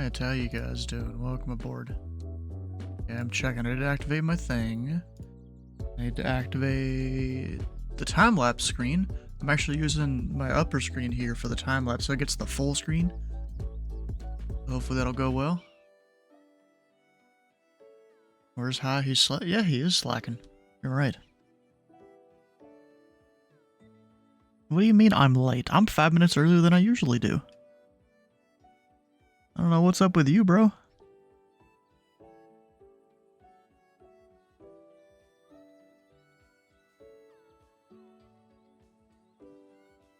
Alright, how you guys doing? Welcome aboard. Yeah, I'm checking. I need to activate my thing. I need to activate the time-lapse screen. I'm actually using my upper screen here for the time-lapse, so it gets the full screen. Hopefully that'll go well. Where's High? He's yeah, he is slacking. You're right. What do you mean I'm late? I'm 5 minutes earlier than I usually do. I don't know what's up with you, bro.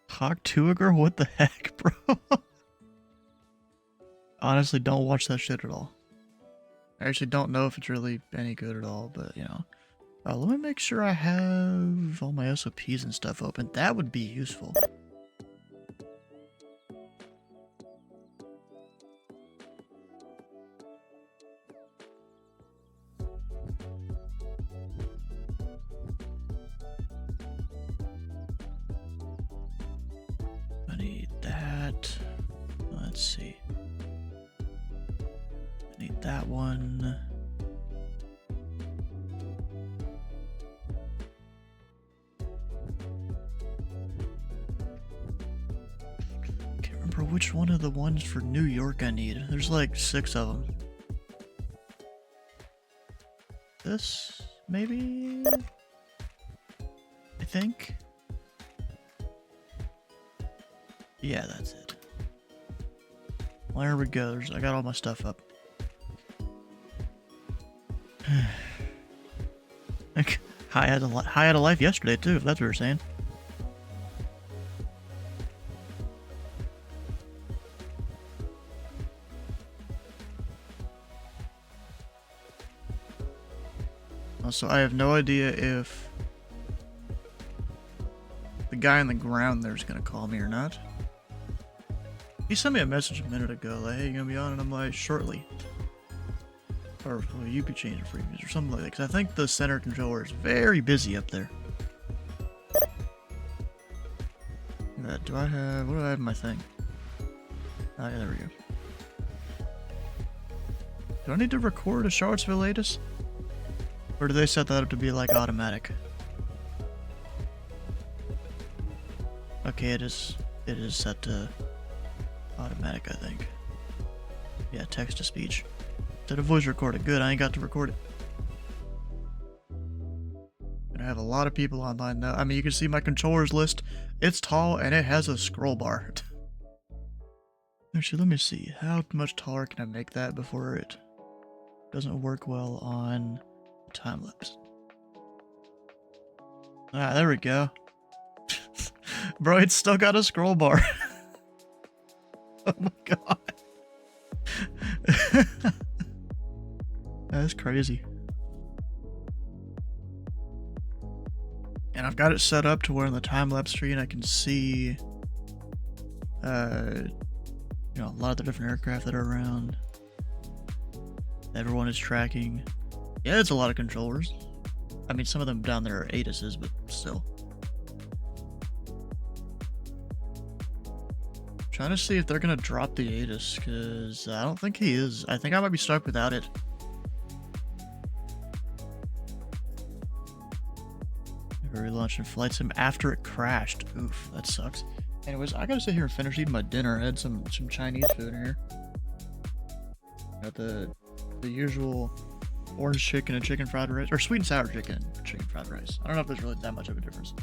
Hawk to a girl? What the heck, bro? Honestly, don't watch that shit at all. I actually don't know if it's really any good at all, but you know. Let me make sure I have all my SOPs and stuff open. That would be useful. I need that. Let's see. I need that one. Can't remember which one of the ones for New York I need. There's like 6 of them. This, maybe? I think. Yeah, that's it. Well, there we go. I got all my stuff up. I had a life yesterday too, if that's what you're saying. Also, I have no idea if the guy on the ground there is gonna call me or not. He sent me a message a minute ago, like, "Hey, you gonna be on?" And I'm like, "Shortly." Or well, you could change it for me or something like that. Because I think the center controller is very busy up there. What do I have in my thing? Oh, yeah, there we go. Do I need to record a Charlottesville latest? Or do they set that up to be like automatic? Okay, it is set to automatic, I think. Yeah, text to speech. Instead of voice recorded. Good, I ain't got to record it. And I have a lot of people online now. I mean, you can see my controllers list. It's tall and it has a scroll bar. Actually, let me see. How much taller can I make that before it doesn't work well on time lapse? Ah, there we go. Bro, it's still got a scroll bar. Oh my god. That's crazy. And I've got it set up to where in the time-lapse screen I can see you know, a lot of the different aircraft that are around. Everyone is tracking. Yeah, it's a lot of controllers. I mean, some of them down there are ATISes, but still. Trying to see if they're gonna drop the ATIS, because I don't think he is. I think I might be stuck without it. Relaunching flight sim after it crashed. Oof, that sucks. Anyways, I gotta sit here and finish eating my dinner. I had some Chinese food in here. Got the usual orange chicken and chicken fried rice, or sweet and sour chicken and chicken fried rice. I don't know if there's really that much of a difference.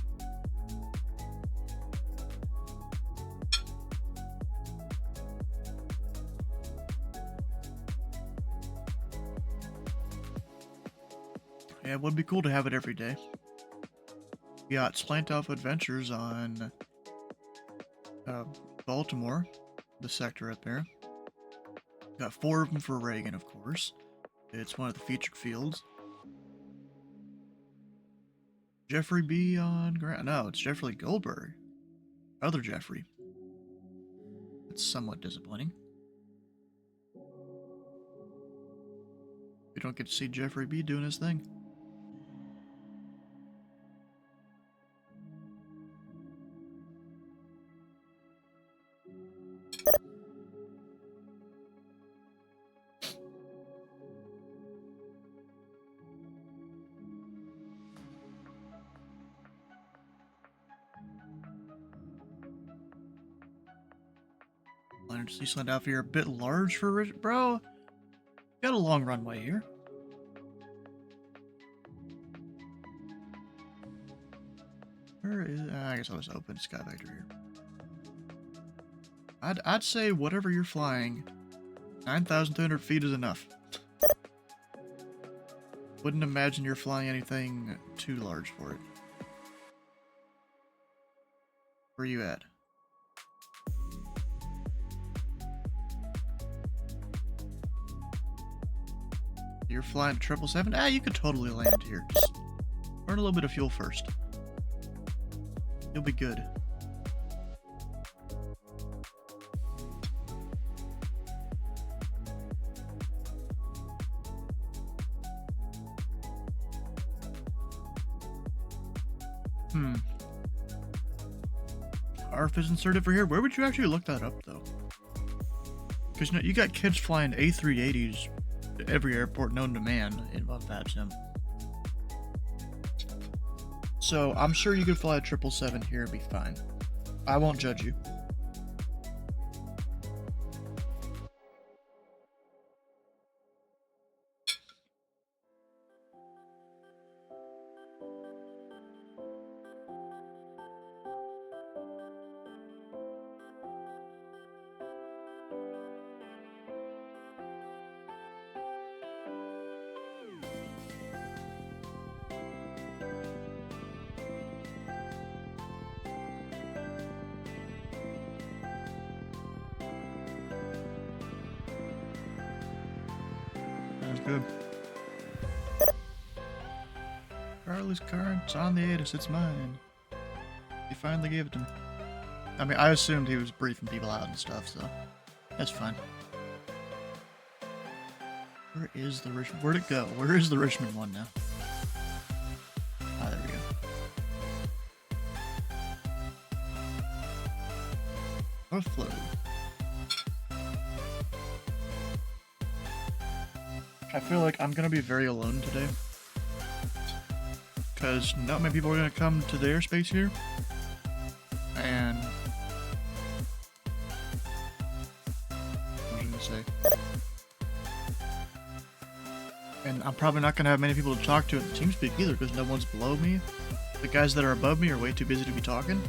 Yeah, it would be cool to have it every day. We got Slant Alpha Adventures on Baltimore, the sector up there. Got 4 of them for Reagan, of course. It's one of the featured fields. Jeffrey B on Grant. No, it's Jeffrey Goldberg. Other Jeffrey. It's somewhat disappointing. We don't get to see Jeffrey B doing his thing. You slid out here a bit large for Rich, bro. Got a long runway here. Where is? I guess I was open sky vector here. I'd say whatever you're flying, 9,300 feet is enough. Wouldn't imagine you're flying anything too large for it. Where are you at? You're flying 777? Ah, you could totally land here. Just burn a little bit of fuel first. You'll be good. ARF is inserted for here. Where would you actually look that up, though? Because you know, you got kids flying A380s to every airport known to man in Fab Sim. So I'm sure you could fly a 777 here and be fine. I won't judge you. Good. Charlie's current's on the ATIS, it's mine. He finally gave it to me. I mean, I assumed he was briefing people out and stuff, so that's fine. Where is the Richmond? Where'd it go? Where is the Richmond one now? Ah, there we go. Overflow. I feel like I'm gonna be very alone today. Because not many people are gonna come to the airspace here. And what was I gonna say? And I'm probably not gonna have many people to talk to at the TeamSpeak either, because no one's below me. The guys that are above me are way too busy to be talking.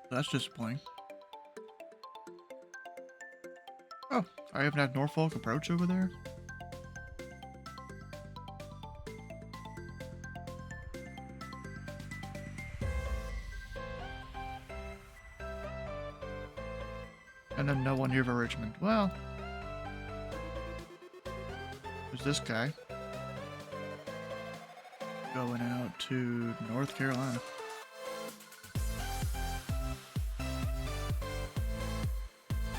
That's disappointing. Oh, I even have Norfolk approach over there. And then no one here for Richmond. Well, there's this guy going out to North Carolina.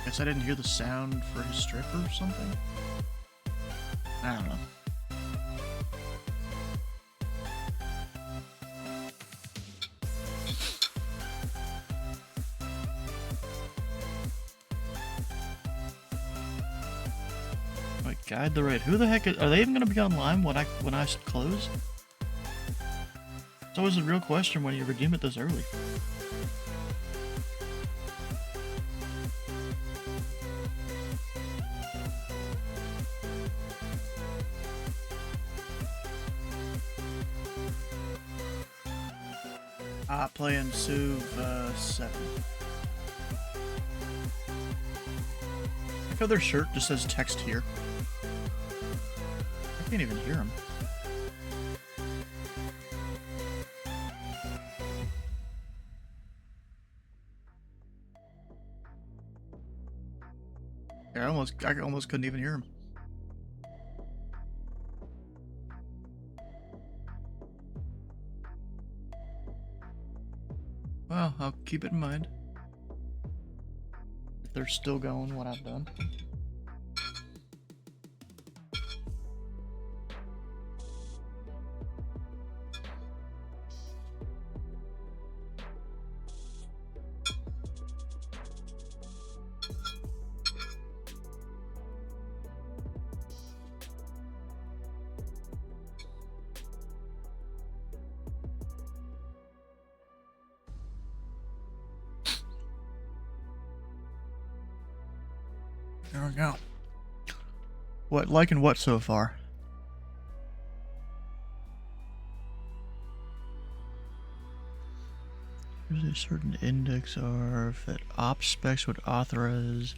Guess I didn't hear the sound for his strip or something. I don't know. Like, guide the raid. Who the heck are they even gonna be online when I close? It's always a real question when you redeem it this early. Playing Suv 7. Look how their shirt just says text here. I can't even hear him. Yeah, I almost couldn't even hear him. Well, I'll keep it in mind. If they're still going what I've done. There we go. What, liking what so far? There's a certain index R that op specs would authorize.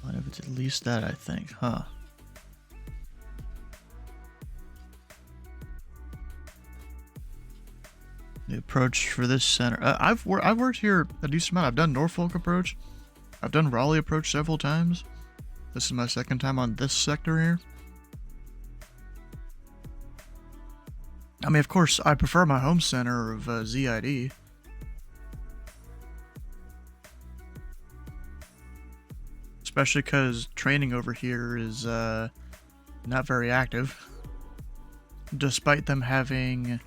What if it's at least that, I think, huh? The approach for this center. I've worked here a decent amount. I've done Norfolk approach. I've done Raleigh approach several times. This is my second time on this sector here. I mean, of course, I prefer my home center of ZID. Especially because training over here is not very active. Despite them having,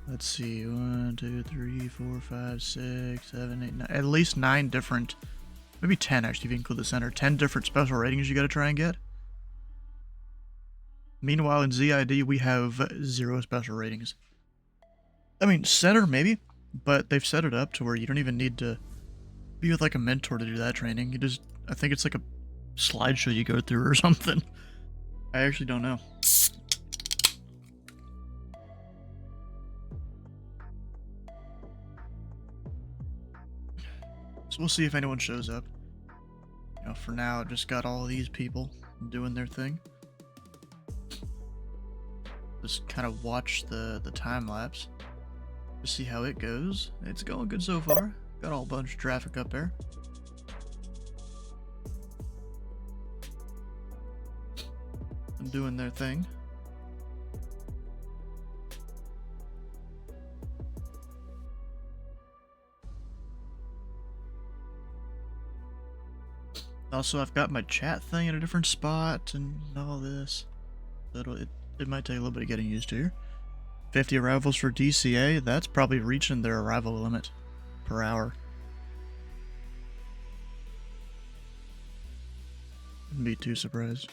let's see, 1, 2, 3, 4, 5, 6, 7, 8, 9, at least 9 different, maybe 10 actually if you include the center, 10 different special ratings you gotta try and get. Meanwhile, in ZID, we have 0 special ratings. I mean, center maybe, but they've set it up to where you don't even need to be with like a mentor to do that training. You just, I think it's like a slideshow you go through or something. I actually don't know. So we'll see if anyone shows up. You know, for now, just got all these people doing their thing. Just kind of watch the time lapse to see how it goes. It's going good so far. Got a whole bunch of traffic up there. I'm doing their thing. Also, I've got my chat thing in a different spot and all this. It might take a little bit of getting used to here. 50 arrivals for DCA, that's probably reaching their arrival limit per hour. Wouldn't be too surprised.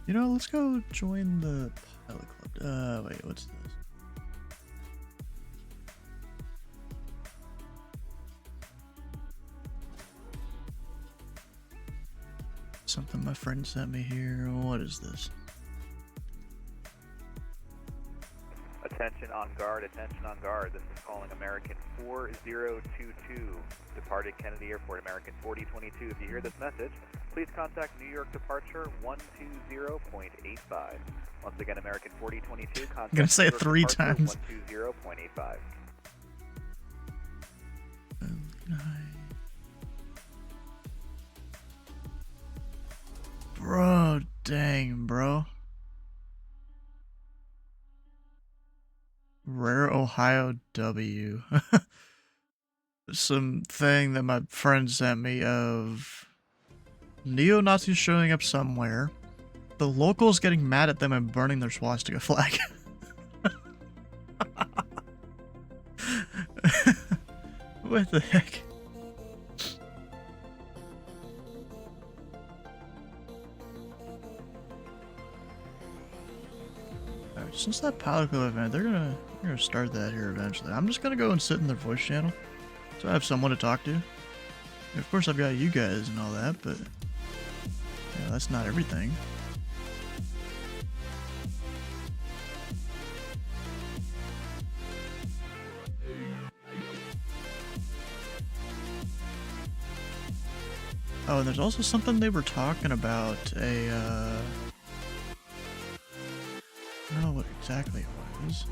You know, let's go join the pilot club. Wait, what's this? Something my friend sent me here. What is this? Attention on guard, attention on guard. This is calling American 4022, departed Kennedy Airport, American 4022. If you hear this message, please contact New York departure 120.85. Once again, American 4022, contact I'm gonna say it 3 departure times. 120.85. Bro, dang, bro. Rare Ohio W. Some thing that my friend sent me of neo-Nazis showing up somewhere, the locals getting mad at them and burning their swastika flag. What the heck? Alright, since that pilot club event, they're gonna start that here eventually. I'm just gonna go and sit in their voice channel, so I have someone to talk to. And of course, I've got you guys and all that, but yeah, that's not everything. Oh, and there's also something they were talking about, I don't know what exactly it was.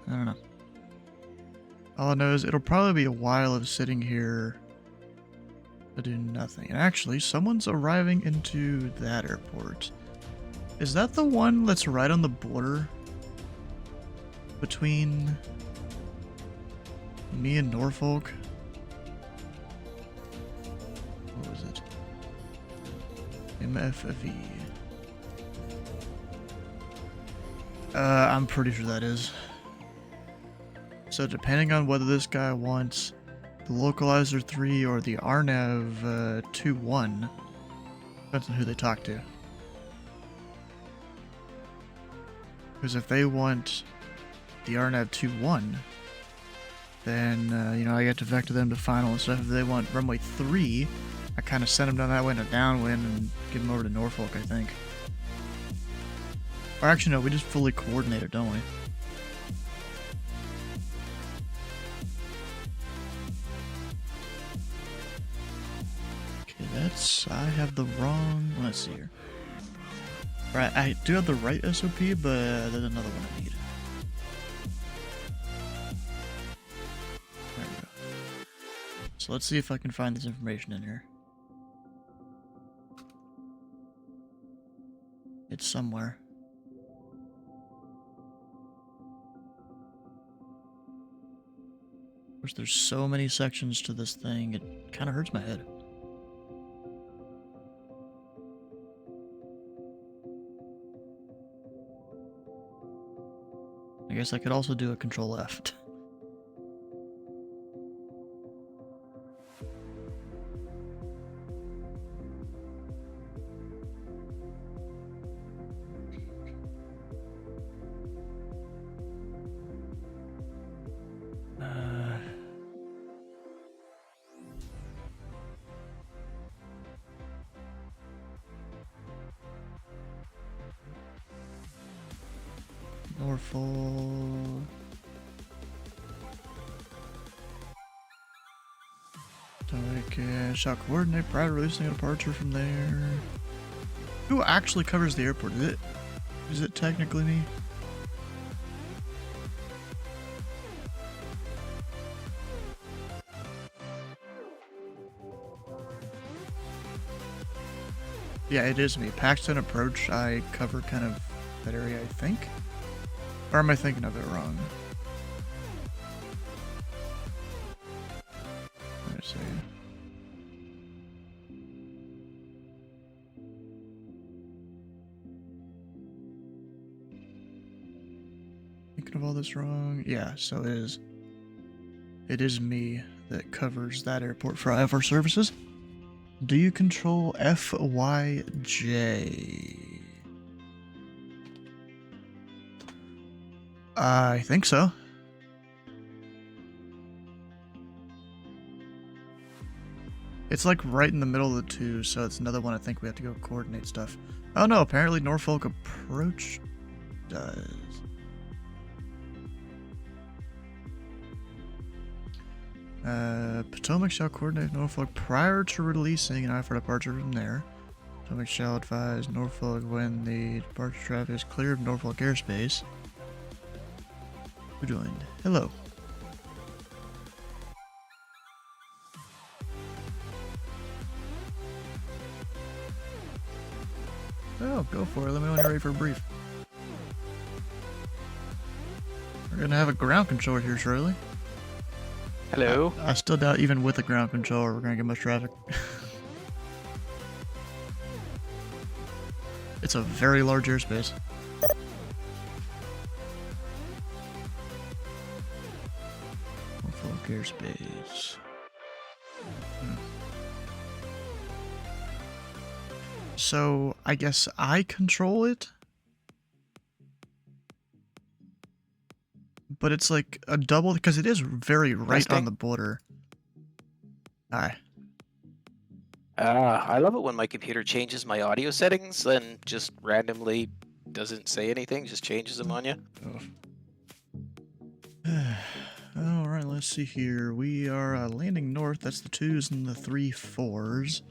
I don't know. All I know is it'll probably be a while of sitting here to do nothing. And actually, someone's arriving into that airport. Is that the one that's right on the border between me and Norfolk? What was it? MFFE. I'm pretty sure that is. So depending on whether this guy wants the Localizer 3 or the RNAV 2-1, depends on who they talk to. Because if they want the RNAV 2-1, then, you know, I get to vector them to final and stuff. If they want runway 3, I kind of send them down that way in a downwind and give them over to Norfolk, I think. Or actually, no, we just fully coordinate it, don't we? Okay, I have the wrong, let's see here. Right, I do have the right SOP, but there's another one I need. There we go. So let's see if I can find this information in here. It's somewhere. Of course, there's so many sections to this thing, it kind of hurts my head. I guess I could also do a Control F. Norfolk. Potomac, shall coordinate prior to releasing a departure from there. Who actually covers the airport? Is it technically me? Yeah, it is me. Paxton approach, I cover kind of that area, I think. Or am I thinking of it wrong? Wait a second. Thinking of all this wrong? Yeah, so it is me that covers that airport for IFR services. Do you control FYJ? I think so. It's like right in the middle of the two, so it's another one I think we have to go coordinate stuff. Oh no, apparently Norfolk approach does. Potomac shall coordinate Norfolk prior to releasing an IFR departure from there. Potomac shall advise Norfolk when the departure traffic is clear of Norfolk airspace. Who joined? Hello. Oh, go for it. Let me know when you're ready for a brief. We're gonna have a ground controller here shortly. Hello. I still doubt even with a ground controller we're gonna get much traffic. It's a very large airspace. Norfolk airspace. So I guess I control it, but it's like a double because it is very right on the border. Hi. I love it when my computer changes my audio settings and just randomly doesn't say anything, just changes them on you. Alright, let's see here. We are landing north. That's the 2s and the 3-4s.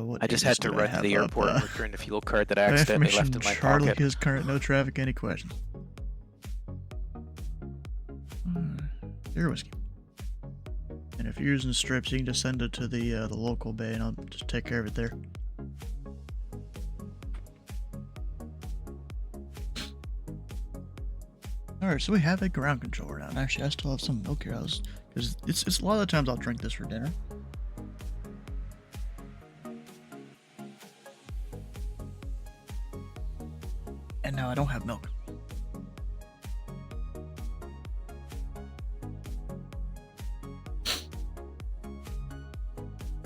What I just had to run to the airport and return the fuel card that I accidentally left in my Charlie pocket. is current, no traffic, any questions? Beer whiskey. And if you're using strips, you can just send it to the local bay and I'll just take care of it there. Alright, so we have a ground controller now. And actually, I still have some milk here. Because it's a lot of the times I'll drink this for dinner. And now I don't have milk.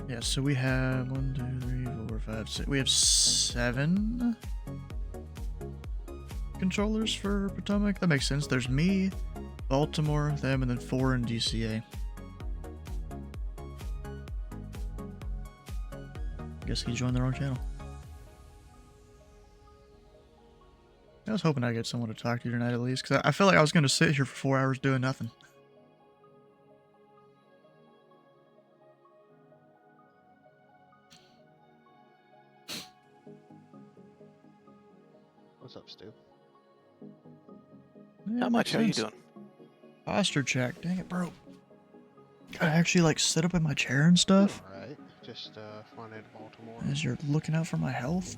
Yeah, so we have 1, 2, 3, 4, 5, 6. We have 7. controllers for Potomac. That makes sense. There's me, Baltimore, them, and then 4 in DCA. Guess he joined the wrong channel. I was hoping I'd get someone to talk to tonight at least, because I feel like I was going to sit here for 4 hours doing nothing. What's up, Stu? Yeah, How much? makes How you sense. doing? Posture check. Dang it, bro. I actually like sit up in my chair and stuff Alright, just flying out of Baltimore. as you're looking out for my health.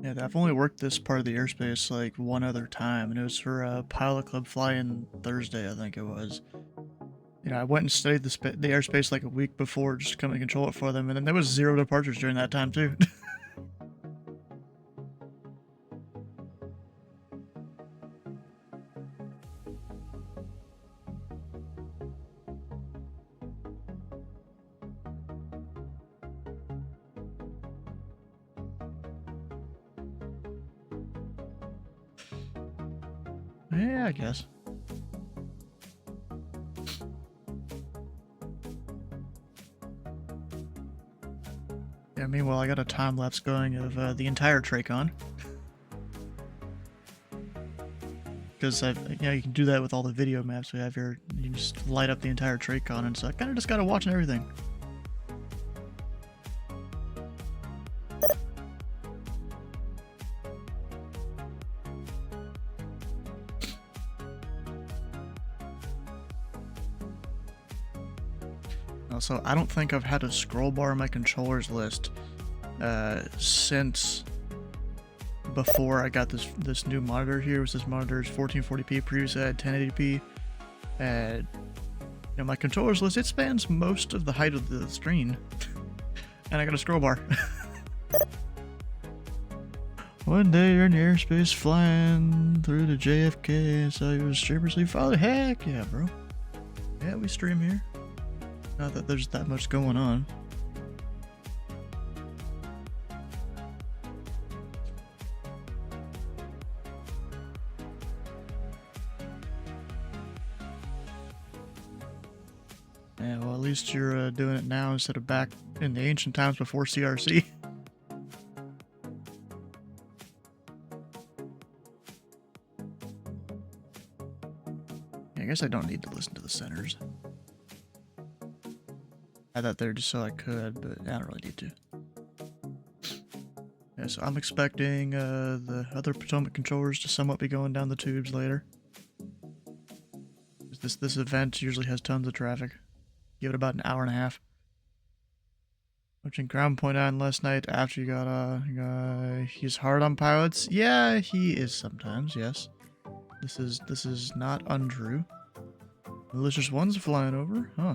Yeah, I've only worked this part of the airspace like one other time, and it was for a pilot club fly-in Thursday, I think it was. You know, I went and studied the airspace like a week before just to come and control it for them, and then there was 0 departures during that time too. Yeah, I guess. Yeah, meanwhile, I got a time lapse going of the entire Tracon. Because you know, you can do that with all the video maps we have here. You can just light up the entire Tracon, and so I kind of just got to watch everything. Also, I don't think I've had a scroll bar in my controllers list since before I got this new monitor here. This monitor is 1440p, previously I had 1080p. And you know, my controllers list, it spans most of the height of the screen. And I got a scroll bar. One day you're in the airspace flying through the JFK and saw your streamers leave. Oh, heck yeah, bro. Yeah, we stream here. Not that there's that much going on. Yeah, well, at least you're doing it now instead of back in the ancient times before CRC. I guess I don't need to listen to the centers. I thought they were just so I could, but I don't really need to. Yeah, so I'm expecting the other Potomac controllers to somewhat be going down the tubes later. This event usually has tons of traffic. Give it about an hour and a half. Watching Ground Point on last night after you got he's hard on pilots. Yeah, he is sometimes. Yes, this is not untrue. Malicious one's flying over, huh?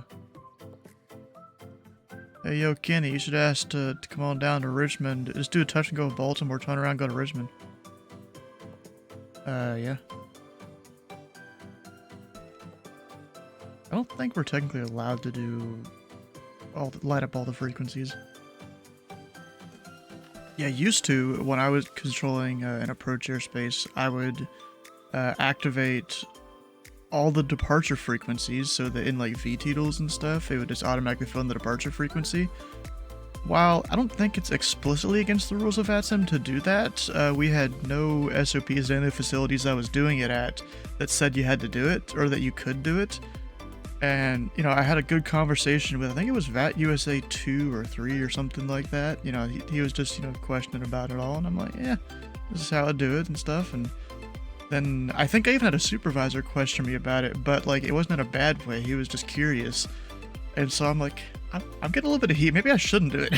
Hey, yo, Kenny, you should ask to come on down to Richmond. Just do a touch and go with Baltimore, turn around, go to Richmond. Yeah. I don't think we're technically allowed to do light up all the frequencies. Yeah, used to, when I was controlling an approach airspace, I would activate all the departure frequencies so that in like VTOLs and stuff, it would just automatically fill in the departure frequency. While I don't think it's explicitly against the rules of ATSM to do that, we had no SOPs in the facilities I was doing it at that said you had to do it or that you could do it. And, you know, I had a good conversation with, I think it was VAT USA 2 or 3 or something like that. You know, he was just, you know, questioning about it all. And I'm like, yeah, this is how I do it and stuff. And then I think I even had a supervisor question me about it, but like it wasn't in a bad way. He was just curious. And so I'm like, I'm getting a little bit of heat. Maybe I shouldn't do it.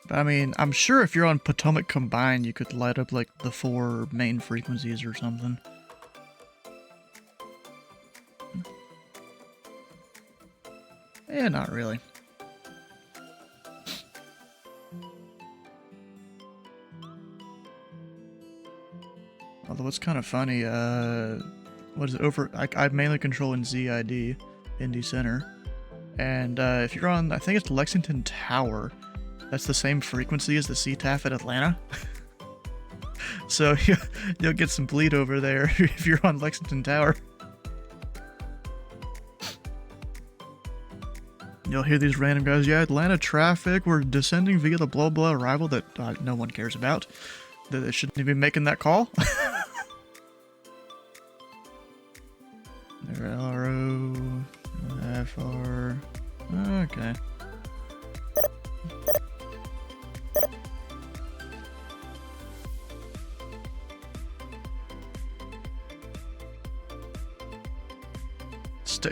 But I mean, I'm sure if you're on Potomac Combined, you could light up like the 4 main frequencies or something. Yeah, not really. Although it's kind of funny, what is it, I mainly control in ZID, Indy Center. And if you're on, I think it's Lexington Tower, that's the same frequency as the CTAF at Atlanta. So you'll get some bleed over there if you're on Lexington Tower. You'll hear these random guys, yeah, Atlanta traffic, we're descending via the blah blah arrival that no one cares about. That they shouldn't even be making that call. There, LRO, FR, okay.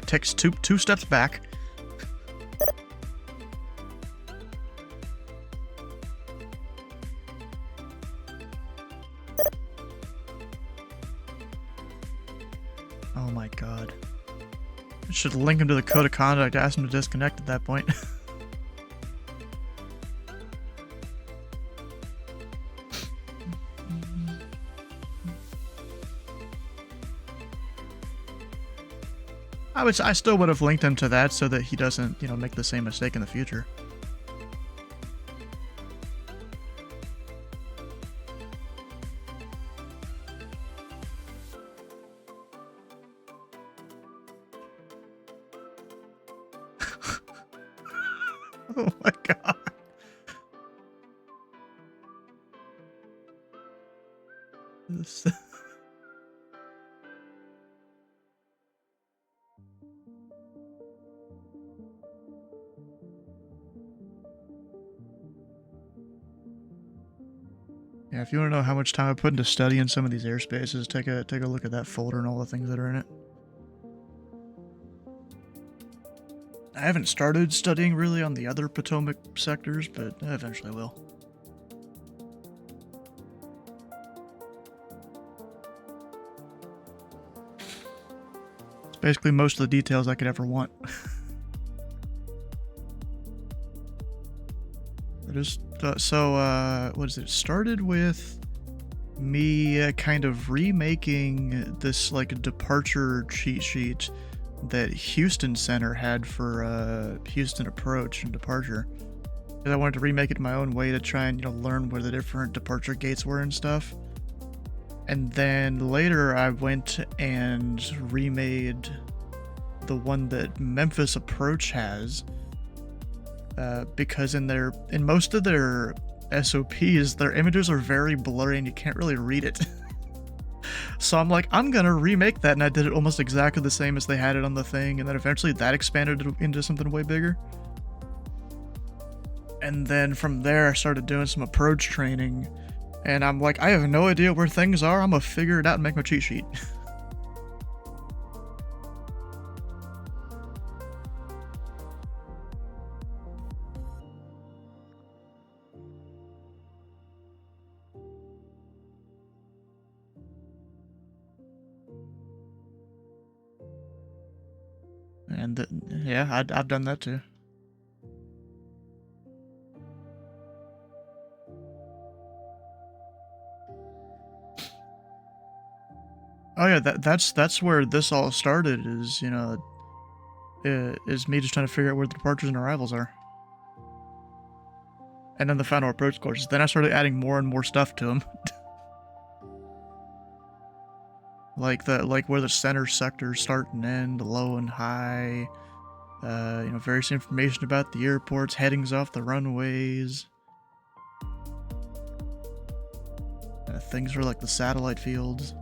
Takes two steps back. Oh my god. I should link him to the code of conduct, ask him to disconnect at that point. I still would have linked him to that so that he doesn't, make the same mistake in the future. Oh my god. This... Yeah, if you want to know how much time I put into studying some of these airspaces, take a look at that folder and all the things that are in it. I haven't started studying really on the other Potomac sectors, but I eventually will. It's basically most of the details I could ever want. It is, what is it? It started with me kind of remaking this like departure cheat sheet that Houston Center had for Houston approach and departure. And I wanted to remake it my own way to try and learn where the different departure gates were and stuff. And then later I went and remade the one that Memphis approach has. Because in most of their SOPs, their images are very blurry and you can't really read it. So I'm like, I'm gonna remake that, and I did it almost exactly the same as they had it on the thing, and then eventually that expanded into something way bigger. And then from there I started doing some approach training, and I'm like, I have no idea where things are, I'm gonna figure it out and make my cheat sheet. And yeah, I've done that too. Oh yeah, that's where this all started. Is is me just trying to figure out where the departures and arrivals are. And then the final approach courses. Then I started adding more and more stuff to them. like where the center sectors start and end, low and high. Various information about the airports, headings off the runways. Things for like the satellite fields.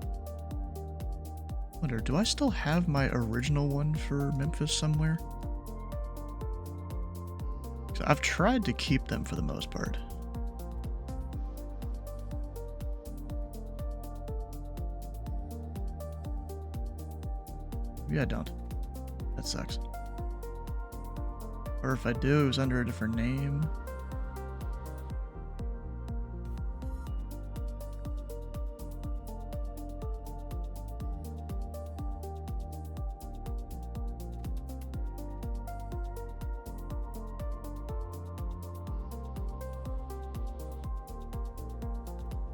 Wonder, do I still have my original one for Memphis somewhere? I've tried to keep them for the most part. Maybe I don't. That sucks. Or if I do, it was under a different name.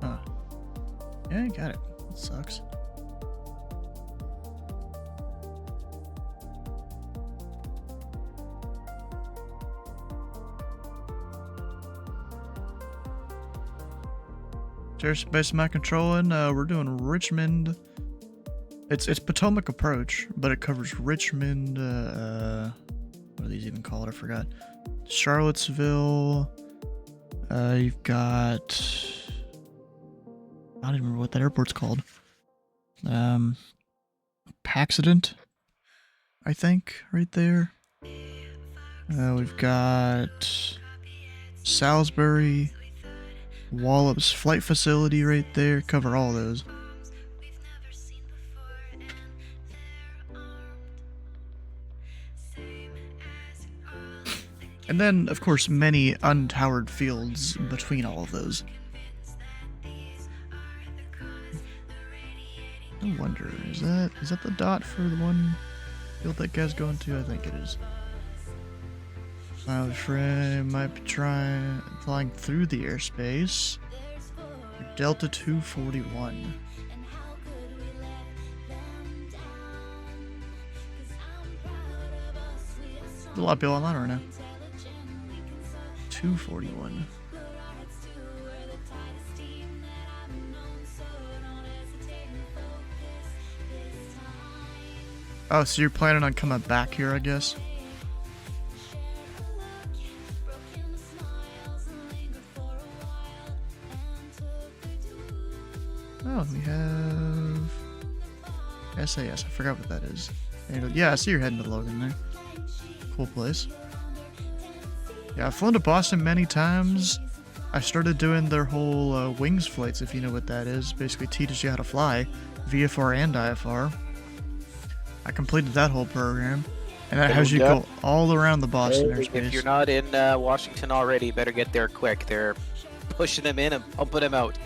Huh. Yeah, got it. That sucks. Airspace am I controlling? We're doing Richmond. It's Potomac approach, but it covers Richmond. What are these even called? I forgot. Charlottesville. You've got. I don't even remember what that airport's called. Paxident, I think, right there. We've got Salisbury, Wallops Flight Facility right there. Cover all those. And then, of course, many untowered fields between all of those. I wonder, is that the dot for the one field that guy's going to? I think it is. My friend might be flying through the airspace. Delta 241. There's a lot of people online right now. 241. Oh, so you're planning on coming back here, I guess? Oh, we have SAS. I forgot what that is. Yeah, I see you're heading to Logan there. Cool place. Yeah, I've flown to Boston many times. I started doing their whole wings flights, if you know what that is. Basically teaches you how to fly, VFR and IFR. I completed that whole program, and that has you go all around the Boston airspace. If you're not in Washington already, you better get there quick. They're pushing them in and pumping them out.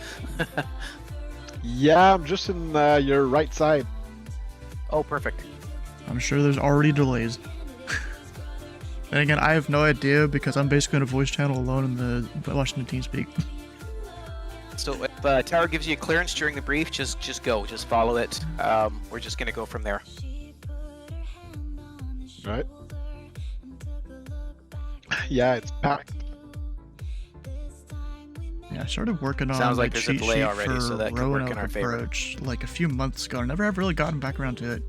Yeah, I'm just in your right side. Oh, perfect. I'm sure there's already delays. And again, I have no idea because I'm basically in a voice channel alone in the Washington TeamSpeak. So if Tower gives you a clearance during the brief, just go. Just follow it. We're just going to go from there. Right. Yeah, it's packed. Yeah, I started working on Sounds like my there's a cheat delay sheet already, for so that could work in Roanoke our favor. approach like a few months ago. I never have really gotten back around to it.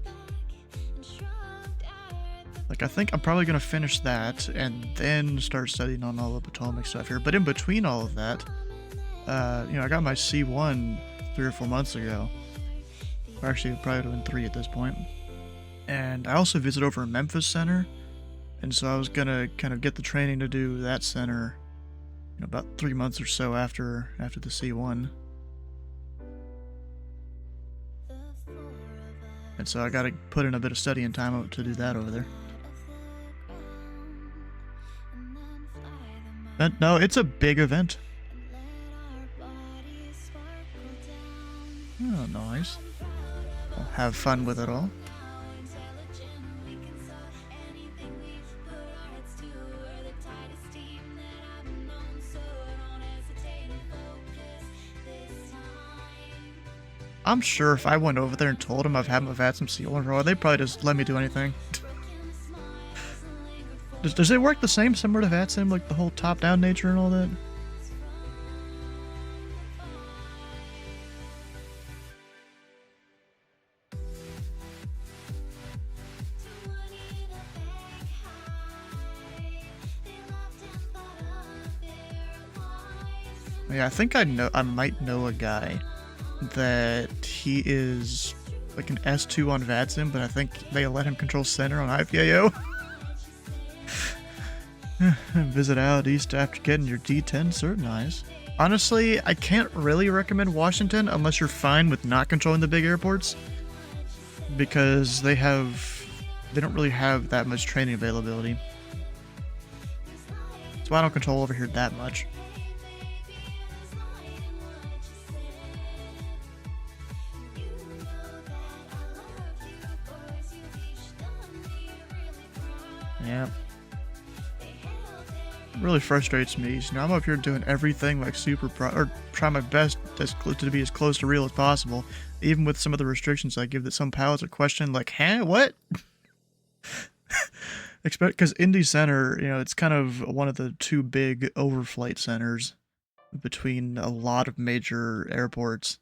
Like, I think I'm probably going to finish that and then start studying on all the Potomac stuff here. But in between all of that, I got my C1 3 or 4 months ago. Or actually, probably would have been 3 at this point. And I also visited over in Memphis Center. And so I was going to kind of get the training to do that center about 3 months or so after the C1. And so I got to put in a bit of studying time to do that over there. But no, it's a big event. Oh, nice. I'll have fun with it all. I'm sure if I went over there and told them I've had some seal raw, they'd probably just let me do anything. Does it work the same similar to VATSIM, like the whole top-down nature and all that? Yeah, I think I might know a guy that he is like an S2 on VATSIM, but I think they let him control center on IPAO. Visit out east after getting your D10 cert, nice. Honestly, I can't really recommend Washington unless you're fine with not controlling the big airports, because they don't really have that much training availability. So I don't control over here that much. Yeah. really frustrates me is, I'm up here doing everything like super or trying my best to be as close to real as possible, even with some of the restrictions I give that some pilots are questioning, like, huh, what? Because Indy Center, it's kind of one of the two big overflight centers between a lot of major airports.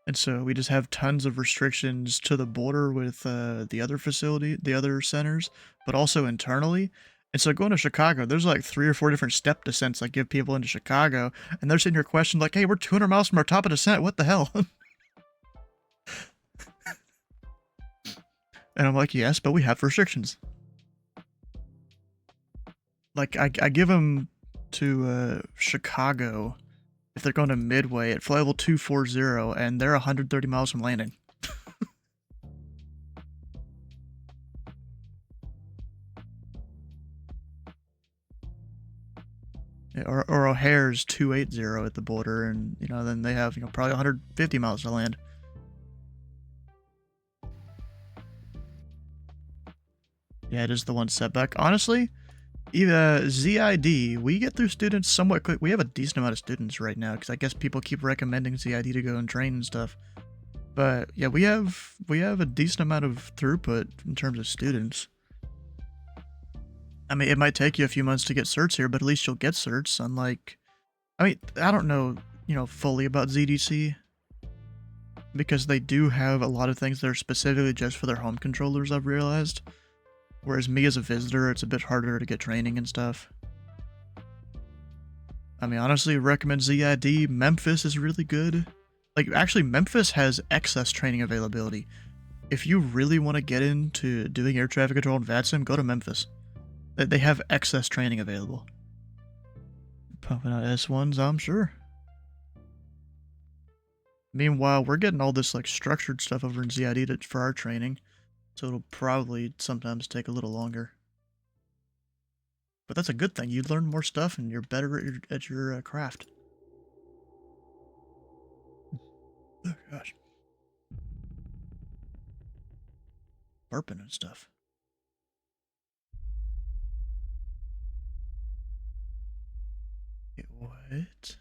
And so we just have tons of restrictions to the border with the other centers, but also internally. And so going to Chicago, there's like 3 or 4 different step descents I give people into Chicago, and they're sitting here questioning like, hey, we're 200 miles from our top of descent, what the hell? And I'm like, yes, but we have restrictions. Like, I give them to Chicago if they're going to Midway at flight level 240, and they're 130 miles from landing. Yeah, or O'Hare's 280 at the border, and, then they have, probably 150 miles to land. Yeah, it is the one setback. Honestly, ZID, we get through students somewhat quick. We have a decent amount of students right now, because I guess people keep recommending ZID to go and train and stuff. But yeah, we have a decent amount of throughput in terms of students. I mean, it might take you a few months to get certs here, but at least you'll get certs, unlike... I mean, I don't know, fully about ZDC, because they do have a lot of things that are specifically just for their home controllers, I've realized. Whereas me as a visitor, it's a bit harder to get training and stuff. I mean, honestly, recommend ZID. Memphis is really good. Like, actually, Memphis has excess training availability. If you really want to get into doing air traffic control in VATSIM, go to Memphis. They have excess training available. Pumping out S1s, I'm sure. Meanwhile, we're getting all this, like, structured stuff over in ZID for our training. So it'll probably sometimes take a little longer. But that's a good thing. You learn more stuff and you're better at your craft. Oh, gosh. Burping and stuff. Wait, what?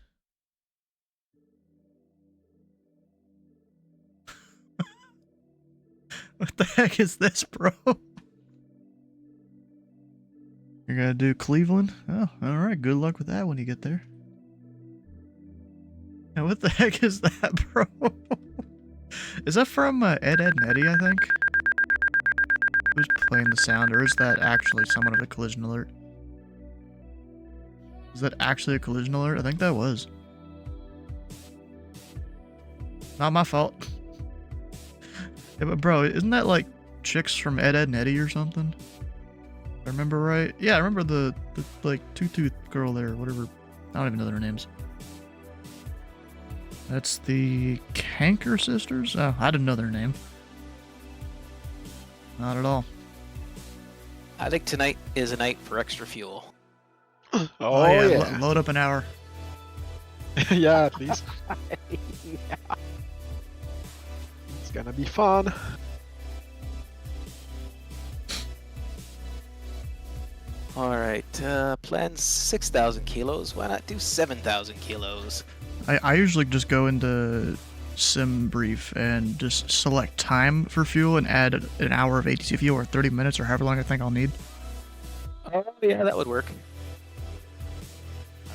What the heck is this, bro? You're gonna do Cleveland? Oh, alright. Good luck with that when you get there. Now, what the heck is that, bro? Is that from Ed, Ed, and Eddie, I think? Who's playing the sound, or is that actually someone of a collision alert? Is that actually a collision alert? I think that was. Not my fault. Yeah, but bro, isn't that like chicks from Ed, Ed, and Eddie or something? If I remember right? Yeah, I remember the like two-tooth girl there, whatever. I don't even know their names. That's the Kanker sisters? Oh, I didn't know their name. Not at all. I think tonight is a night for extra fuel. Oh, yeah. Load up an hour. Yeah, at least. Yeah. It's gonna be fun. Alright, plan 6,000 kilos. Why not do 7,000 kilos? I usually just go into sim brief and just select time for fuel and add an hour of ATC fuel or 30 minutes or however long I think I'll need. Oh yeah, that would work.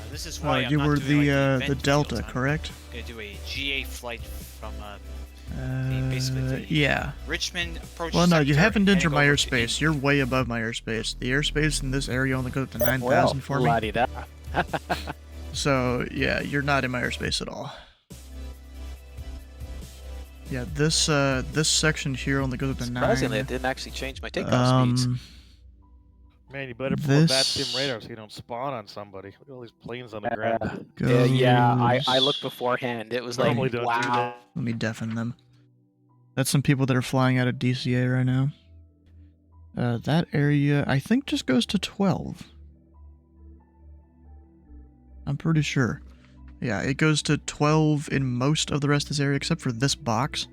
This is why I'm you not were doing, like, the event Delta, fields. correct? I'm gonna do a GA flight from basically the yeah. Richmond approach. Well, no, you sector, haven't entered heading my over to airspace. Indy. You're way above my airspace. The airspace in this area only goes up to 9,000 for me. La-di-da. So, yeah, you're not in my airspace at all. Yeah, this section here only goes up to 9. Surprisingly, it didn't actually change my takeoff speeds. Man, you better pull a bad sim radar so you don't spawn on somebody. Look at all these planes on the ground. I looked beforehand. It was like, Normally don't do wow. that. Let me deafen them. That's some people that are flying out of DCA right now. That area, I think, just goes to 12. I'm pretty sure. Yeah, it goes to 12 in most of the rest of this area, except for this box.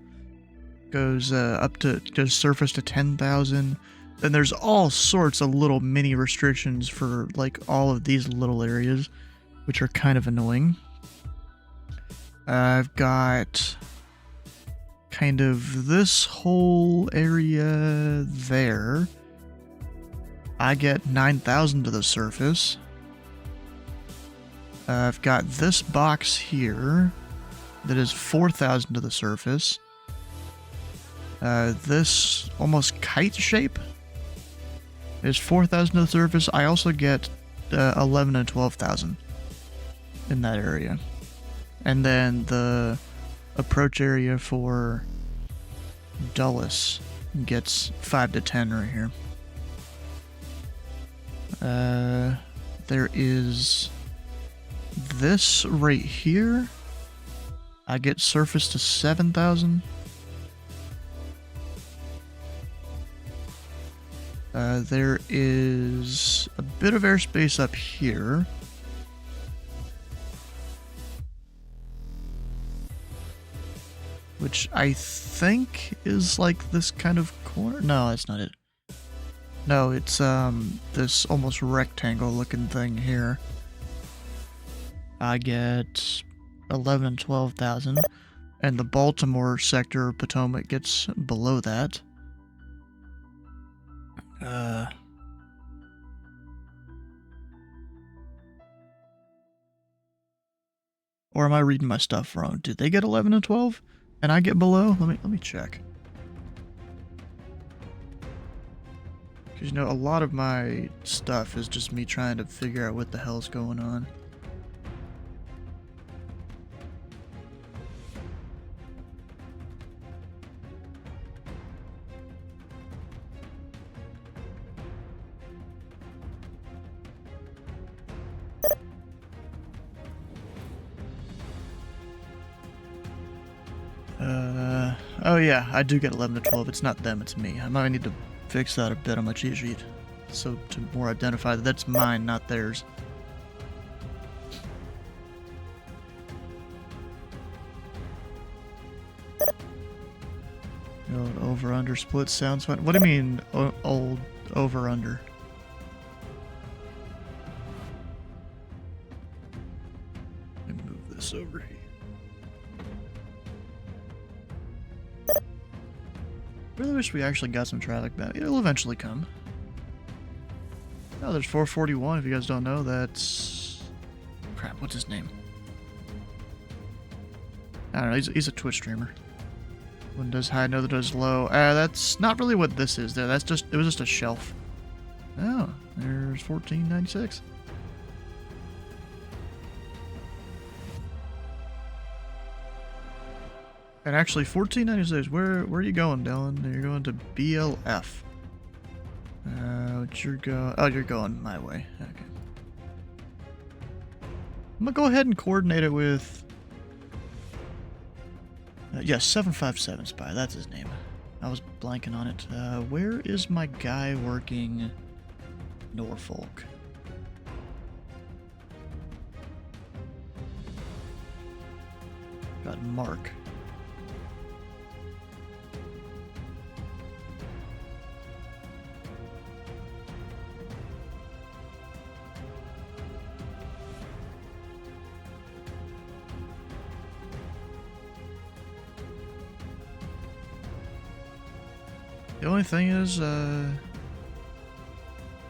Goes surface to 10,000. then there's all sorts of little mini restrictions for like all of these little areas, which are kind of annoying. I've got kind of this whole area there. I get 9,000 to the surface. I've got this box here that is 4,000 to the surface. This almost kite shape is 4,000 to the surface. I also get 11 and 12,000 in that area. And then the approach area for Dulles gets 5 to 10 right here. There is this right here. I get surface to 7,000. There is a bit of airspace up here. Which I think is like this kind of corner. No, that's not it. No, it's this almost rectangle looking thing here. I get 11 and 12,000, and the Baltimore sector of Potomac gets below that. Or am I reading my stuff wrong? Did they get 11 and 12? And I get below? Let me check. Because, you know, a lot of my stuff is just me trying to figure out what the hell's going on. Oh yeah, I do get 11 to 12. It's not them, it's me. I might need to fix that a bit on my cheat sheet. So to more identify that that's mine, not theirs. The old over-under split sounds fun. What do you mean, old over-under? Let me move this over here. Really wish we actually got some traffic back. It'll eventually come. Oh, there's 441. If you guys don't know, that's... Crap, what's his name? I don't know, he's a Twitch streamer. One does high, another does low. That's not really what this is there. That's just, it was just a shelf. Oh, there's 1496. And actually, 1496, where are you going, Dylan? You're going to BLF. You're going my way. Okay. I'm gonna go ahead and coordinate it with... yes, 757 Spy, that's his name. I was blanking on it. Where is my guy working Norfolk? Got Mark. The only thing is, I'm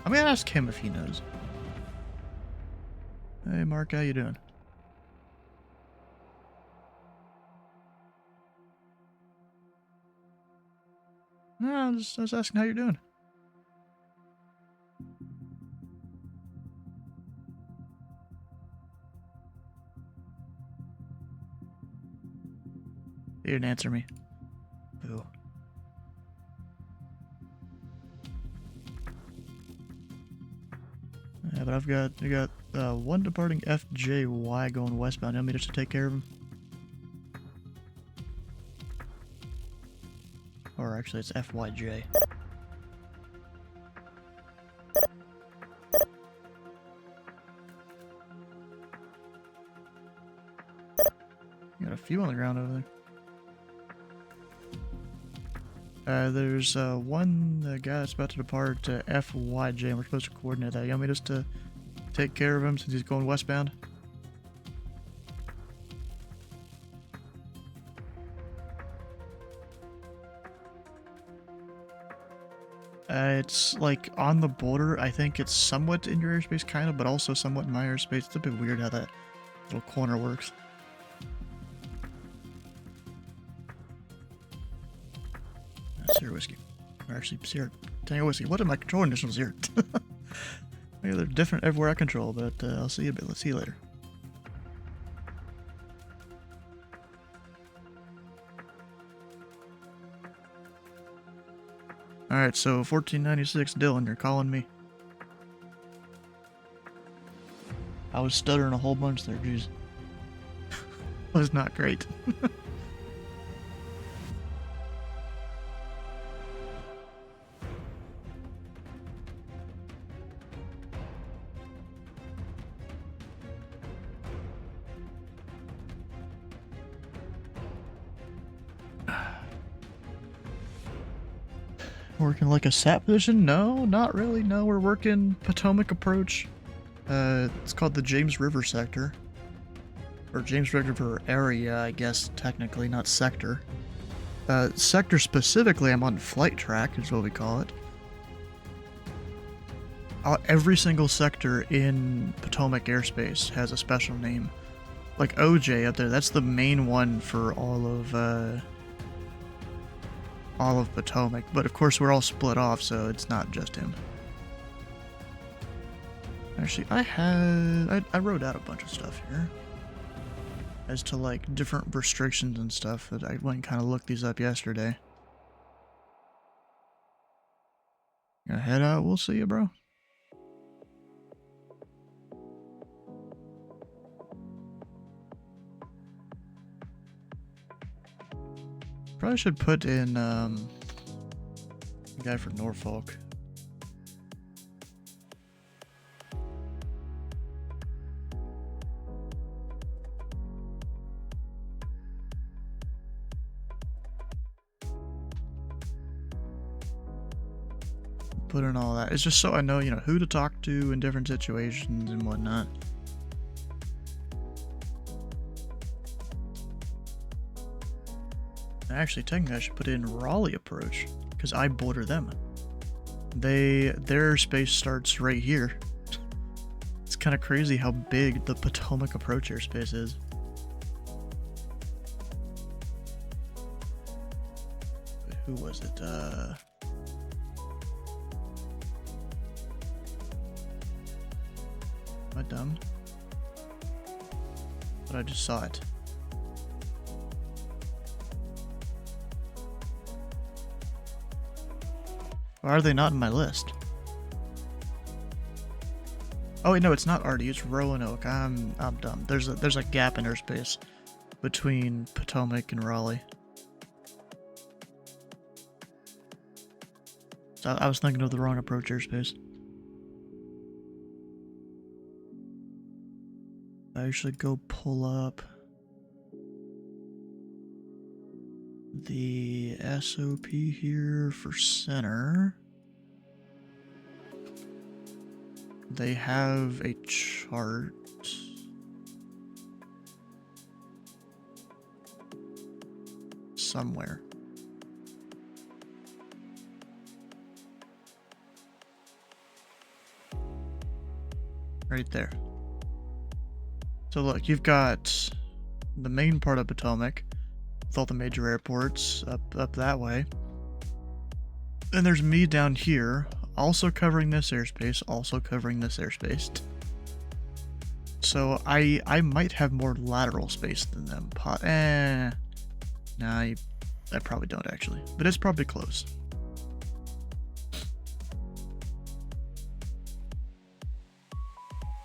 gonna ask him if he knows. Hey, Mark, how you doing? No, I was asking how you're doing. He didn't answer me. Boo. Yeah, but we got one departing FJY going westbound. You want me just to take care of him? Or actually, it's FYJ. You got a few on the ground over there. There's one guy that's about to depart to FYJ, and we're supposed to coordinate that. You want me just to take care of him since he's going westbound? It's like on the border. I think it's somewhat in your airspace, kind of, but also somewhat in my airspace. It's a bit weird how that little corner works. Zero whiskey. Or actually, zero tango whiskey. What are my control initials here? Maybe they're different everywhere I control, but I'll see you a bit. Let's see you later. Alright, so 1496 Dylan, you're calling me. I was stuttering a whole bunch there, jeez. Was not great. Working like a sat position? No, not really. No, we're working Potomac approach. It's called the James River sector. Or James River area, I guess, technically, not sector. Sector specifically, I'm on flight track, is what we call it. Every single sector in Potomac airspace has a special name. Like OJ up there, that's the main one for all of Potomac, but of course we're all split off, so it's not just him. Actually, I wrote out a bunch of stuff here as to like different restrictions and stuff that I went and kind of looked these up yesterday. Gonna head out, we'll see you, bro. Probably should put in a guy for Norfolk. Put in all that. It's just so I know, you know, who to talk to in different situations and whatnot. Actually, technically I should put in Raleigh approach, because I border them. Their space starts right here. It's kind of crazy how big the Potomac approach airspace is. Wait, who was it? Am I dumb? But I just saw it. Why are they not in my list? Oh wait, no, it's not Artie. It's Roanoke. I'm dumb. There's a gap in airspace between Potomac and Raleigh. So I was thinking of the wrong approach airspace. I should go pull up the SOP here for center. They have a chart. Somewhere. Right there. So look, you've got the main part of Potomac with all the major airports up that way. And there's me down here, also covering this airspace, also covering this airspace. So I might have more lateral space than them. Nah, I probably don't actually, but it's probably close.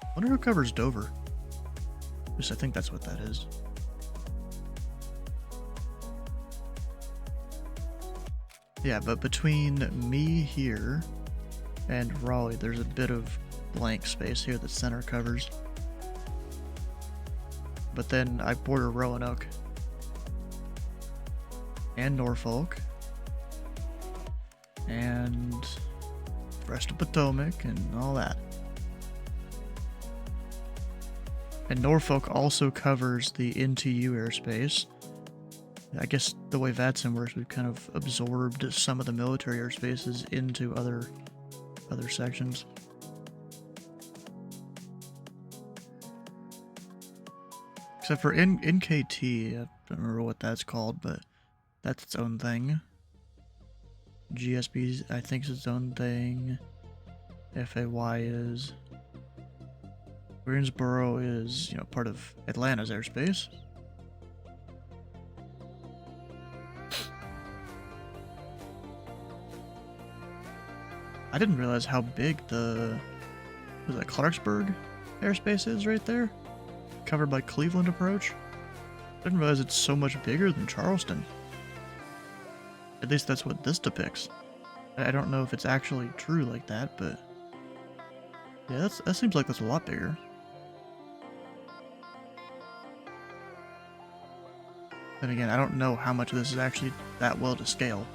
I wonder who covers Dover. At least I think that's what that is. Yeah, but between me here and Raleigh, there's a bit of blank space here that center covers. But then I border Roanoke and Norfolk and the rest of Potomac and all that. And Norfolk also covers the NTU airspace. I guess the way VATSIM works, we've kind of absorbed some of the military airspaces into other sections. Except for NKT, I don't remember what that's called, but that's its own thing. GSB, I think, is its own thing. FAY is. Greensboro is, part of Atlanta's airspace. I didn't realize how big was it Clarksburg airspace is right there? Covered by Cleveland approach? I didn't realize it's so much bigger than Charleston. At least that's what this depicts. I don't know if it's actually true like that, but yeah, that seems like that's a lot bigger. Then again, I don't know how much of this is actually that well to scale.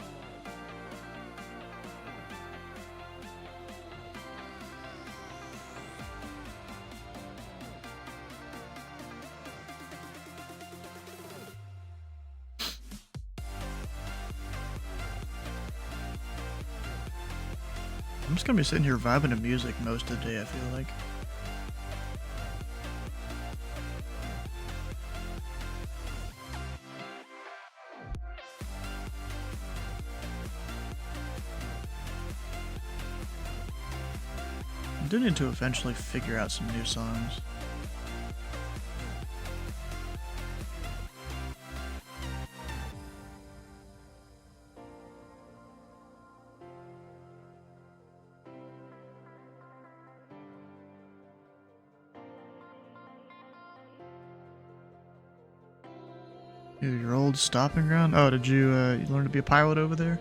I'm just gonna be sitting here vibing to music most of the day, I feel like. I do need to eventually figure out some new songs. Dude, your old stopping ground? Oh, did you learn to be a pilot over there?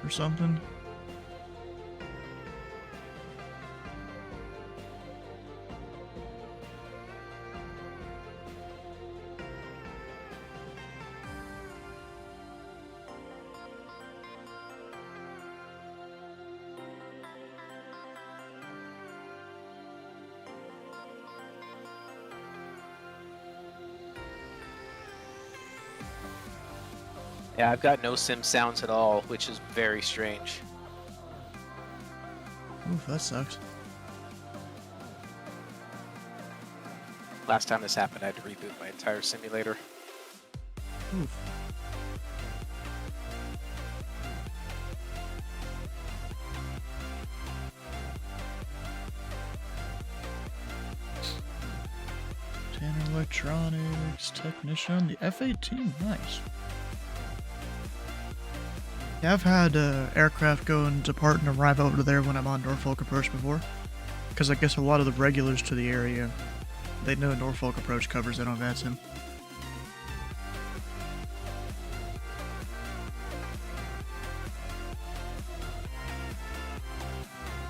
Or something? Yeah, I've got no sim sounds at all, which is very strange. Oof, that sucks. Last time this happened, I had to reboot my entire simulator. Oof. Tanner Electronics Technician, the F-18, nice. Yeah, I've had aircraft go and depart and arrive over there when I'm on Norfolk Approach before. Because I guess a lot of the regulars to the area, they know Norfolk Approach covers it on VATSIM.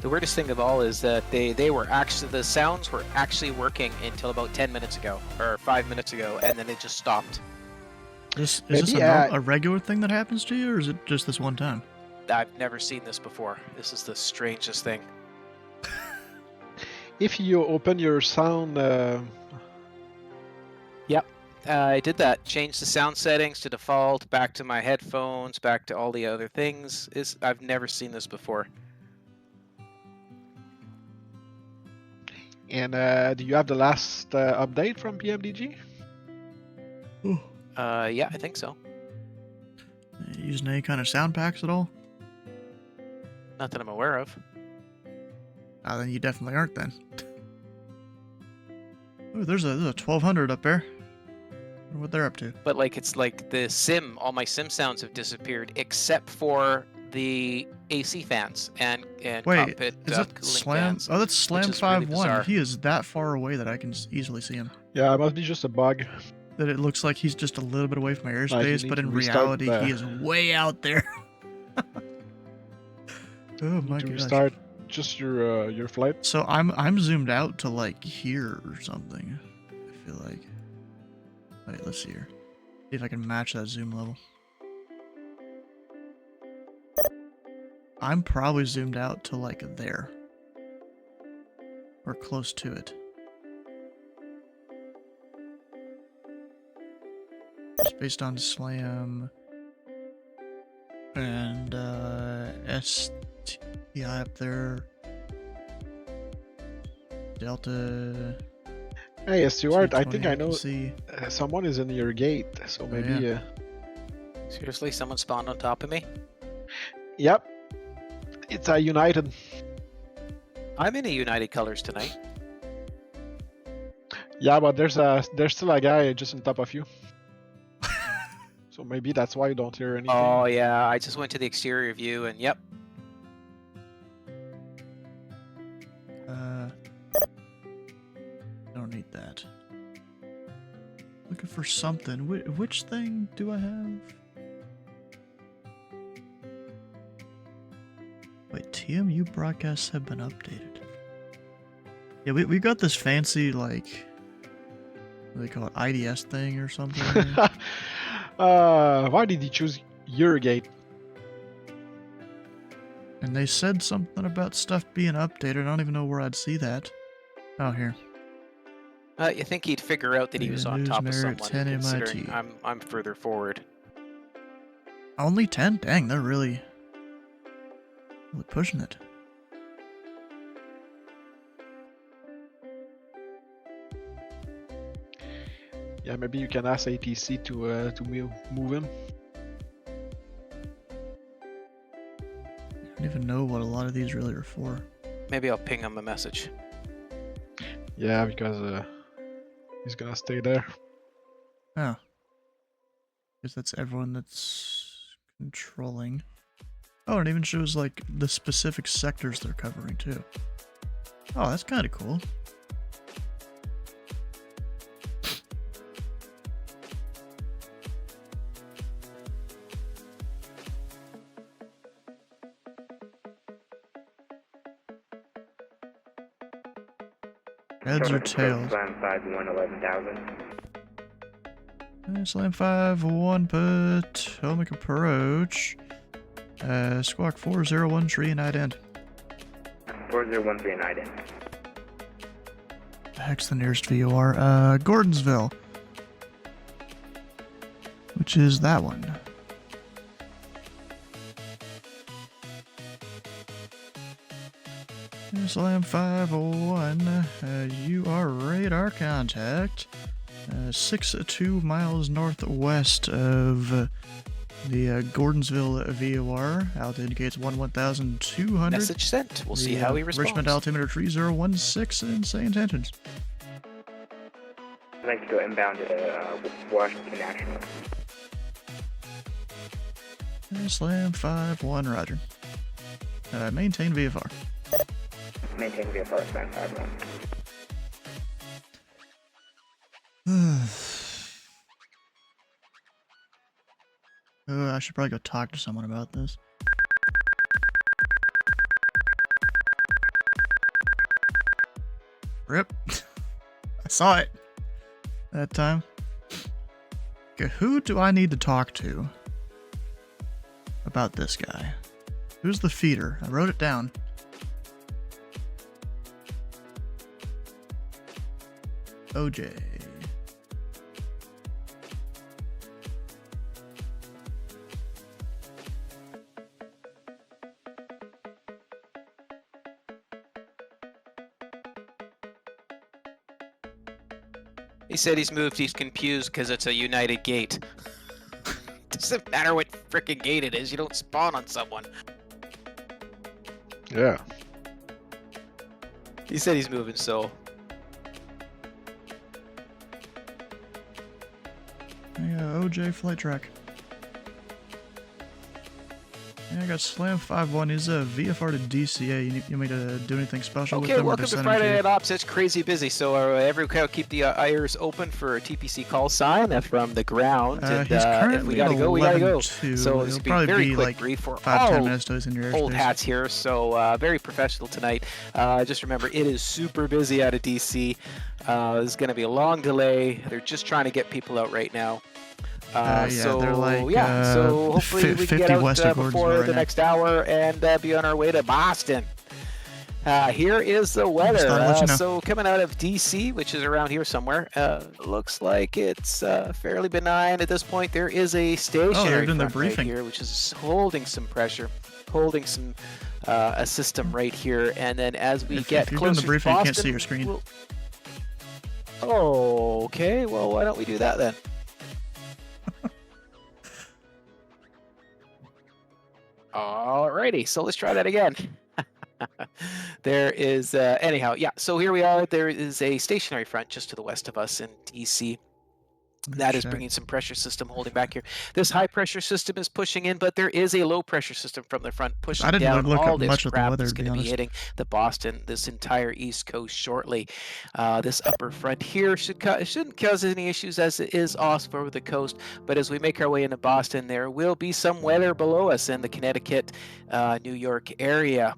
The weirdest thing of all is that the sounds were actually working until about 10 minutes ago, or 5 minutes ago, and then it just stopped. Is this a regular thing that happens to you, or is it just this one time? I've never seen this before. This is the strangest thing. If you open your sound, Yep, I did that. Changed the sound settings to default, back to my headphones, back to all the other things. I've never seen this before. and do you have the last update from PMDG? Yeah, I think so. You using any kind of sound packs at all? Not that I'm aware of. Ah, then you definitely aren't then. Ooh, there's a 1200 up there. I wonder what they're up to. But it's like all my sim sounds have disappeared except for the AC fans and Wait, cockpit is that cooling Slam? fans. Oh, that's Slam is really 5-1. bizarre. He is that far away that I can easily see him. Yeah, it must be just a bug. That it looks like he's just a little bit away from my you airspace, need but to in restart reality, he is way out there. Oh my To gosh. restart just your flight. So I'm zoomed out to like here or something. I feel like. Wait, let's see here. See if I can match that zoom level. I'm probably zoomed out to like there. Or close to it. Just based on SLAM and STI up there. Delta. Hey, Stuart, I think I know See. someone is in your gate, so maybe. yeah. Seriously, someone spawned on top of me? Yep. It's a United. I'm in a United Colors tonight. Yeah, but there's still a guy just on top of you. So maybe that's why you don't hear anything. Oh yeah, I just went to the exterior view and yep. I don't need that. Looking for something. Which thing do I have? Wait, TMU broadcasts have been updated. Yeah, we got this fancy, like, what do they call it, IDS thing or something? Why did he choose your gate? And they said something about stuff being updated. I don't even know where I'd see that. Oh, here. You think he'd figure out that he was on News top of Merit someone, 10 considering MIT. I'm further forward. Only 10? Dang, they're really pushing it. Yeah, maybe you can ask ATC to move him. I don't even know what a lot of these really are for. Maybe I'll ping him a message. Yeah, because he's gonna stay there. Oh. Guess that's everyone that's controlling. Oh, it even shows like the specific sectors they're covering too. Oh, that's kind of cool. Heads or tails? Slam 5-1, 11,000. Slam 5-1 Potomac approach. Squawk 4013 and ident. 4013 ident. The heck's the nearest VOR? Gordonsville. Which is that one. Slam 501, you are radar contact. 62 miles northwest of the Gordonsville VOR. Altitude indicates 1,200. Message sent. We'll see how he responds. Richmond altimeter 3016 and say intentions. I'd like to go inbound to Washington National. Slam 5-1, roger. Maintain VFR. Maintain VFR, Slam 5-1. I should probably go talk to someone about this. Rip. I saw it that time. Okay, who do I need to talk to about this guy? Who's the feeder? I wrote it down. OJ. He said he's moved. He's confused because it's a United gate. Doesn't matter what frickin' gate it is. You don't spawn on someone. Yeah. He said he's moving, so OJ flight track. Yeah, I got Slam 5-1. He's a VFR to DCA. You need me to do anything special with okay, them? welcome to Friday Night Ops. It's crazy busy, so everyone keep the ears open for a TPC call sign from the ground. And He's currently if we gotta go, we gotta go. So It'll this will be probably very be quick like brief for 5-10 minutes till he's in your airspace. old hats here. So very professional tonight. Just remember, it is super busy out of DC. There's going to be a long delay. They're just trying to get people out right now. Yeah, they're like so hopefully we can get 50 out west of Gordonsville before right the now. next hour and be on our way to Boston. Here is the weather. thought I'd let you know. So coming out of DC, which is around here somewhere, looks like it's fairly benign at this point. There is a stationary doing their front right briefing. here, which is holding some pressure, holding some a system right here. And then as we get If you're doing closer the briefing, to you Boston, can't see your screen. Oh, okay. Well, why don't we do that then? Alrighty, so let's try that again. There is, anyhow, yeah, so here we are. There is a stationary front just to the west of us in DC. That is bringing some pressure system holding back here. This high pressure system is pushing in, but there is a low pressure system from the front pushing I didn't down look all up this much of the crap weather, that's to be going to be honest. hitting the Boston, this entire East Coast shortly. This upper front here shouldn't cause any issues as it is off over the coast, but as we make our way into Boston, there will be some weather below us in the Connecticut, New York area.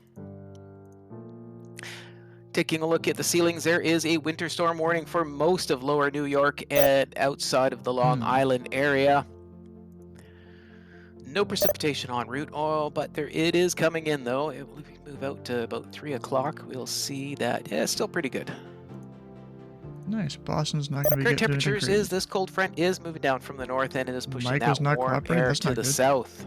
Taking a look at the ceilings, there is a winter storm warning for most of lower New York and outside of the Long Island area. No precipitation en route, but it is coming in though. If we move out to about 3 o'clock, we'll see that, yeah, it's still pretty good. Nice. Boston's not going to be Current getting temperatures anything is this cold front is moving down from the north end and is pushing Michael's that not warm cooperating? air That's to not the good. south.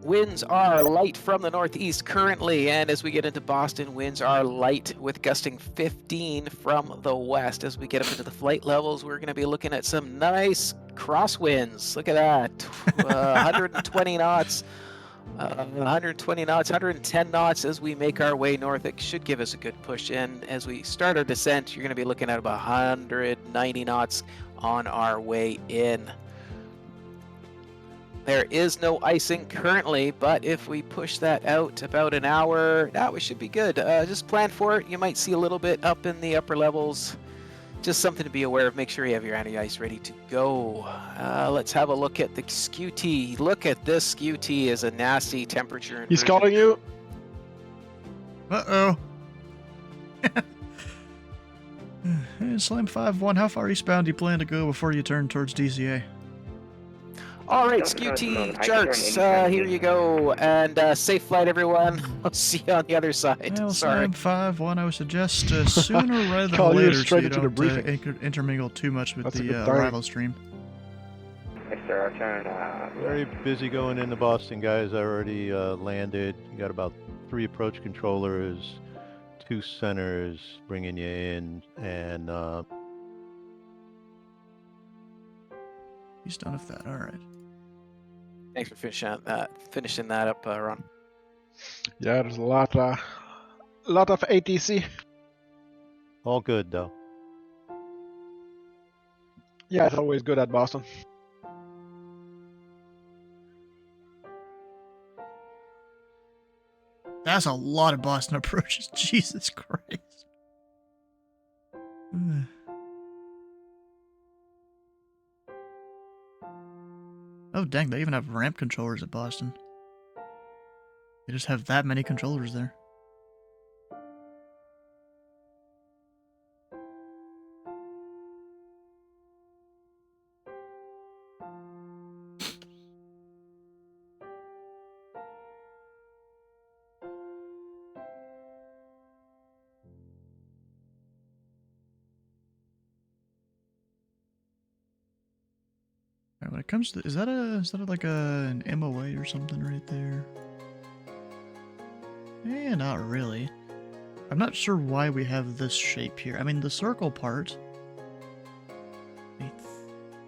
Winds are light from the northeast currently, and as we get into Boston, winds are light with gusting 15 from the west. As we get up into the flight levels, we're going to be looking at some nice crosswinds. Look at that, 120 knots, 120 knots, 110 knots as we make our way north. It should give us a good push, and as we start our descent, you're going to be looking at about 190 knots on our way in. There is no icing currently, but if we push that out about an hour, we should be good. Just plan for it. You might see a little bit up in the upper levels. Just something to be aware of. Make sure you have your anti-ice ready to go. Let's have a look at the SCUT. Look at this SCUT is a nasty temperature. He's calling you. Uh-oh. Hey, Slam 5-1, how far eastbound do you plan to go before you turn towards DCA? All right, SCUT charts, here you go, and safe flight, everyone. I'll see you on the other side. Well, Sorry. Slam 5-1, I would suggest sooner rather than Call you later so straight you into the don't briefing. intermingle too much with That's a the good time. arrival stream. Yes, sir. I'll turn. Very busy going into Boston, guys. I already landed. You got about 3 approach controllers, 2 centers bringing you in, and He's done with that, alright. Thanks for finishing that up, Ron. Yeah, there's a lot of ATC. all good though. Yeah, it's always good at Boston. That's a lot of Boston approaches, Jesus Christ. Oh dang, they even have ramp controllers at Boston. They just have that many controllers there. Alright, when it comes to, is that like an MOA or something right there? Eh, not really. I'm not sure why we have this shape here. I mean, the circle part.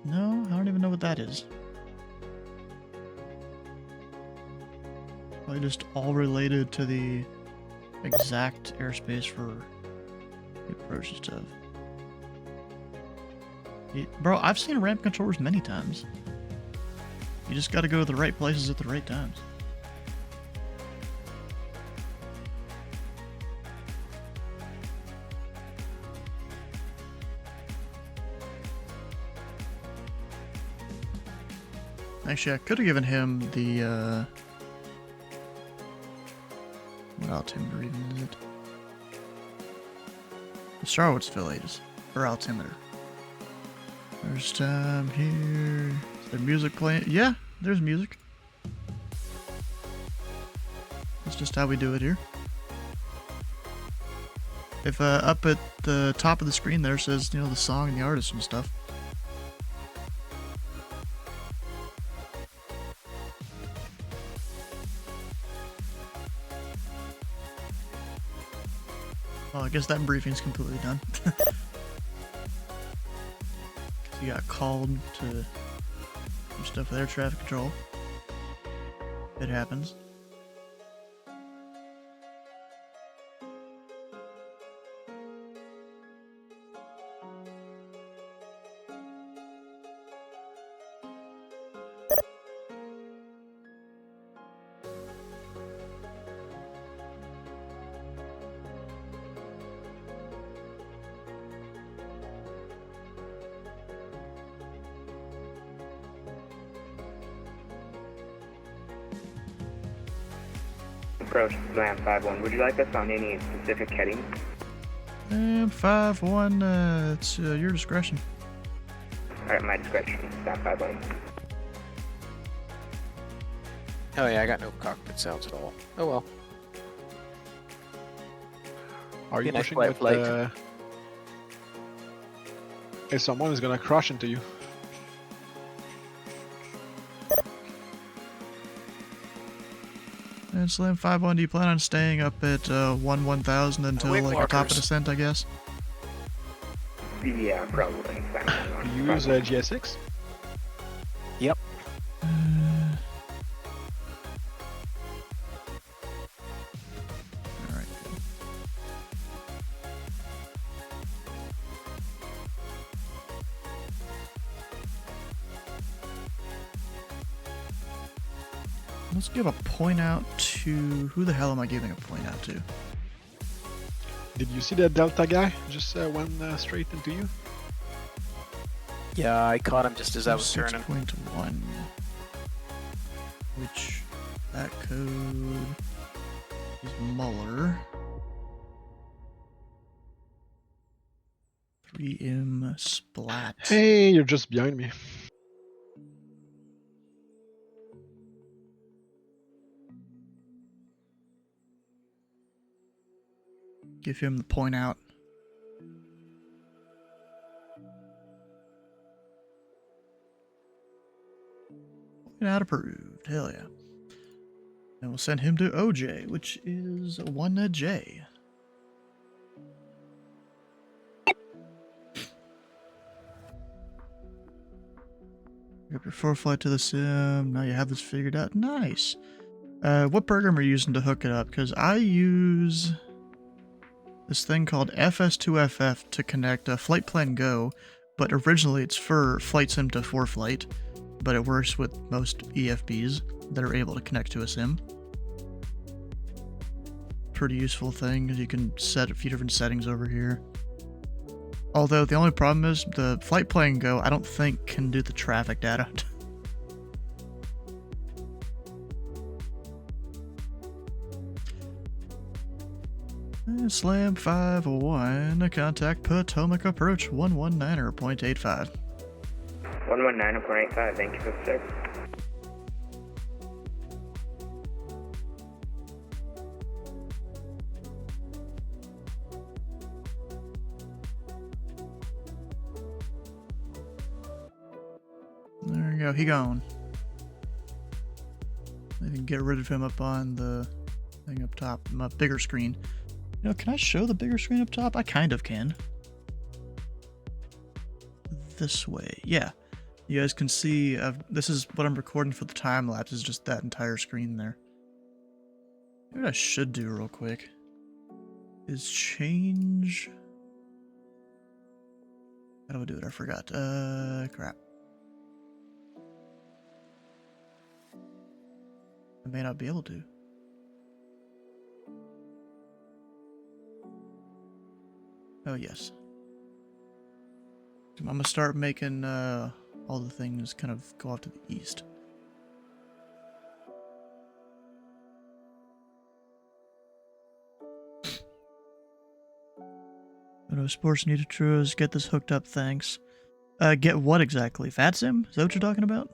No, I don't even know what that is. Probably just all related to the exact airspace for the approach and stuff. Bro, I've seen ramp controllers many times. You just gotta go to the right places at the right times. Actually, I could have given him the, what altimeter even is it? The Charlottesville Aegis, or altimeter. First time here. Is there music playing? Yeah, there's music. That's just how we do it here. If up at the top of the screen there says, you know, the song and the artist and stuff. Well, I guess that briefing's completely done. You got called to do stuff with air traffic control. It happens. Approach Slam 5-1. Would you like us on any specific heading? 5-1, it's your discretion. Alright, my discretion. Slam 5-1. Oh yeah, I got no cockpit sounds at all. Oh well. Are you Be a nice pushing quiet with flight. if someone is gonna crash into you? And Slam 5-1, do you plan on staying up at 1-1000 until Wing like the top of walkers. descent, I guess? Yeah, probably. Slam 5-1. You use GS6? Yep. Alright. Let's give a point out to... Who the hell am I giving a point out to? Did you see that Delta guy just went straight into you? Yeah, I caught him just as I was turning. 6.1. Which, that code is Muller. 3M Splat. Hey, you're just behind me. Give him the point out. Point out approved. Hell yeah. And we'll send him to OJ, which is 1J. Pick up your 4 flight to the sim. Now you have this figured out. Nice. What program are you using to hook it up? Because I use this thing called FS2FF to connect Flight Plan Go, but originally it's for Flight Sim to 4Flight, but it works with most EFBs that are able to connect to a sim. Pretty useful thing, you can set a few different settings over here. Although the only problem is the Flight Plan Go, I don't think can do the traffic data. Slam 501, contact Potomac approach 119.85. 119.85, thank you, sir. There you go, he gone. I can get rid of him up on the thing up top, my bigger screen. You know, can I show the bigger screen up top? I kind of can. This way, yeah. You guys can see, this is what I'm recording for the time lapse, is just that entire screen there. What I should do real quick is change... How do I do it? I forgot. Crap. I may not be able to. Oh, yes. I'm gonna start making all the things kind of go off to the east. FNO Sports need to get this hooked up, thanks. Get what exactly? VATSIM? Is that what you're talking about?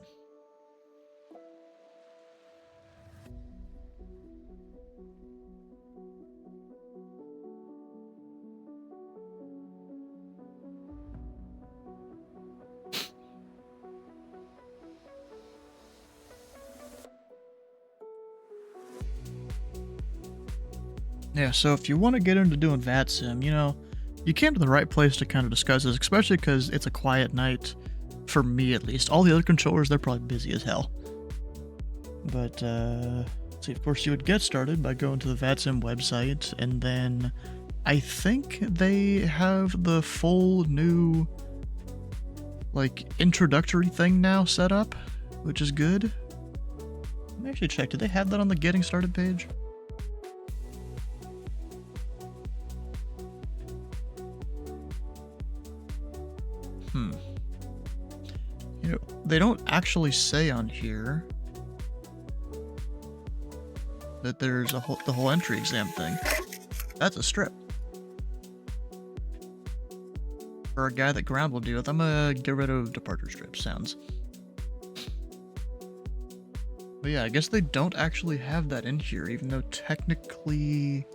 Yeah, so if you want to get into doing VATSIM, you know, you came to the right place to kind of discuss this, especially because it's a quiet night, for me at least. All the other controllers, they're probably busy as hell. But, let's see, of course you would get started by going to the VATSIM website, and then I think they have the full new, like, introductory thing now set up, which is good. Let me actually check, did they have that on the getting started page? You know, they don't actually say on here that there's the whole entry exam thing. That's a strip. For a guy that ground will deal with, I'm gonna get rid of departure strip sounds. But yeah, I guess they don't actually have that in here, even though technically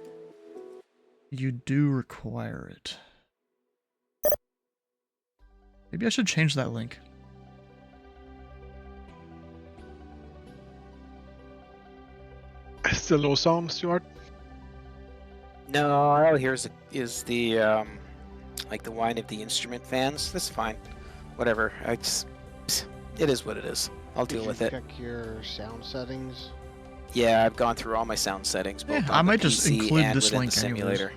you do require it. Maybe I should change that link. Still no sound, Stuart? No, all I hear is the like the whine of the instrument fans. That's fine. Whatever. It is what it is. I'll deal with it. Check your sound settings. Yeah, I've gone through all my sound settings. Both Yeah, on I might the just PC include and this within link the simulator.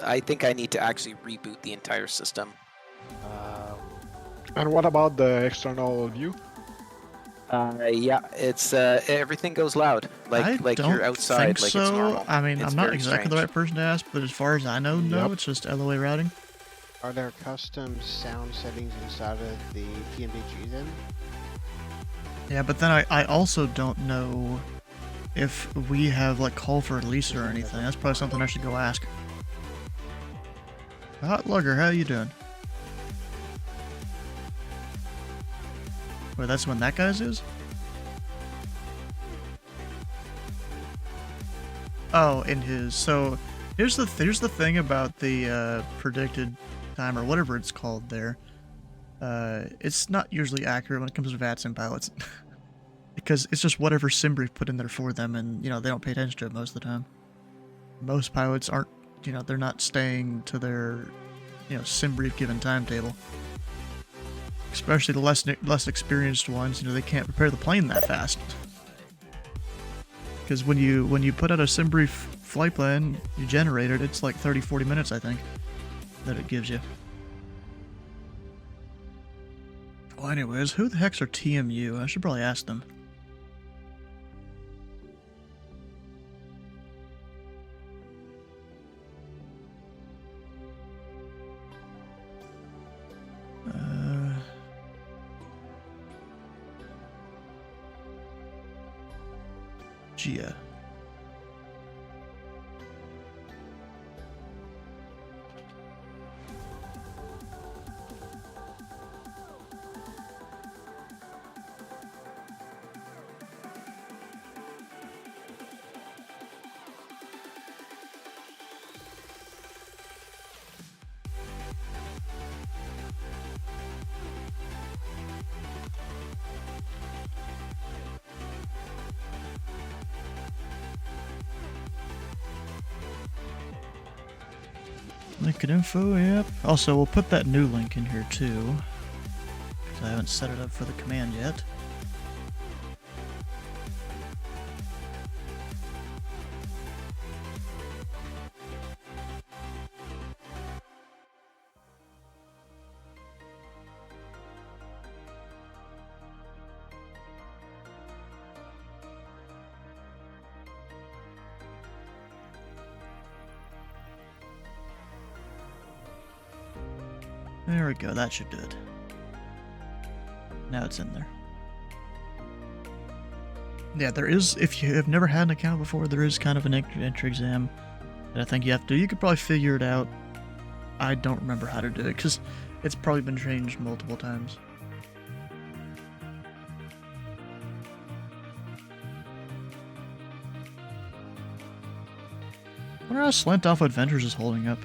I think I need to actually reboot the entire system. And what about the external view? Yeah, it's everything goes loud, like don't you're outside, think like so. it's normal. I mean, It's I'm not very exactly the strange. right person to ask, but as far as I know, no, Yep. it's just LOA routing. Are there custom sound settings inside of the PMDG then? Yeah, but then I also don't know if we have like call for release or anything. That's probably something I should go ask. Hot Lugger, how you doing? Wait, that's when that guy's is? Oh, in his. So here's the thing about the predicted time or whatever it's called there. It's not usually accurate when it comes to VATSIM pilots. Because it's just whatever SimBrief put in there for them, and, you know, they don't pay attention to it most of the time. Most pilots aren't, you know, they're not staying to their, you know, SimBrief given timetable. Especially the less experienced ones, you know, they can't prepare the plane that fast. Because when you put out a SimBrief flight plan, you generate it, it's like 30-40 minutes, I think, that it gives you. Well, anyways, who the heck's are TMU? I should probably ask them. Gia. Link and info, yep. Also, we'll put that new link in here too, because I haven't set it up for the command yet. There we go, that should do it. Now it's in there. Yeah, there is, if you have never had an account before, there is kind of an entry exam that I think you have to do. You could probably figure it out. I don't remember how to do it, because It's probably been changed multiple times. I wonder how Slant Alpha Adventures is holding up.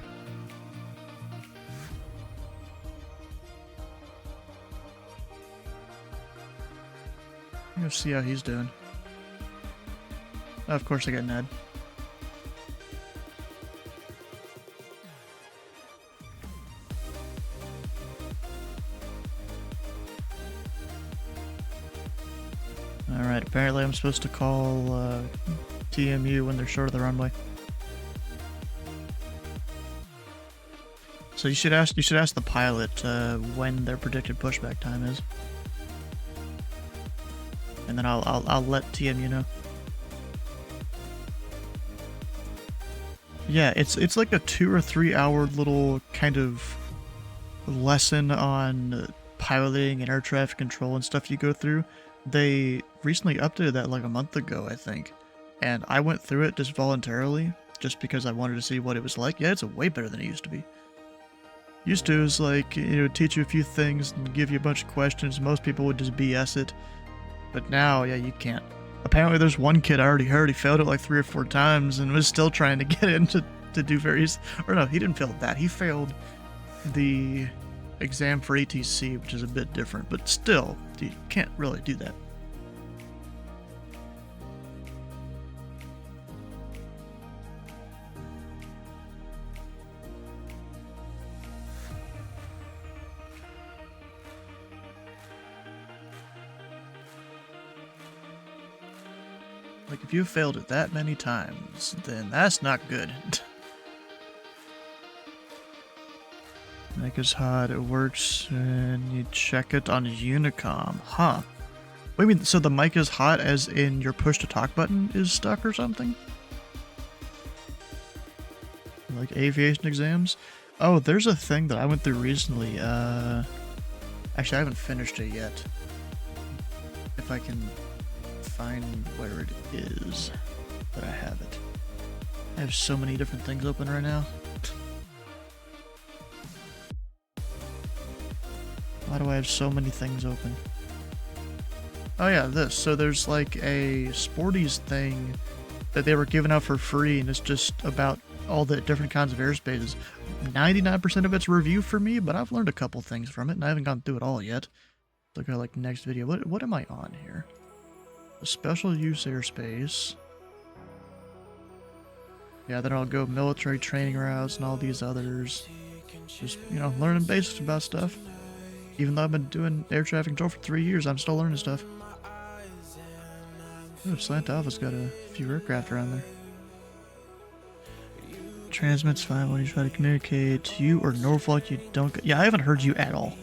Let's see how he's doing. Oh, of course I got Ned. Alright, apparently I'm supposed to call TMU when they're short of the runway. So you should ask the pilot when their predicted pushback time is. And then I'll let TMU know. Yeah, it's like a 2 or 3 hour little kind of lesson on piloting and air traffic control and stuff you go through. They recently updated that like a month ago, I think. And I went through it just voluntarily, just because I wanted to see what it was like. Yeah, it's way better than it used to be. Used to, it was like, you know, teach you a few things and give you a bunch of questions. Most people would just BS it. But now, yeah, you can't. Apparently there's one kid I already heard, he failed it like 3 or 4 times and was still trying to get in to do various... Or no, he didn't fail that. He failed the exam for ATC, which is a bit different. But still, you can't really do that. Like, if you failed it that many times, then that's not good. Mic is hot, it works, and you check it on Unicom. Huh. Wait, I mean, so the mic is hot as in your push-to-talk button is stuck or something? Like aviation exams? Oh, there's a thing that I went through recently. Actually, I haven't finished it yet. If I can find where it is, but I have it. I have so many different things open right now. Why do I have so many things open? Oh yeah, this. So there's like a Sporties thing that they were giving out for free, and it's just about all the different kinds of airspaces. 99% of it's review for me, but I've learned a couple things from it, and I haven't gone through it all yet. Look at like next video. What am I on here? A special use airspace. Yeah, then I'll go military training routes and all these others. Just, you know, learning basics about stuff. Even though I've been doing air traffic control for 3 years, I'm still learning stuff. Ooh, Slant Alpha's got a few aircraft around there. Transmits fine when you try to communicate to you or Norfolk. You don't. Yeah, I haven't heard you at all.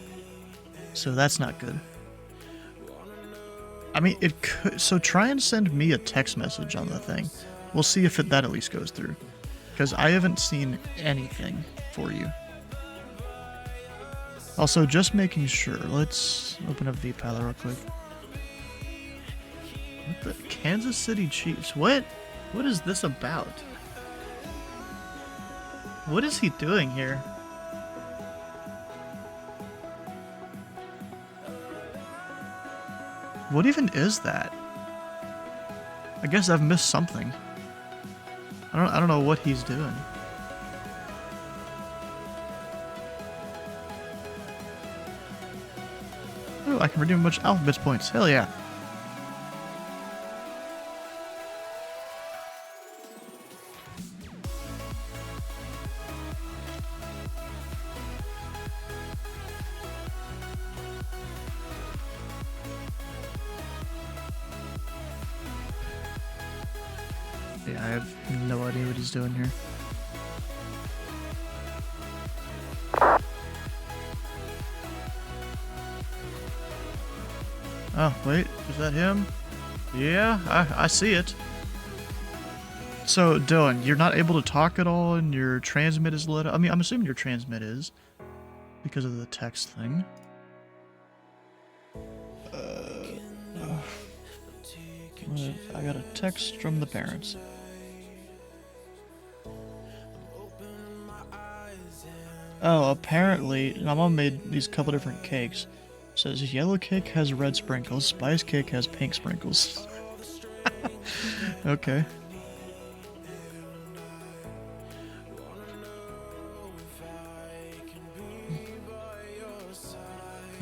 So that's not good. I mean, it could. So try and send me a text message on the thing. We'll see if that at least goes through. Because I haven't seen anything for you. Also, just making sure. Let's open up vPilot real quick. What the? Kansas City Chiefs. What? What is this about? What is he doing here? What even is that? I guess I've missed something. I don't know what he's doing. Oh, I can redeem a bunch of alphabets points. Hell yeah. Yeah, I have no idea what he's doing here. Oh, wait, is that him? Yeah, I see it. So, Dylan, you're not able to talk at all and your transmit is lit up? I mean, I'm assuming your transmit is, because of the text thing. I got a text from the parents. Oh, apparently, my mom made these couple different cakes. It says yellow cake has red sprinkles, spice cake has pink sprinkles. Okay.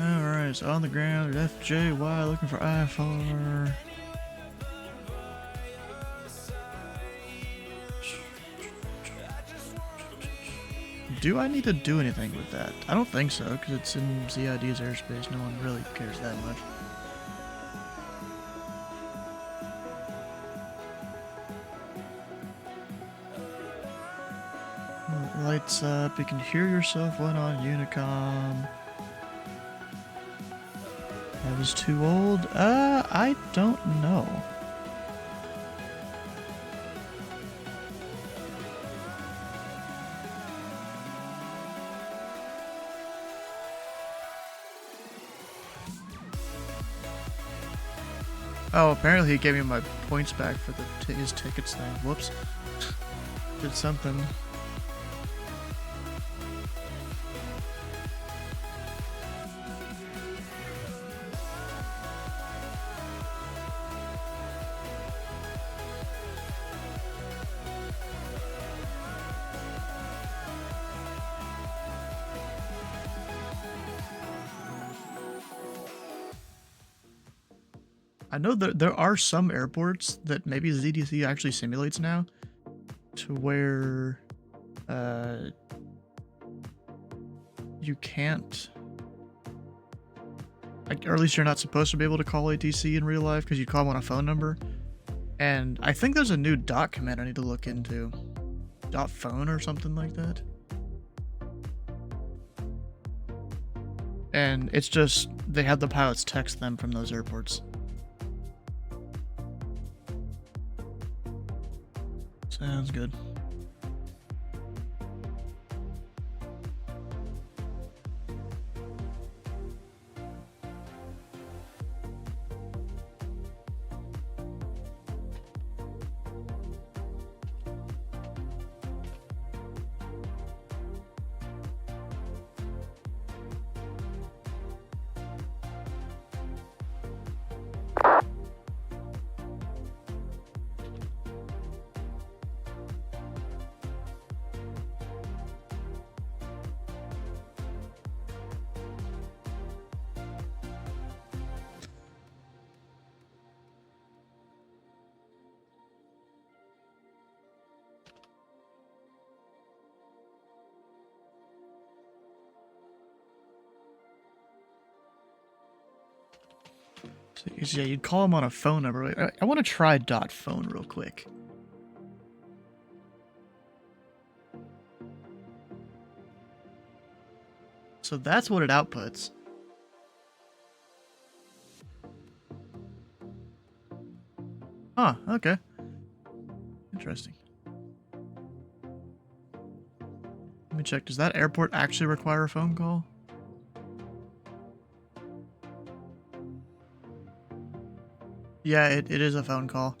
Alright, so on the ground, FJY looking for I4. Do I need to do anything with that? I don't think so, because it's in ZID's airspace. No one really cares that much. Lights up. You can hear yourself when on Unicom. I was too old? I don't know. Oh, apparently he gave me my points back for his tickets thing. Whoops. Did something. I know that there are some airports that maybe ZDC actually simulates now, to where you can't, like, or at least you're not supposed to be able to call ATC in real life because you call them on a phone number. And I think there's a new dot command I need to look into. Dot phone or something like that. And it's just, they have the pilots text them from those airports. Sounds good. So yeah, you'd call them on a phone number. I want to try dot phone real quick. So that's what it outputs. Huh, okay. Interesting. Let me check. Does that airport actually require a phone call? Yeah, it is a phone call.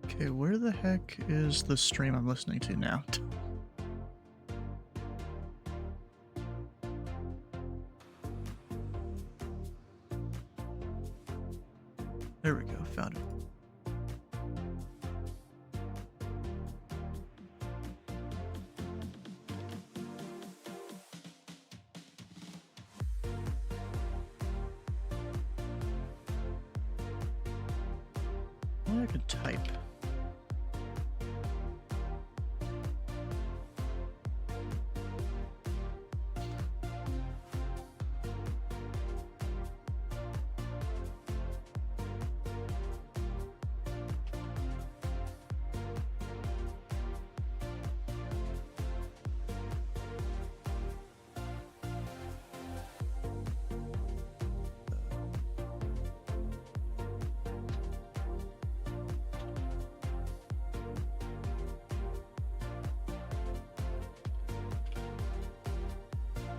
Okay, where the heck is the stream I'm listening to now? There we go, found it. Well, I could type.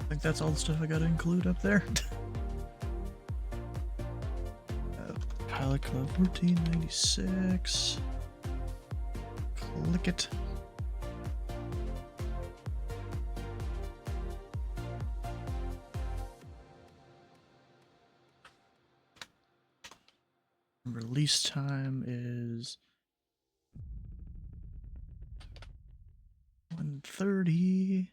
think that's all the stuff I gotta include up there. Pilot Club 1496. Click it. Release time is 1:30.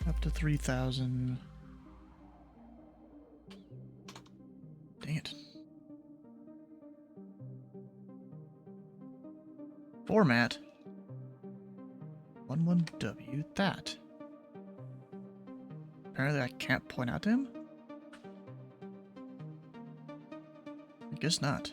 Up to 3,000. Dang it. Format. 11W that. Apparently I can't point out to him? I guess not.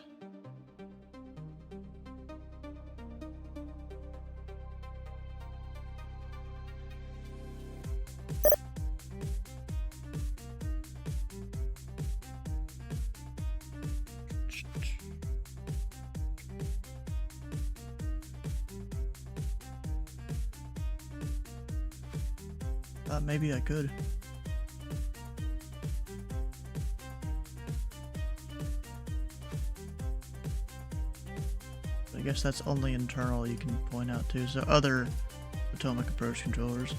Thought maybe I could. I guess that's only internal you can point out to, so other Potomac approach controllers.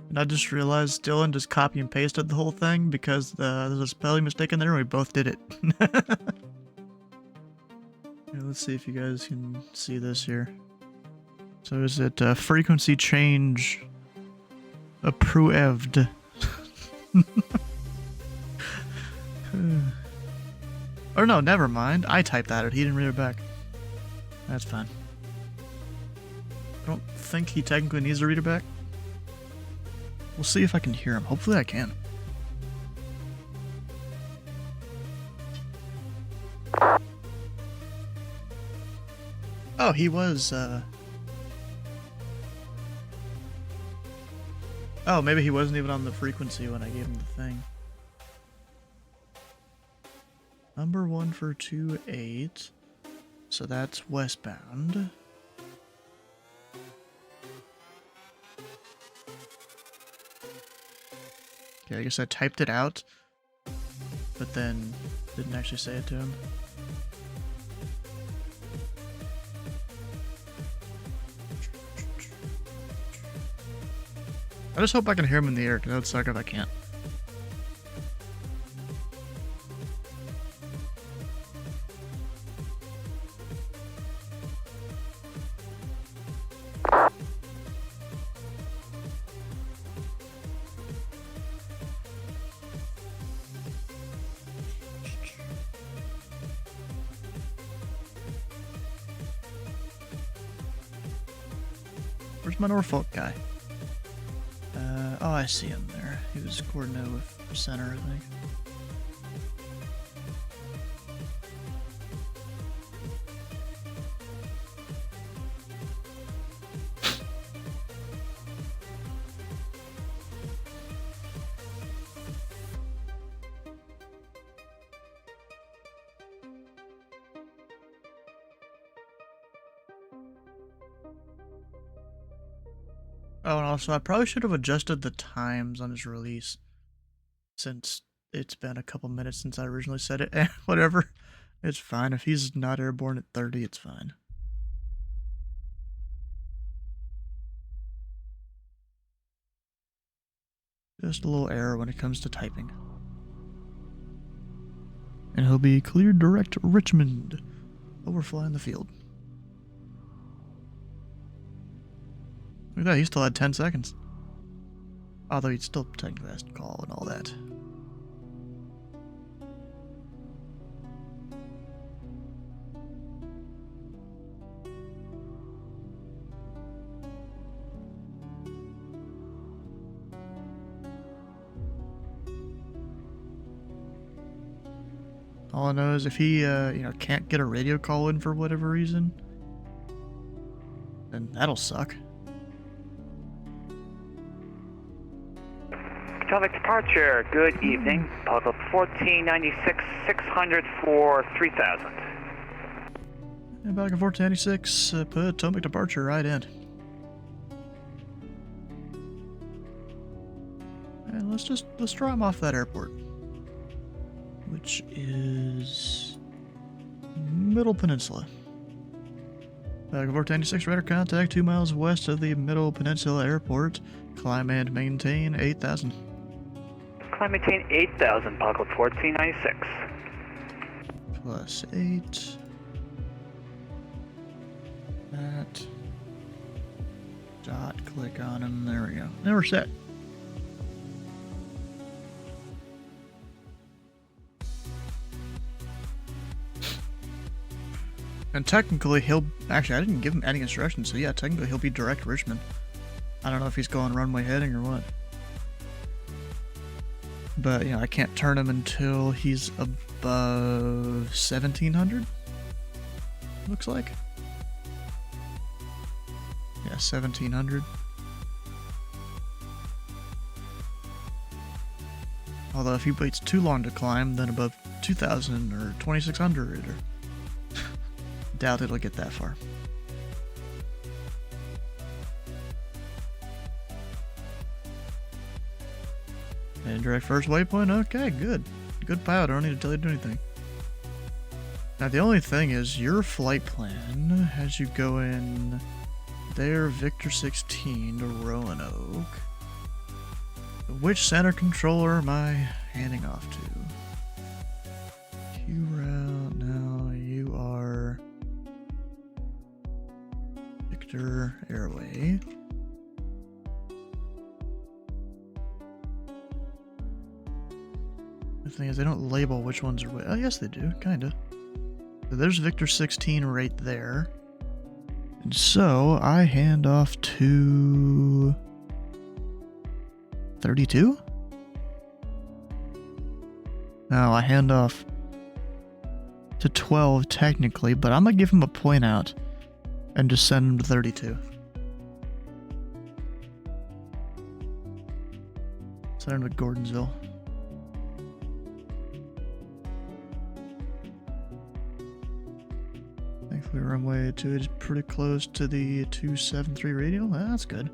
And I just realized Dylan just copy and pasted the whole thing because there's a spelling mistake in there and we both did it. Yeah, let's see if you guys can see this here. So is it frequency change approved? Or no, never mind. I typed that out. He didn't read it back. That's fine. I don't think he technically needs to read it back. We'll see if I can hear him. Hopefully I can. Oh, he was, Oh, maybe he wasn't even on the frequency when I gave him the thing. Number 1 for 28. So that's westbound. Okay, I guess I typed it out, but then didn't actually say it to him. I just hope I can hear him in the air, because that would suck if I can't. Where's my Norfolk guy? Oh, I see him there. He was coordinated with center, I think. Oh, and also, I probably should have adjusted the times on his release, since it's been a couple minutes since I originally said it. Whatever. It's fine. If he's not airborne at 30, it's fine. Just a little error when it comes to typing. And he'll be cleared direct Richmond. Overflying the field. Look at that, he still had 10 seconds. Although he'd still technically has to call and all that. All I know is if he, can't get a radio call in for whatever reason, then that'll suck. Potomac departure, good evening. Pilot 1496, 600 for 3000. And back at 1496, Potomac departure, right in. And let's draw him off that airport, which is Middle Peninsula. Back at 1496, radar contact 2 miles west of the Middle Peninsula Airport. Climb and maintain 8,000. Climb maintain 8,000, Pilot 1496. Plus 8. That. Dot, click on him, there we go. Now we're set. And technically he'll, actually I didn't give him any instructions, so yeah, technically he'll be direct Richmond. I don't know if he's going runway heading or what. But, I can't turn him until he's above 1,700, looks like. Yeah, 1,700. Although if he waits too long to climb, then above 2,000 or 2,600 or... Doubt it'll get that far. And direct first waypoint, okay, good. Good pilot, I don't need to tell you to do anything. Now the only thing is, your flight plan has you go in there, Victor 16 to Roanoke. Which center controller am I handing off to? Q route, now you are Victor Airway. The thing is, they don't label which ones are... Oh, yes, they do, kinda. So there's Victor 16 right there. And so, I hand off to... 32? No, I hand off to 12 technically, but I'm gonna give him a point out and just send him to 32. Send him to Gordonsville. Thankfully, runway 2 is pretty close to the 273 radial. That's good.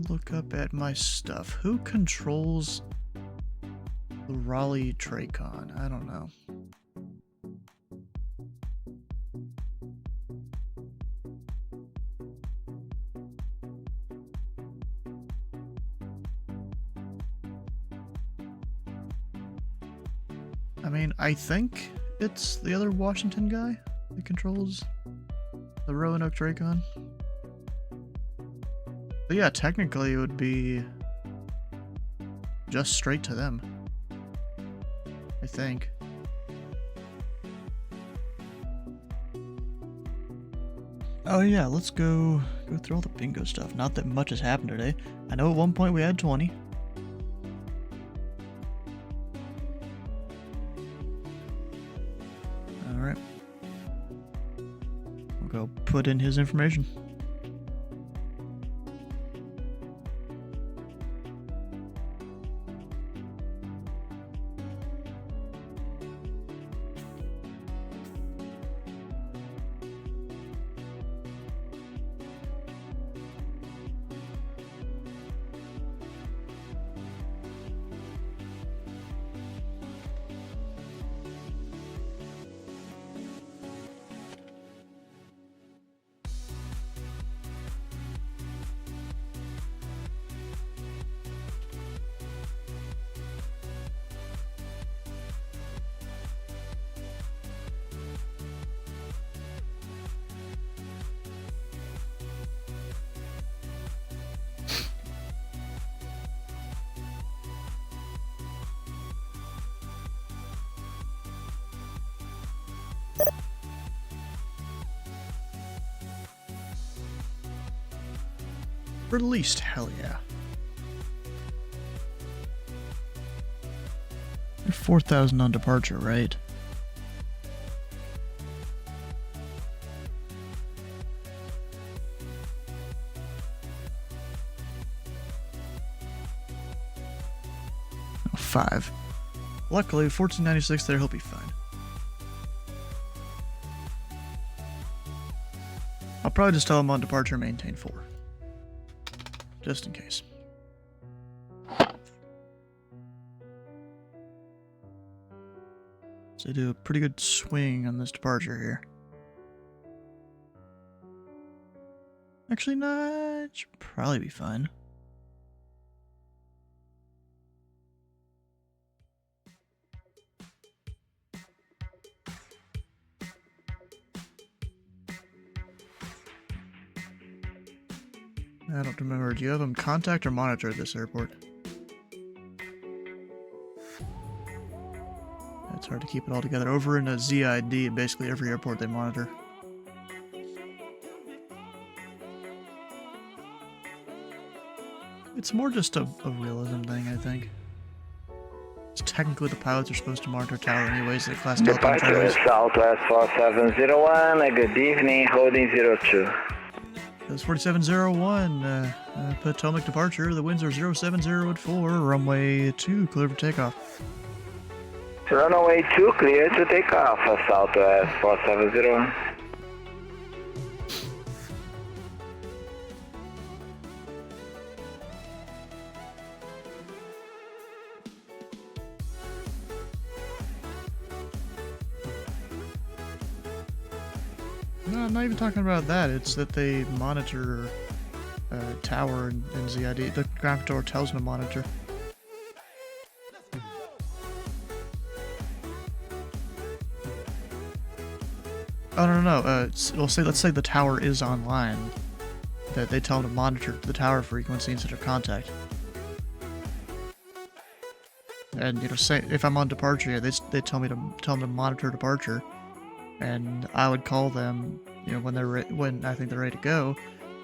Look up at my stuff. Who controls the Raleigh Tracon? I don't know. I mean, I think it's the other Washington guy that controls the Roanoke Tracon. But yeah, technically it would be just straight to them, I think. Oh yeah, let's go through all the bingo stuff. Not that much has happened today. I know at one point we had 20. Alright. We'll go put in his information. Released, hell yeah. 4,000 on departure, right? Oh, 5. Luckily, 1496 there, he'll be fine. I'll probably just tell him on departure maintain 4. Just in case. So they do a pretty good swing on this departure here. Actually, not. Should probably be fine. I don't remember. Do you have them contact or monitor this airport? It's hard to keep it all together. Over in a ZID, basically every airport they monitor. It's more just a realism thing, I think. It's technically the pilots are supposed to monitor tower anyways, they class Delta and Departure Southwest 4701, good evening, holding 02. That's 4701, Potomac departure. The winds are 070 runway 2, clear for takeoff. Runway 2 clear to take off, Southwest 4701. No, I'm not even talking about that. It's that they monitor tower and ZID. The ground controller tells them to monitor. Oh, no. Let's say the tower is online. That they tell them to monitor the tower frequency instead of contact. And say if I'm on departure, they tell them to monitor departure, and I would call them, when I think they're ready to go.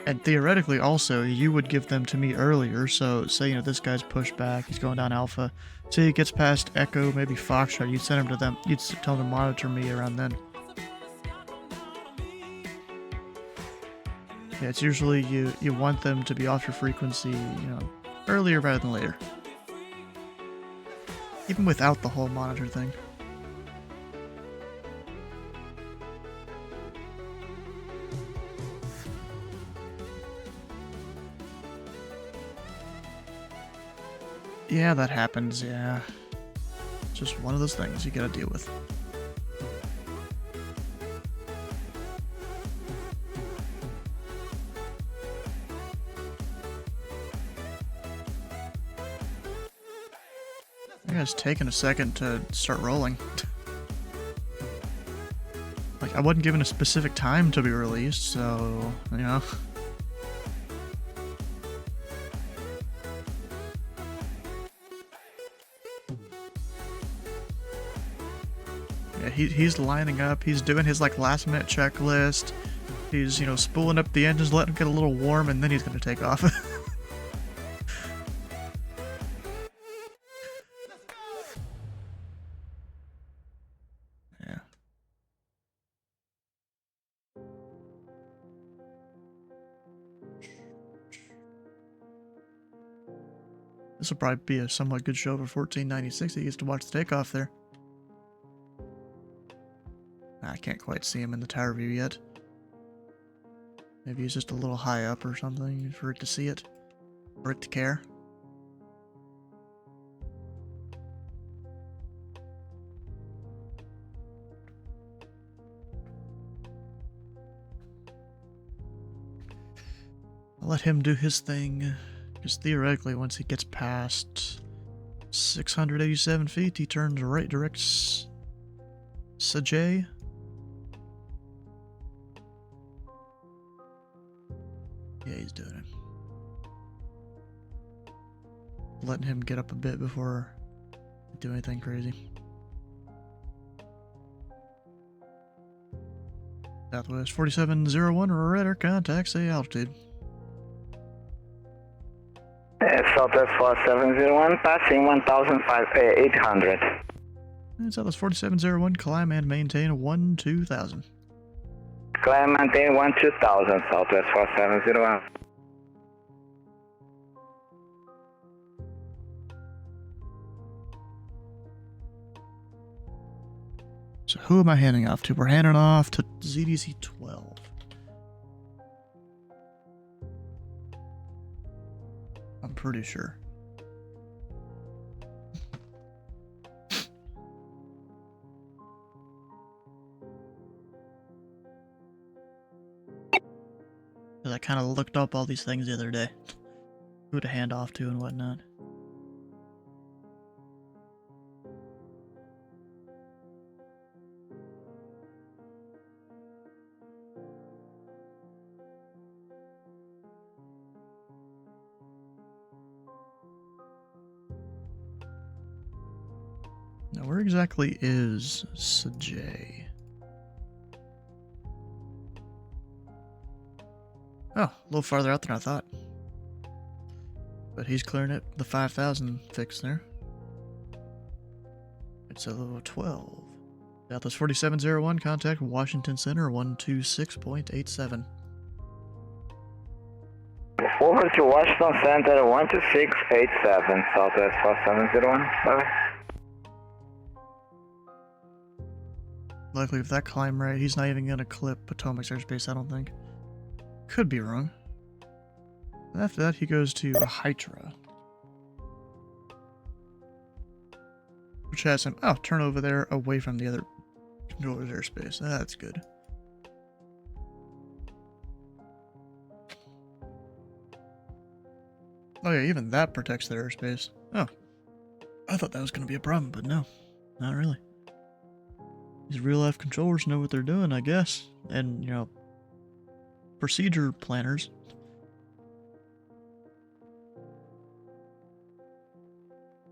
And theoretically, also, you would give them to me earlier. So, say this guy's pushed back, he's going down Alpha. Say he gets past Echo, maybe Foxtrot. You'd send him to them. You'd tell them to monitor me around then. Yeah, it's usually you want them to be off your frequency, earlier rather than later. Even without the whole monitor thing. Yeah, that happens, yeah. Just one of those things you gotta deal with. I think it's taking a second to start rolling. I wasn't given a specific time to be released, so, Yeah, he's lining up, he's doing his, last minute checklist. He's, spooling up the engines, letting him get a little warm, and then he's gonna take off. Yeah. This will probably be a somewhat good show for 1496. He gets to watch the takeoff there. I can't quite see him in the tower view yet. Maybe he's just a little high up or something for it to see it. For it to care. I'll let him do his thing. Because theoretically, once he gets past 687 feet, he turns right, directs Sajay. Yeah, he's doing it. Letting him get up a bit before I do anything crazy. Southwest 4701, radar contact, say altitude. Southwest 4701, passing 1,800. Southwest 4701, climb and maintain 12,000. Climb maintain 12,000, Southwest 4701. So who am I handing off to? We're handing off to ZDC 12. I'm pretty sure. I kind of looked up all these things the other day. Who to hand off to and whatnot. Now, where exactly is Sajay? Oh, a little farther out than I thought. But he's clearing it, the 5,000 fix there. It's a level 12. Southwest 4701, contact Washington Center 126.87. Over to Washington Center 12687, Southwest 4701. Bye. Likely, if that climb right, he's not even going to clip Potomac's airspace, I don't think. Could be wrong. And after that, he goes to Hydra. Which has him, oh, turn over there away from the other controller's airspace. That's good. Oh yeah, even that protects their airspace. Oh. I thought that was going to be a problem, but no. Not really. These real-life controllers know what they're doing, I guess. And, you know, procedure planners.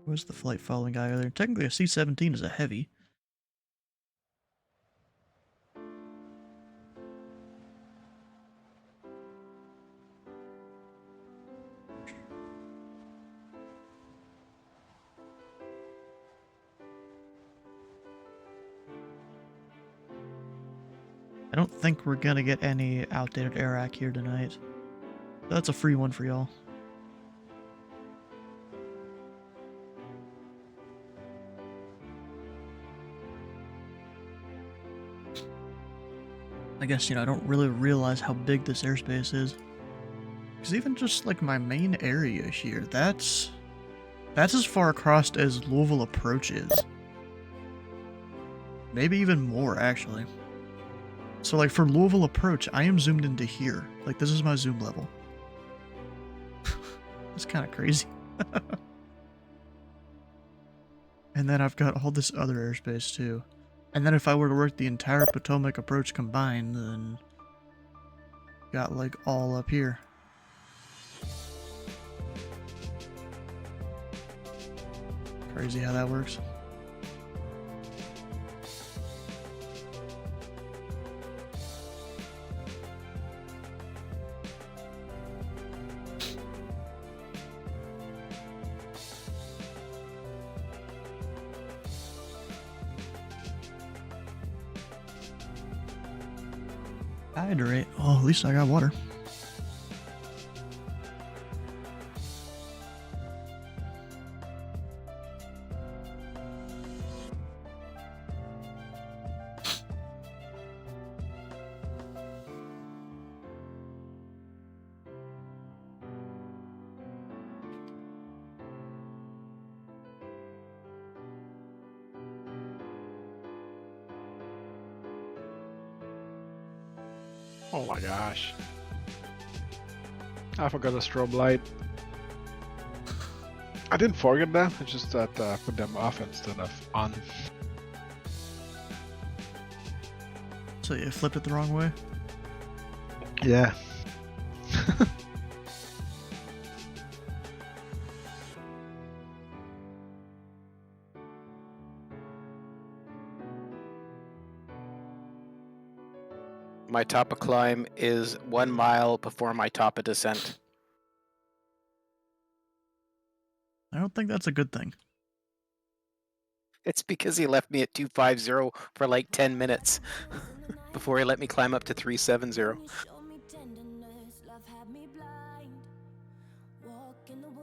Where's the flight following guy over there? Technically, a C-17 is a heavy. I don't think we're gonna get any outdated Airac here tonight. That's a free one for y'all. I guess, you know, I don't really realize how big this airspace is. Because even just, like, my main area here, that's as far across as Louisville Approach is. Maybe even more, actually. So, like, for Louisville Approach, I am zoomed into here. Like, this is my zoom level. It's kind of crazy. And then I've got all this other airspace, too. And then if I were to work the entire Potomac Approach combined, then... got, like, all up here. Crazy how that works. Hydrate. Oh, at least I got water. Oh my gosh. I forgot the strobe light. I didn't forget that, it's just that I put them off instead of on. So you flipped it the wrong way? Yeah. My top of climb is 1 mile before my top of descent. don't think that's a good thing. It's because he left me at 250 for like 10 minutes before he let me climb up to 370.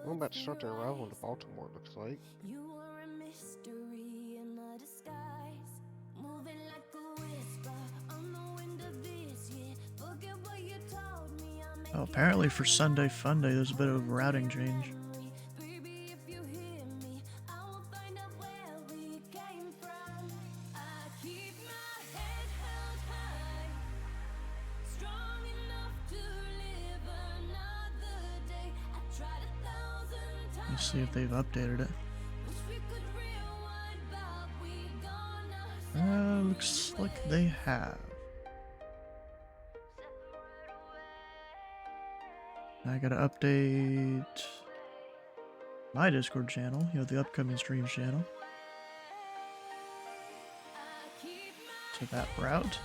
I'm about to start their arrival into Baltimore, it looks like. Oh, apparently for Sunday Fun Day, there's a bit of a routing change. Let's see if they've updated it. Looks like they have. I gotta update my Discord channel, the upcoming streams channel, to that route.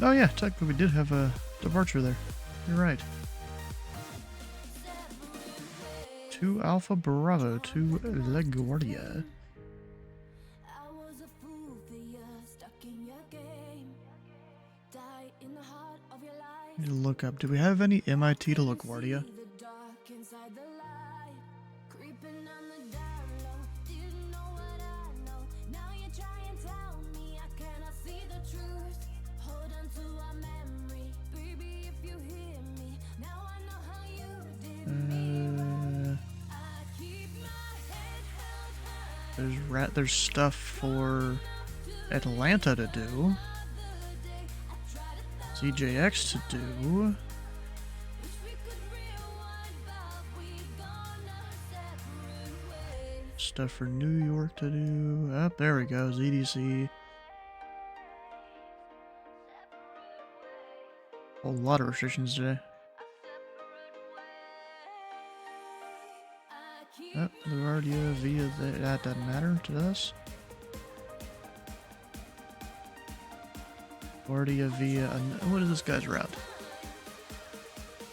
Oh yeah, technically we did have a departure there. You're right. 2 Alpha Bravo to LaGuardia. Need to look up. Do we have any MIT to LaGuardia? There's stuff for Atlanta to do. CJX to do. Stuff for New York to do. Oh, there we go. ZDC. A lot of restrictions today. Oh, LaGuardia via that doesn't matter to us. LaGuardia via what is this guy's route?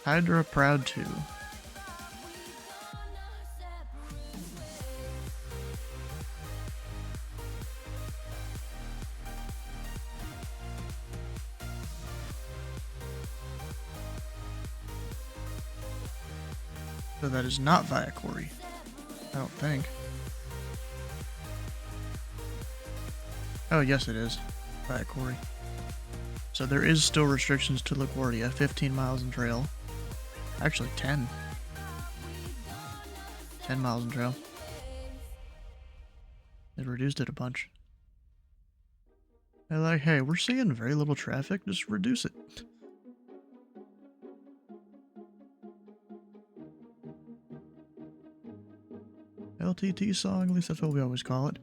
Hydra Proud 2. So that is not via Corey. I don't think. Oh, yes it is. Via Corey. So there is still restrictions to LaGuardia. 15 miles in trail. Actually 10. 10 miles in trail. They reduced it a bunch. They're like, hey, we're seeing very little traffic, just reduce it. LTT song, at least that's what we always call it.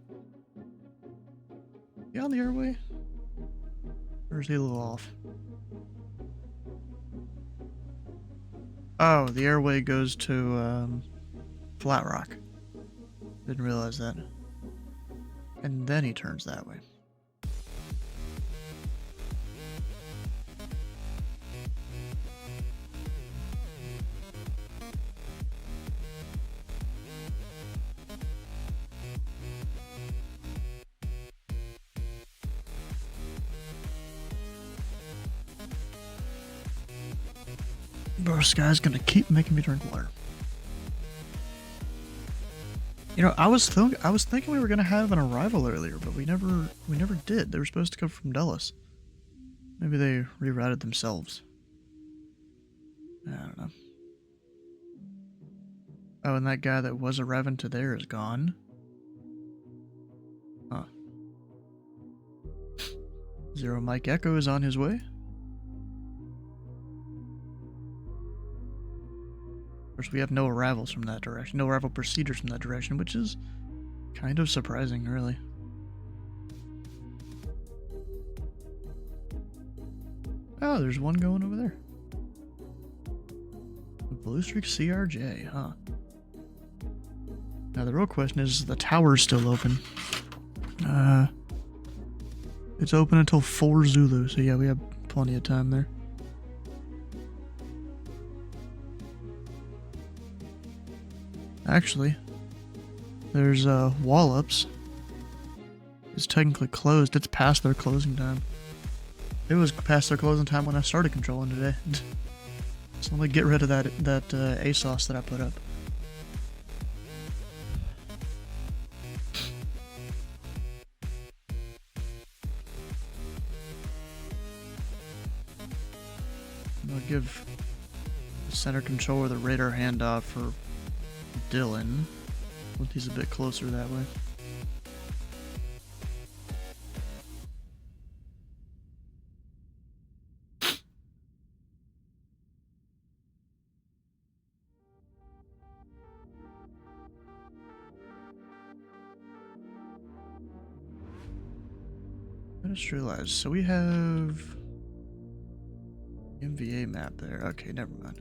You on the airway? Or is he a little off? Oh, the airway goes to Flat Rock. Didn't realize that. And then he turns that way. Bro, this guy's gonna keep making me drink water. You know, I was thinking we were gonna have an arrival earlier, but we never did. They were supposed to come from Dulles. Maybe they rerouted themselves. I don't know. Oh, and that guy that was arriving to there is gone. Huh. Zero Mike Echo is on his way. Of course, we have no arrivals from that direction, no arrival procedures from that direction, which is kind of surprising, really. Oh, there's one going over there. Blue Streak CRJ, huh? Now the real question is the tower's still open. It's open until 4 Zulu, so yeah, we have plenty of time there. Actually, there's Wallops. It's technically closed. It's past their closing time. It was past their closing time when I started controlling today. So let me get rid of that ASOS that I put up. I'll give the center controller the radar handoff for Dylan. Once he's a bit closer that way. I just realized, so we have MVA map there. Okay, never mind.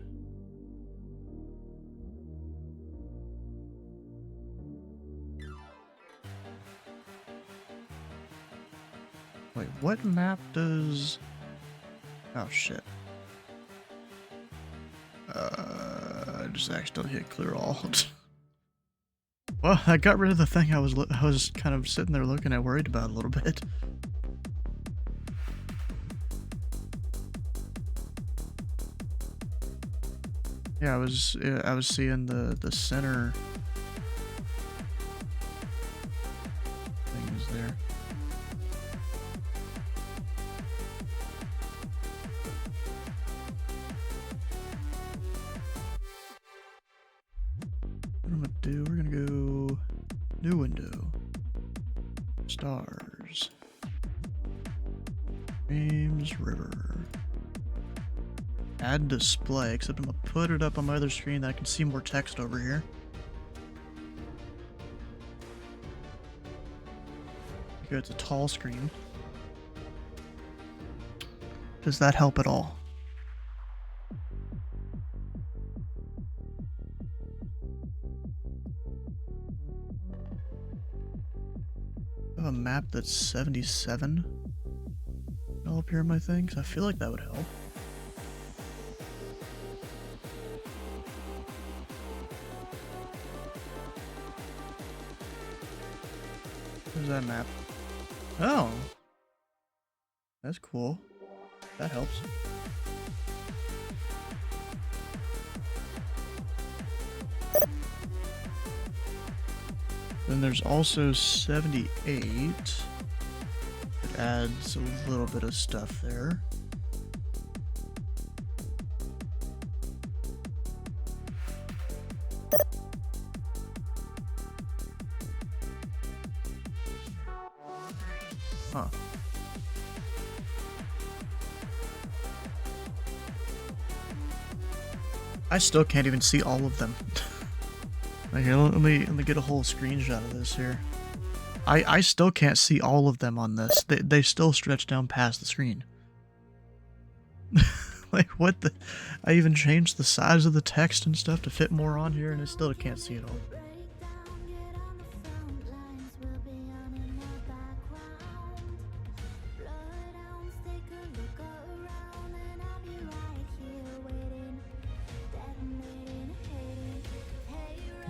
Wait, what map does... Oh, shit. I just accidentally hit clear all. Well, I got rid of the thing I was kind of sitting there looking at, worried about a little bit. Yeah, I was seeing the center thing is there. What I'm gonna do? We're gonna go new window, stars, James River. Add display, except I'm gonna put it up on my other screen that I can see more text over here. Okay, it's a tall screen. Does that help at all? I have a map that's 77 all up here in my thing, so I feel like that would help. Where's that map? Oh! That's cool. That helps. Then there's also 78. It adds a little bit of stuff there. Huh. I still can't even see all of them. Here, let me get a whole screenshot of this here. I still can't see all of them on this. They still stretch down past the screen. Like, what the... I even changed the size of the text and stuff to fit more on here, and I still can't see it all.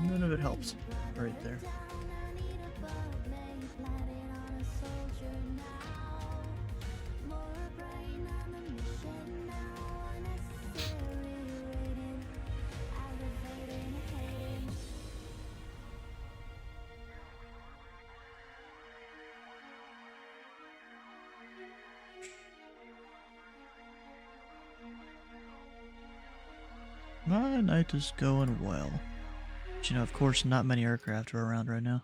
None of it helps right there. My night is going well. But, you know, of course, not many aircraft are around right now.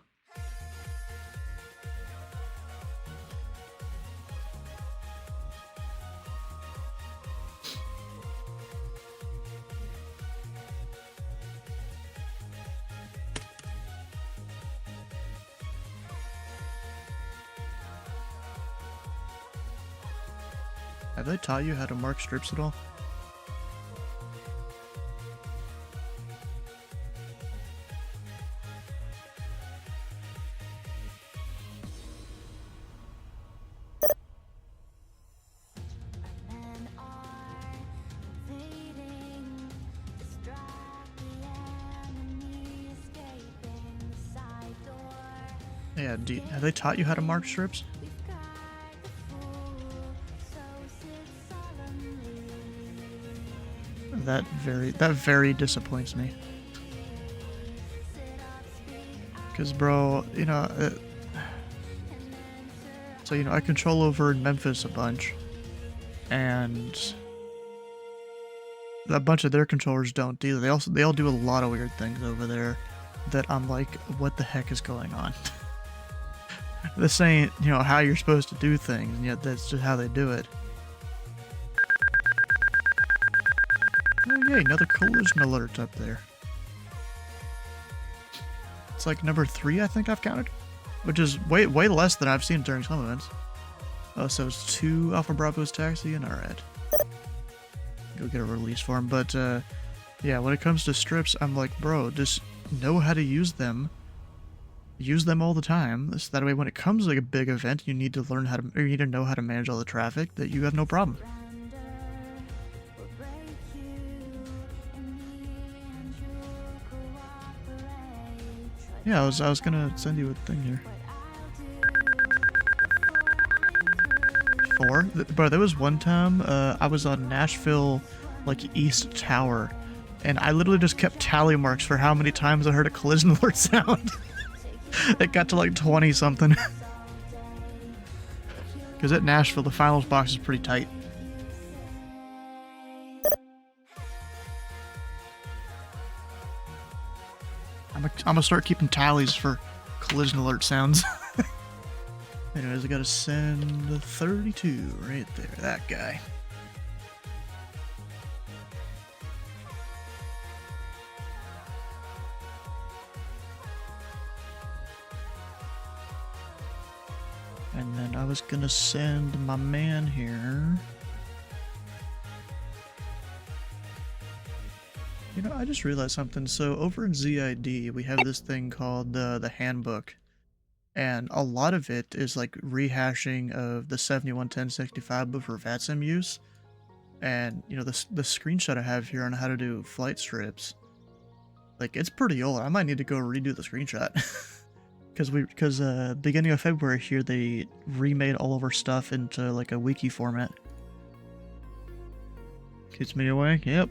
Have they taught you how to mark strips at all? Yeah, have they taught you how to mark strips? That very disappoints me. Cause bro, you know, so you know I control over Memphis a bunch, and a bunch of their controllers don't either. They all do a lot of weird things over there that I'm like, what the heck is going on? This ain't, you know, how you're supposed to do things, and yet that's just how they do it. Oh yay, another collision alert up there. It's like number 3, I think I've counted, which is way less than I've seen during some events. Oh, so it's 2 Alpha Bravo's taxiing. All right, go get a release for him. But yeah, when it comes to strips, I'm like, bro, just know how to use them. Use them all the time. So that way, when it comes to like a big event, you need to learn how to, or you need to know how to manage all the traffic. That you have no problem. Yeah, I was gonna send you a thing here. 4? Bro, there was one time I was on Nashville, like East Tower, and I literally just kept tally marks for how many times I heard a collision alert sound. It got to like 20 something. Because at Nashville, the finals box is pretty tight. I'm gonna start keeping tallies for collision alert sounds. Anyways, I gotta send 32 right there, that guy. And then I was gonna send my man here. You know, I just realized something. So over in ZID, we have this thing called the handbook, and a lot of it is like rehashing of the 711065 book for VATSIM use. And you know, the screenshot I have here on how to do flight strips, like it's pretty old. I might need to go redo the screenshot. Because beginning of February here, they remade all of our stuff into like a wiki format. Keeps me awake. Yep.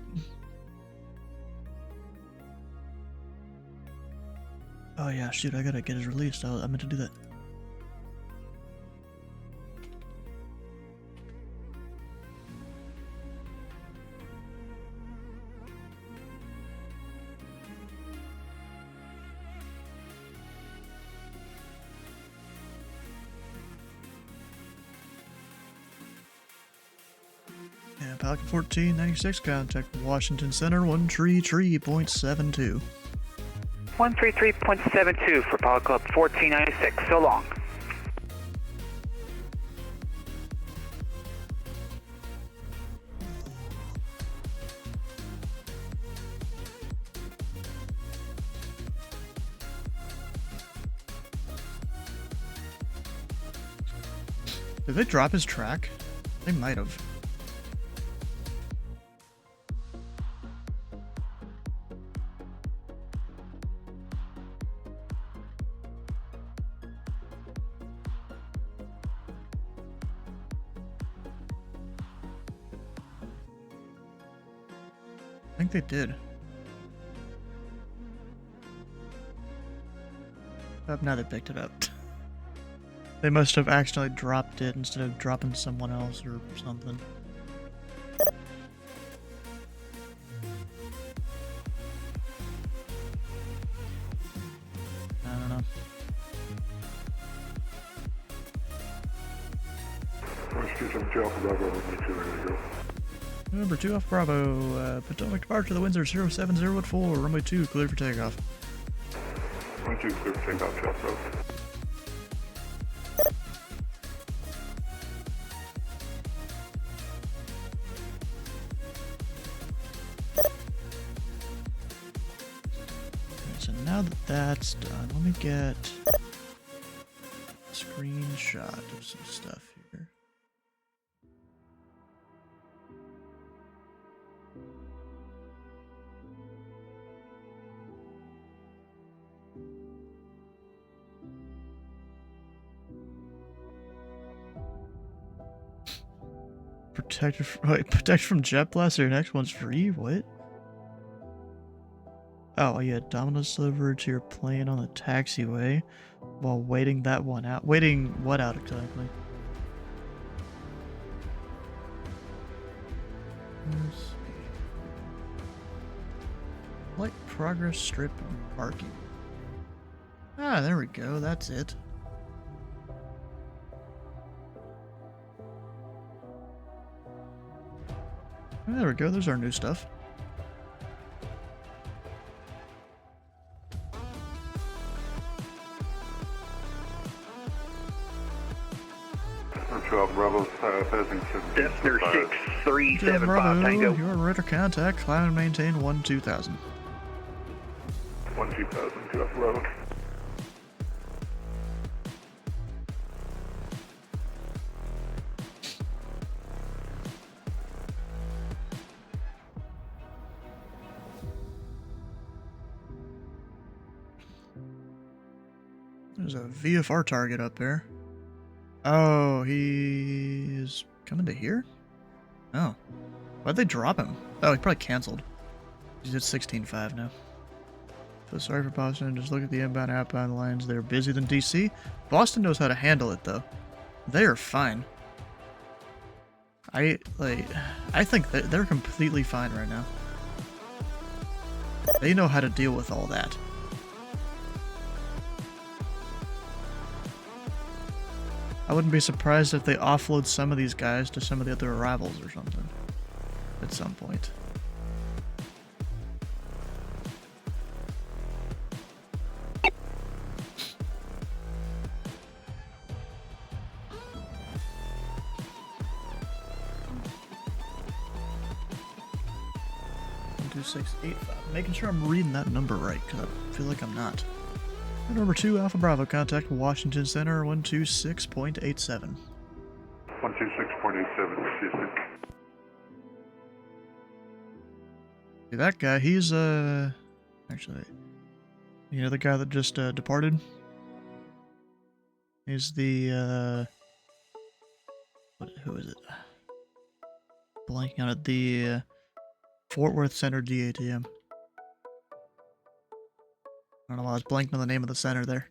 Oh yeah, shoot! I gotta get his released. I meant to do that. Yeah, Pelican 1496, contact Washington Center, 133.72. 133.72 for Pilot Club 1496. So long. Did they drop his track? They might have. I think they did. Oh, now they picked it up. They must have accidentally dropped it instead of dropping someone else or something. I don't know. Number 2 off Bravo, Potomac departure, the winds are 070 at 4, runway 2, cleared for takeoff. Runway 2, cleared for takeoff, South Road. so now that that's done, let me get a screenshot of some stuff here. Protect from jet blast. Your next one's free. What? Oh yeah, Domino's delivered to your plane on the taxiway while waiting that one out. Waiting what out exactly? Light progress strip marking. Ah, there we go. That's it. There we go, there's our new stuff. Bravo, passing to Cessna 6375 Bravo, Tango. you're under contact. Climb and maintain 1-2000. 1-2000, QF Bravo. There's a VFR target up there. Oh, he's coming to here? Oh. Why'd they drop him? Oh, he probably canceled. He's at 16.5 now. So sorry for Boston, just look at the inbound outbound lines. They're busier than DC. Boston knows how to handle it though. They are fine. I think that they're completely fine right now. They know how to deal with all that. I wouldn't be surprised if they offload some of these guys to some of the other arrivals or something at some point. Making sure I'm reading that number right, because I feel like I'm not. Number 2, Alpha Bravo, contact Washington Center 126.87. 126.87, excuse me. See, that guy, he's, actually, you know the guy that just, departed? He's the, who is it? Blanking on it, the, Fort Worth Center DATM. I don't know why I was blanking on the name of the center there.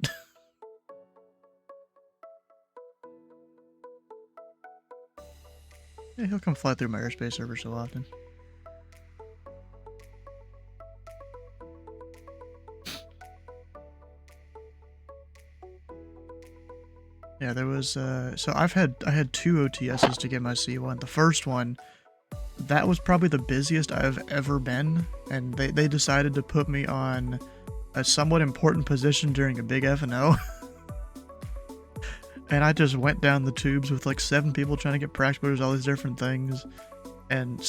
Yeah, he'll come fly through my airspace every so often. Yeah, there was, so I had 2 OTSs to get my C1. The first one, that was probably the busiest I've ever been, and they decided to put me on a somewhat important position during a big FNO. And I just went down the tubes with like 7 people trying to get practice motors, all these different things, and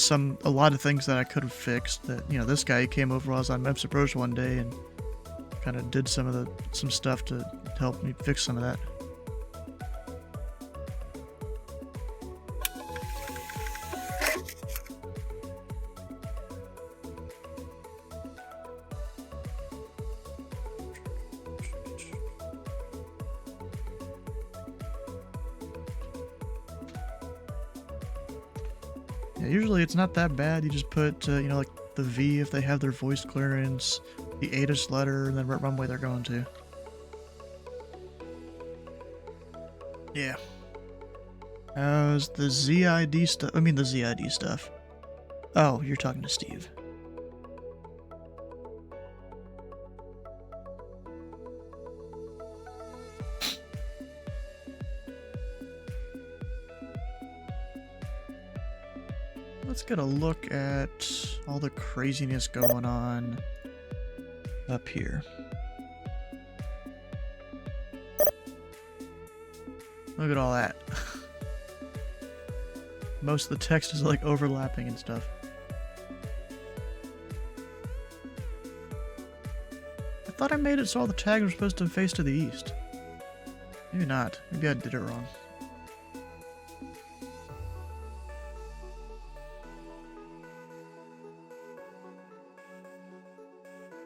a lot of things that I could have fixed. That, you know, this guy came over while I was on MEPS approach one day and kind of did some stuff to help me fix some of that. Yeah, usually it's not that bad. You just put, you know, like the V if they have their voice clearance, the ATIS letter, and then what runway they're going to. Yeah. How's the ZID stuff? I mean, the ZID stuff. Oh, you're talking to Steve. Let's get a look at all the craziness going on up here. Look at all that. Most of the text is like overlapping and stuff. thought I made it so all the tags were supposed to face to the east. Maybe not. Maybe I did it wrong.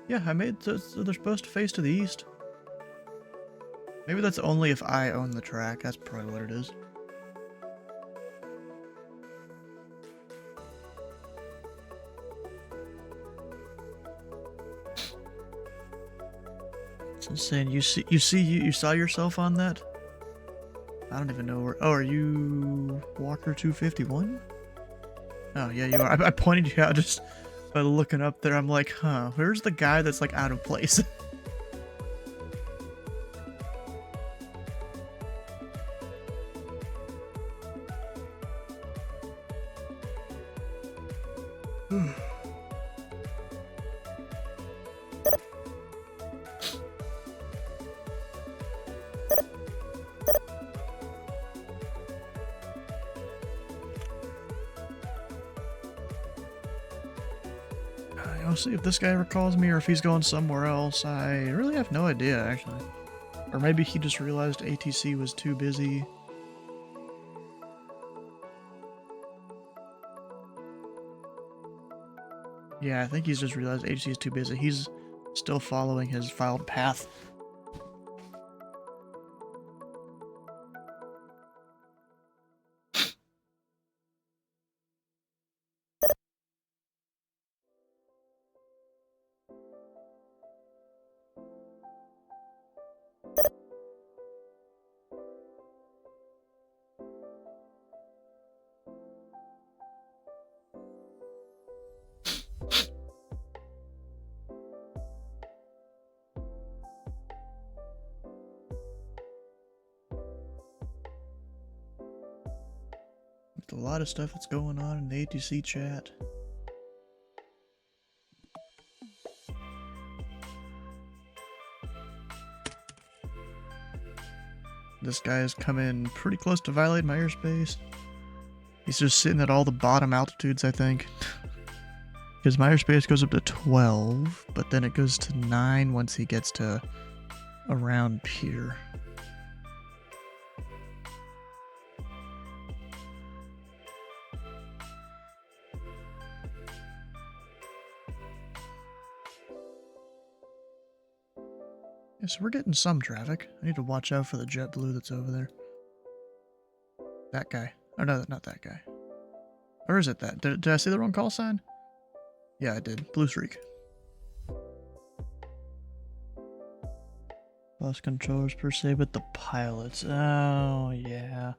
Yeah, I made it so they're supposed to face to the east. Maybe that's only if I own the track. That's probably what it is. It's insane. You saw yourself on that? I don't even know where. Oh, are you Walker 251? Oh yeah, you are. I pointed you out just by looking up there. I'm like, huh? Where's the guy that's like out of place? I'll see if this guy ever calls me or if he's going somewhere else. I really have no idea, actually. Or maybe he just realized ATC was too busy. Yeah, I think he's just realized ATC is too busy. He's still following his filed path. There's a lot of stuff that's going on in the ATC chat. This guy has come in pretty close to violating my airspace. He's just sitting at all the bottom altitudes, I think. Because my airspace goes up to 12, but then it goes to 9 once he gets to around here. Yeah, so we're getting some traffic. I need to watch out for the JetBlue that's over there. That guy. Oh no, not that guy. Or is it that? Did I see the wrong call sign? Yeah, I did. Blue streak. Bus controllers per se, but the pilots. Oh, yeah.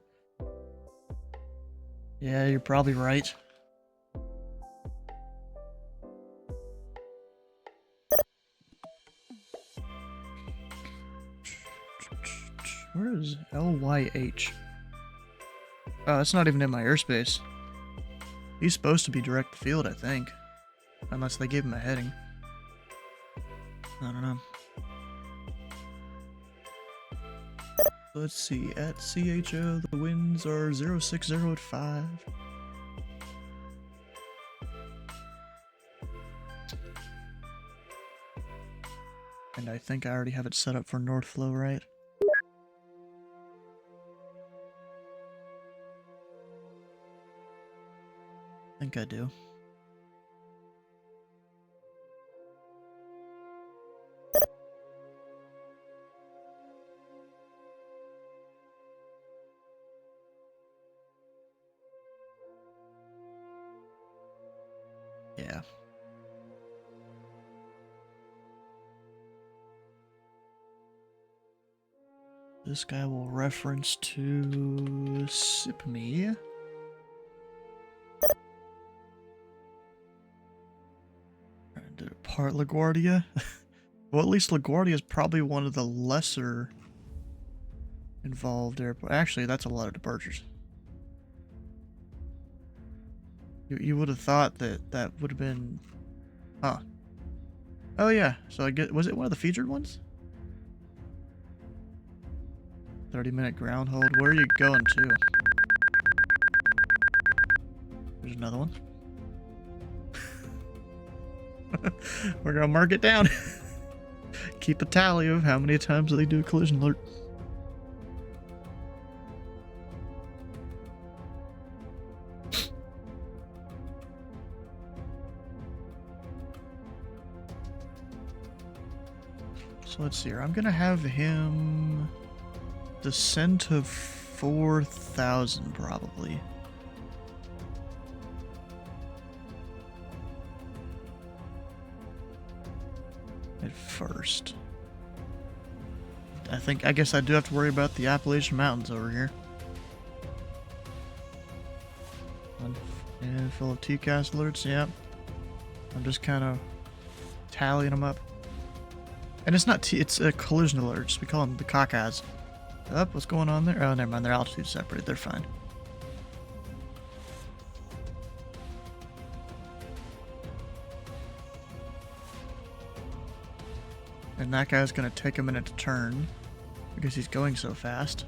Yeah, you're probably right. Where is LYH? Oh, that's not even in my airspace. He's supposed to be direct field, I think. Unless they gave him a heading. I don't know. Let's see, at CHO, the winds are 060 at 5. And I think I already have it set up for North Flow, right? I think I do. Yeah. This guy will reference to SIPME. Depart LaGuardia. Well, at least LaGuardia is probably one of the lesser involved airports. Actually, that's a lot of departures. You would have thought that that would have been... Huh. Oh yeah, so I get... Was it one of the featured ones? 30-minute ground hold. Where are you going to? There's another one. We're gonna mark it down. keep a tally of how many times they do a collision alert. So let's see here. I'm gonna have him descend to 4,000 probably. At first. I guess I do have to worry about the Appalachian Mountains over here. And full of TCAS alerts, yep. I'm just kind of tallying them up. And it's not it's collision alerts. We call them the CACAs. Up, what's going on there? Oh, never mind. Their altitude's separated. They're fine. And that guy's gonna take a minute to turn because he's going so fast.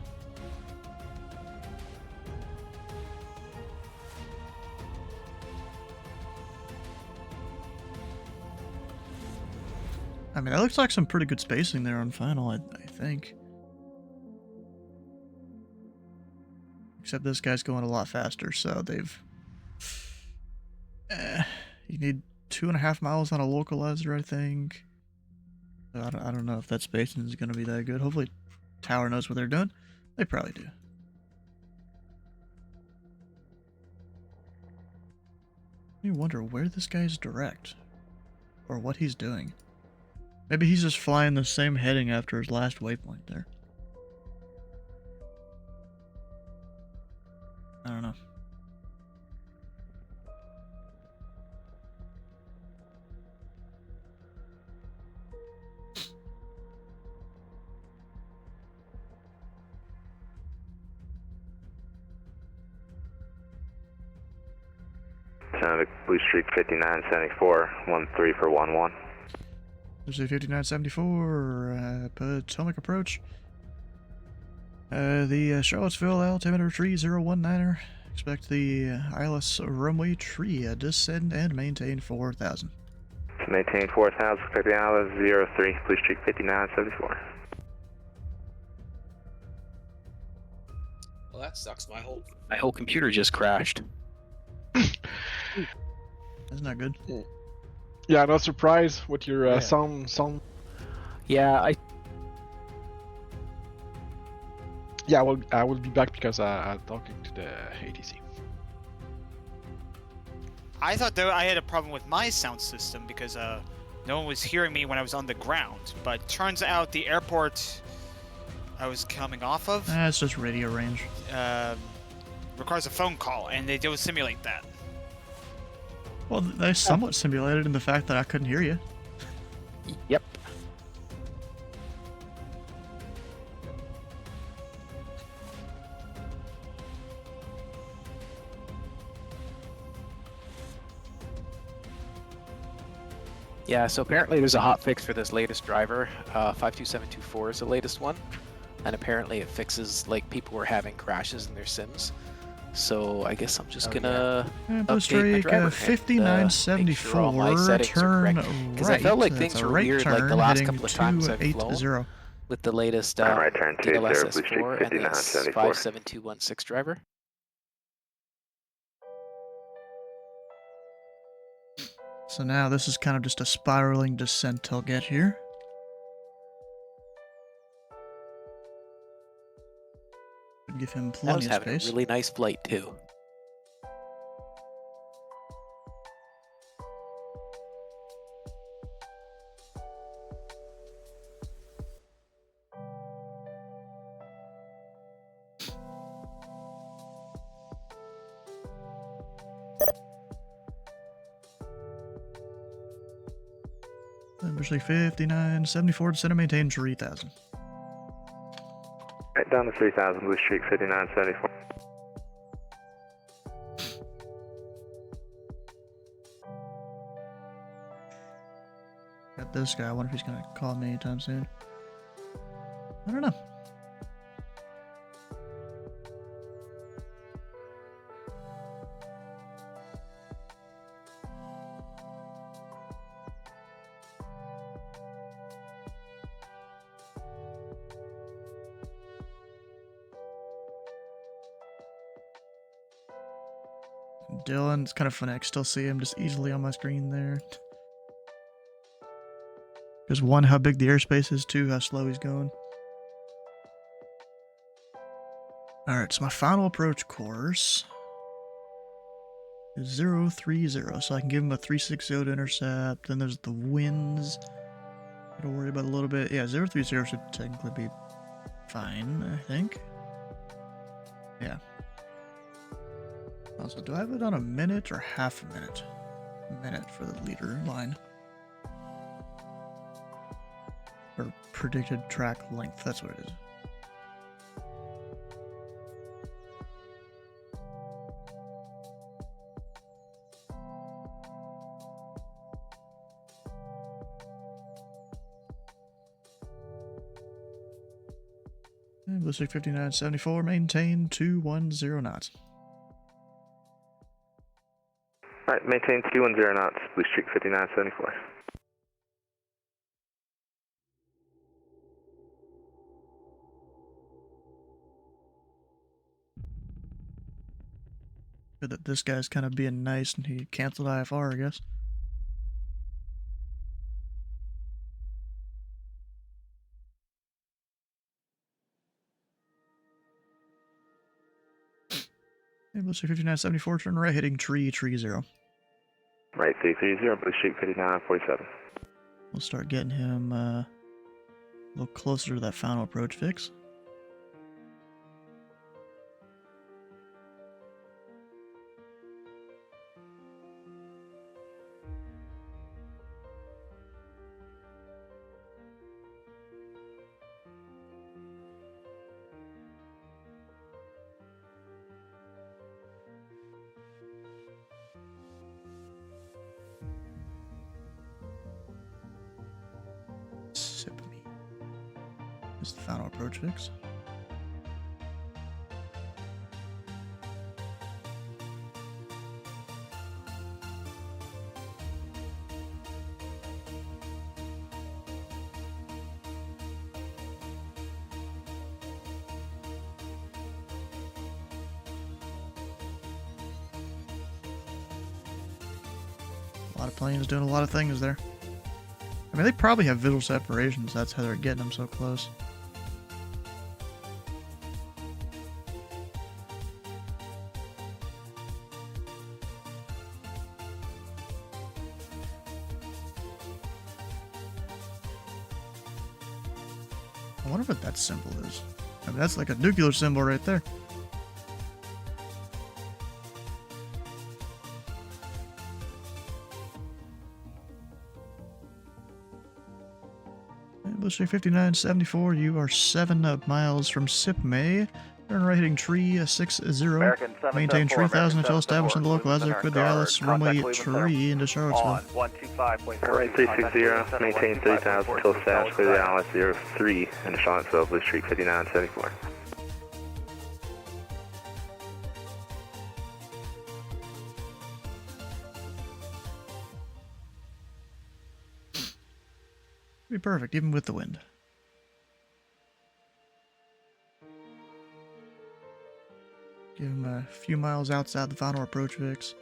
I mean, that looks like some pretty good spacing there on final, I think. Except this guy's going a lot faster, so they've... you need 2.5 miles on a localizer, I think. So I don't know if that spacing is going to be that good. Hopefully Tower knows what they're doing. They probably do. You wonder where this guy's direct. Or what he's doing. Maybe he's just flying the same heading after his last waypoint there. I don't know. Blue Streak 5974, 13 for 11. There's a 5974, Potomac approach. The Charlottesville altimeter tree 019er. Expect the ILS runway tree descend and maintain 4,000. To maintain 4,000, expect the ILS 03, Blue Streak 5974. Well, that sucks. My whole computer just crashed. That's not good. Yeah, no surprise with your sound. Yeah, Yeah, well, I will be back because I'm talking to the ATC. I thought that I had a problem with my sound system because no one was hearing me when I was on the ground. But turns out the airport I was coming off of It's just radio range. requires a phone call, and they do simulate that. Well, they somewhat simulated in the fact that I couldn't hear you. Yep. Yeah, so apparently there's a hot fix for this latest driver. 52724 is the latest one. And apparently it fixes, like, people were having crashes in their sims. So I guess I'm just gonna update my driver 5974, and, make sure all my settings are turn correct. Because right. I felt like That's things a were right weird, turn, like the last heading couple of times I've 280. flown with the latest Right turn 20, Blue Streak DLSS4 and this 5974. 57216 driver. So now this is kind of just a spiraling descent till get here. Give him I plenty was of having space. a really nice flight too. Usually 5974 to center maintain 3,000. Right down to 3,000, Blue Streak 5974. Got this guy. I wonder if he's gonna call me anytime soon. I don't know. Dylan. It's kind of funny. I can still see him just easily on my screen there. Because one, how big the airspace is. Two, how slow he's going. Alright, so my final approach course is 030, so I can give him a 360 to intercept. Then there's the winds. Gotta worry about a little bit. Yeah, 030 should technically be fine, I think. Yeah. Also, do I have it on a minute or half a minute? A minute for the leader line. Or predicted track length, that's what it is. And Ballistic 5974, maintain 210 knots. Alright, maintain 210 knots, Blue Streak 5974. Good that this guy's kind of being nice and he canceled IFR, I guess. Ballistic 5974, turn right, hitting tree 0. Right, 330, Blue Streak 5947. We'll start getting him a little closer to that final approach fix. Is the final approach fix. A lot of planes doing a lot of things there. I mean, they probably have visual separations. That's how they're getting them so close. I wonder what that symbol is. I mean, that's like a nuclear symbol right there. Ballistic 5974, you are 7 miles from Sipmay. Turn right heading tree 60. Maintain 3000 until established in the local hazard. Quit the Alice runway tree into Charlottesville. On 125.4. Alright, 360, maintain 3000 until established. Clear the Alice 03 into Charlottesville, Blue Streak 5974. Be perfect, even with the wind. Give him a few miles outside the final approach fix.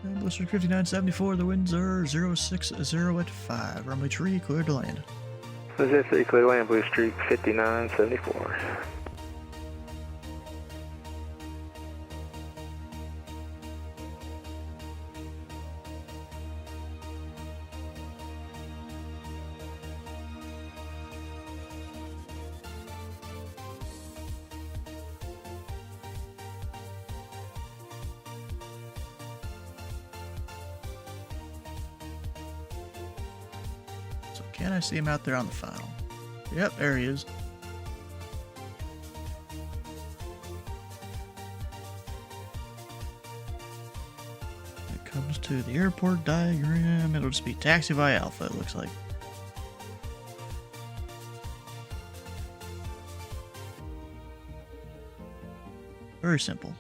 Ballistic 5974, the winds are 060 at 5. Runway tree, clear to land. Visit 3, clear to land, Blue Streak 5974. So can I see him out there on the final? Yep, there he is. to the airport diagram. It'll just be taxi via Alpha, it looks like. Very simple.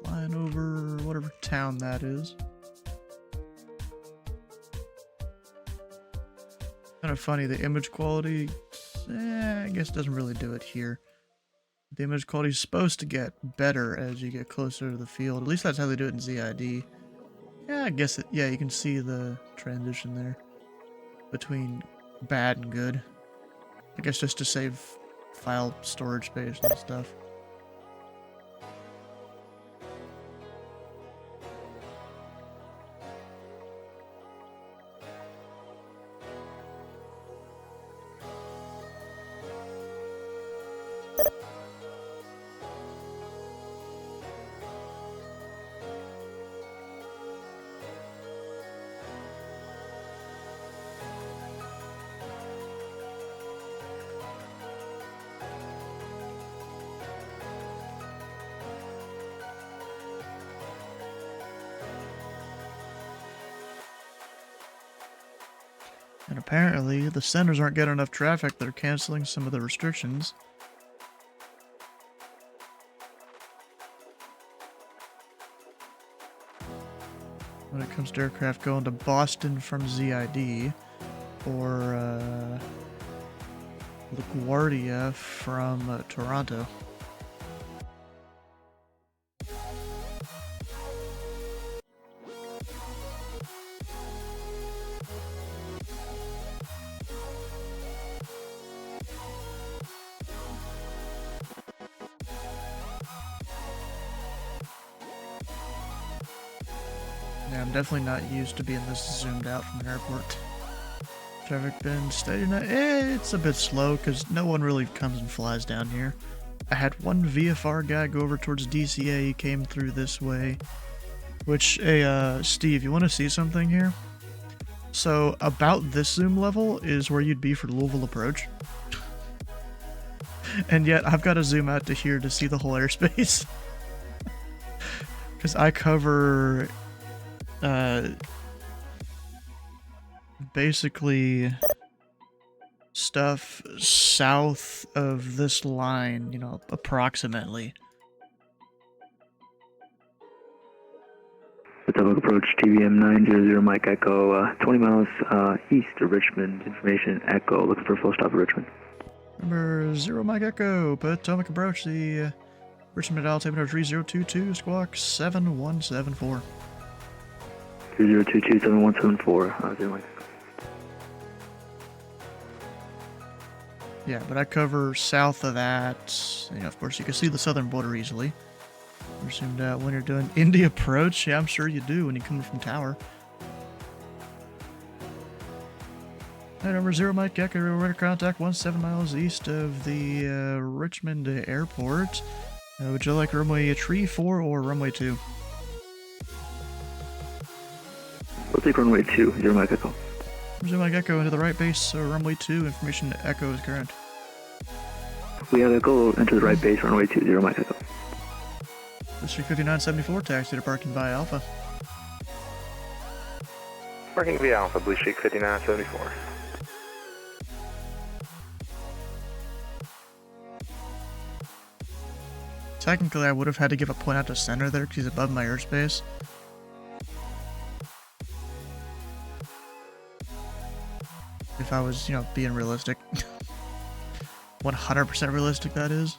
Flying over whatever town that is. Kind of funny, the image quality, I guess doesn't really do it here. The image quality is supposed to get better as you get closer to the field. At least that's how they do it in ZID. Yeah, I guess it, yeah, you can see the transition there between bad and good. I guess just to save file storage space and stuff. And apparently, the centers aren't getting enough traffic. They're canceling some of the restrictions. When it comes to aircraft going to Boston from ZID, or LaGuardia from Toronto. Yeah, I'm definitely not used to being this zoomed out from an airport. Traffic been steady tonight. It's a bit slow because no one really comes and flies down here. I had one VFR guy go over towards DCA. He came through this way. Which, hey, Steve, you want to see something here? So, about this zoom level is where you'd be for Louisville approach. And yet, I've got to zoom out to here to see the whole airspace. Because I cover... basically stuff south of this line, you know, approximately. Potomac approach TVM 900 Mike Echo, 20 miles east of Richmond. Information Echo, looking for a full stop at Richmond. Number 0 Mike Echo, Potomac approach, the Richmond altimeter 3022, squawk 7174. 3022 7174, 0 Mike Echo. Yeah, but I cover south of that. You know, of course, you can see the southern border easily. We're zoomed out when you're doing Indy approach. Yeah, I'm sure you do when you come from Tower. Alright, number 0 Mike Echo, radar contact 17 miles east of the Richmond airport. Would you like runway 34 or runway 2? We'll take runway 2, 0 Mike Echo. 0 Mike Echo into the right base, so runway 2, information to Echo is current. We have Echo, enter the right base, runway 2, 0 Mike Echo. District 5974, taxi to parking by Alpha. Parking via Alpha, Blue Streak 5974. Technically, I would have had to give a point out to center there because he's above my airspace. If I was, you know, being realistic. 100% realistic, that is.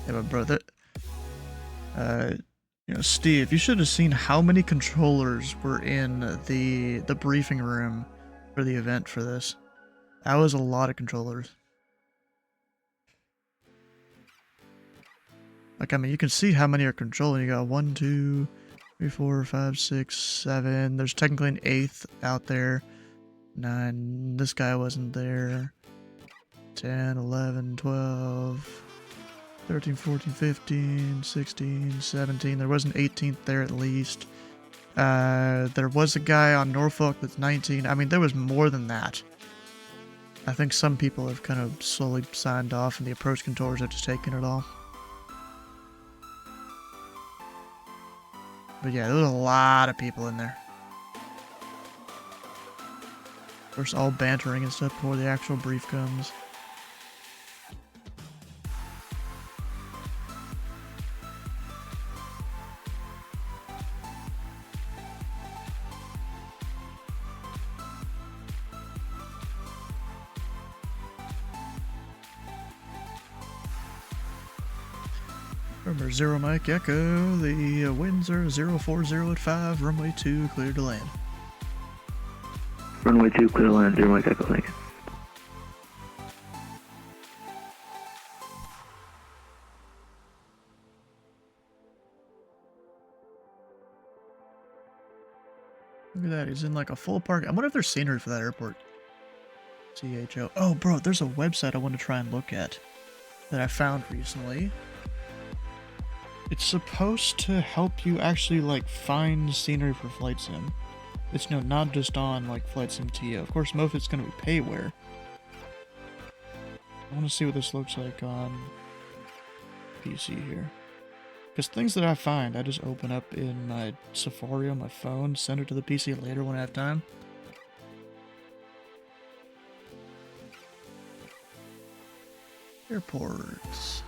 Yeah, but bro, You know, Steve, you should have seen how many controllers were in the briefing room for the event for this. That was a lot of controllers. Like, I mean, you can see how many are controlling. You got 1, 2, 3, 4, 5, 6, 7. There's technically an 8th out there. 9. This guy wasn't there. 10, 11, 12, 13, 14, 15, 16, 17. There was an 18th there at least. There was a guy on Norfolk that's 19. I mean, there was more than that. I think some people have kind of slowly signed off and the approach controllers have just taken it all. But yeah, there was a lot of people in there. Of course, all bantering and stuff before the actual brief comes. Remember, 0 Mike Echo, the winds are 040 at 5, runway 2, clear to land. Runway 2, clear to land, 0 Mike Echo, thank you. Look at that, he's in like a full park. I wonder if there's scenery for that airport. CHO. Oh, bro, there's a website I want to try and look at that I found recently. It's supposed to help you actually, like, find scenery for Flight Sim. It's, you know, not just on, like, Flight Sim TO. Of course, most of it's going to be payware. I want to see what this looks like on PC here. Because things that I find, I just open up in my Safari on my phone, send it to the PC later when I have time. Airports.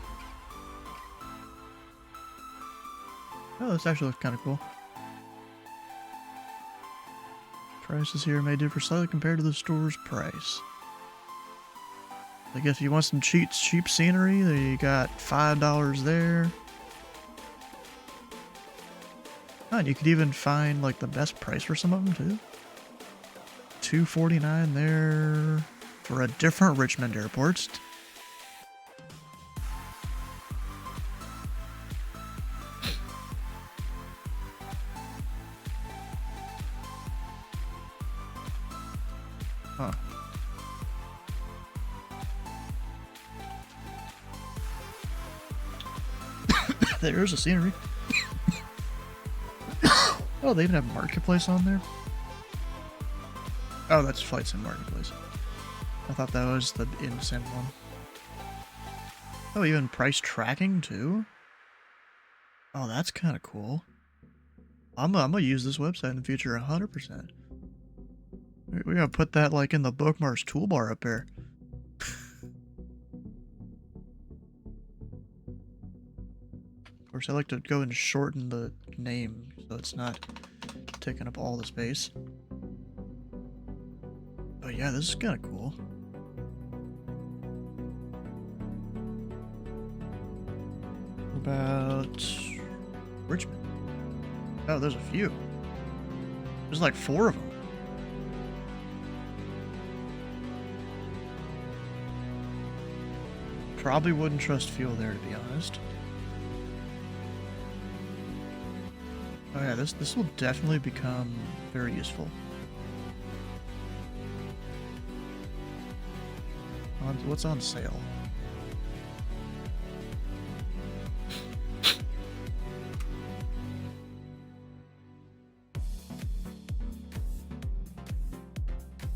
Oh, this actually looks kind of cool. Prices here may differ slightly compared to the store's price. I guess if you want some cheap scenery, you got $5 there. Oh, and you could even find like the best price for some of them too. $249 there for a different Richmond airport. Huh. There's a scenery. Oh, they even have Marketplace on there? Oh, that's Flight Sim Marketplace. I thought that was the in-sim one. Oh, even price tracking too? Oh, that's kind of cool. I'm gonna use this website in the future 100%. We gotta put that like in the bookmarks toolbar up there. Of course, I like to go and shorten the name so it's not taking up all the space. But yeah, this is kind of cool. What about Richmond? Oh, there's a few. There's like 4 of them. Probably wouldn't trust fuel there, to be honest. Oh yeah, this will definitely become very useful. What's on sale?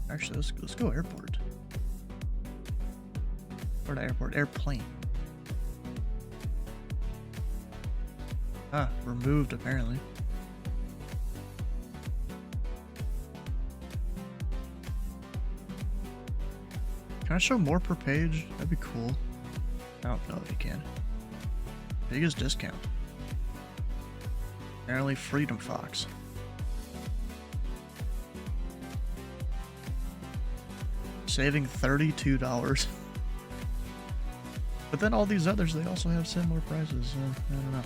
Actually, let's go airport. Or not airport, airplane. Ah, removed apparently. Can I show more per page? That'd be cool. I don't know if you can. Biggest discount. Apparently Freedom Fox. Saving $32. But then all these others, they also have similar prices, so I don't know.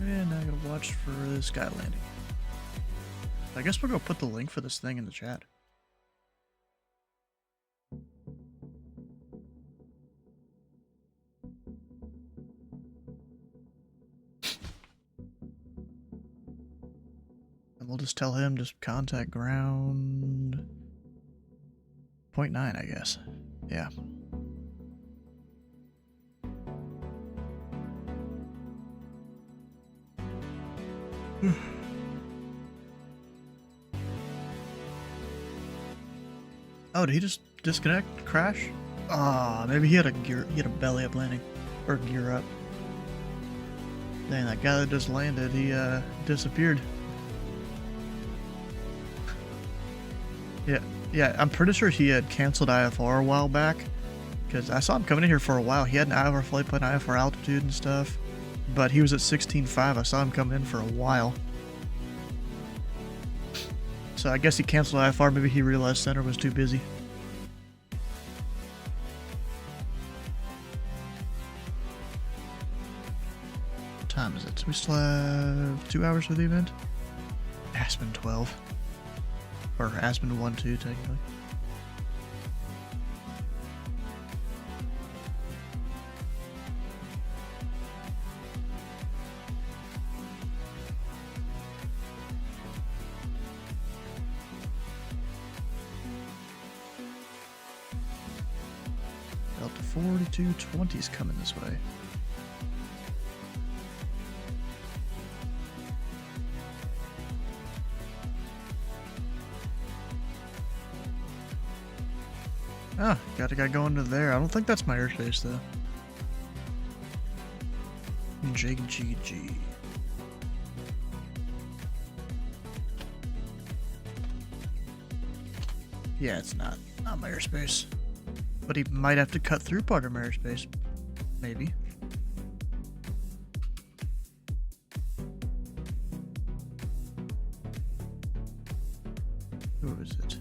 And now I gotta watch for this guy landing. I guess we'll go put the link for this thing in the chat. And we'll just tell him to contact ground 0.9, I guess. Yeah. Oh, did he just disconnect? Crash? Ah, maybe he had a belly up landing. Or gear up. Dang, that guy that just landed, he disappeared. Yeah, I'm pretty sure he had canceled IFR a while back. Because I saw him coming in here for a while. He had an IFR flight plan, IFR altitude and stuff. But he was at 16.5. I saw him come in for a while. So I guess he canceled IFR. Maybe he realized center was too busy. What time is it? So we still have 2 hours for the event? Aspen 12. Or Aspen 1-2, technically. Delta 4220's coming this way. Ah, got a guy going to there. I don't think that's my airspace though. JGG. Yeah, it's not my airspace. But he might have to cut through part of my airspace. Maybe. Who is it?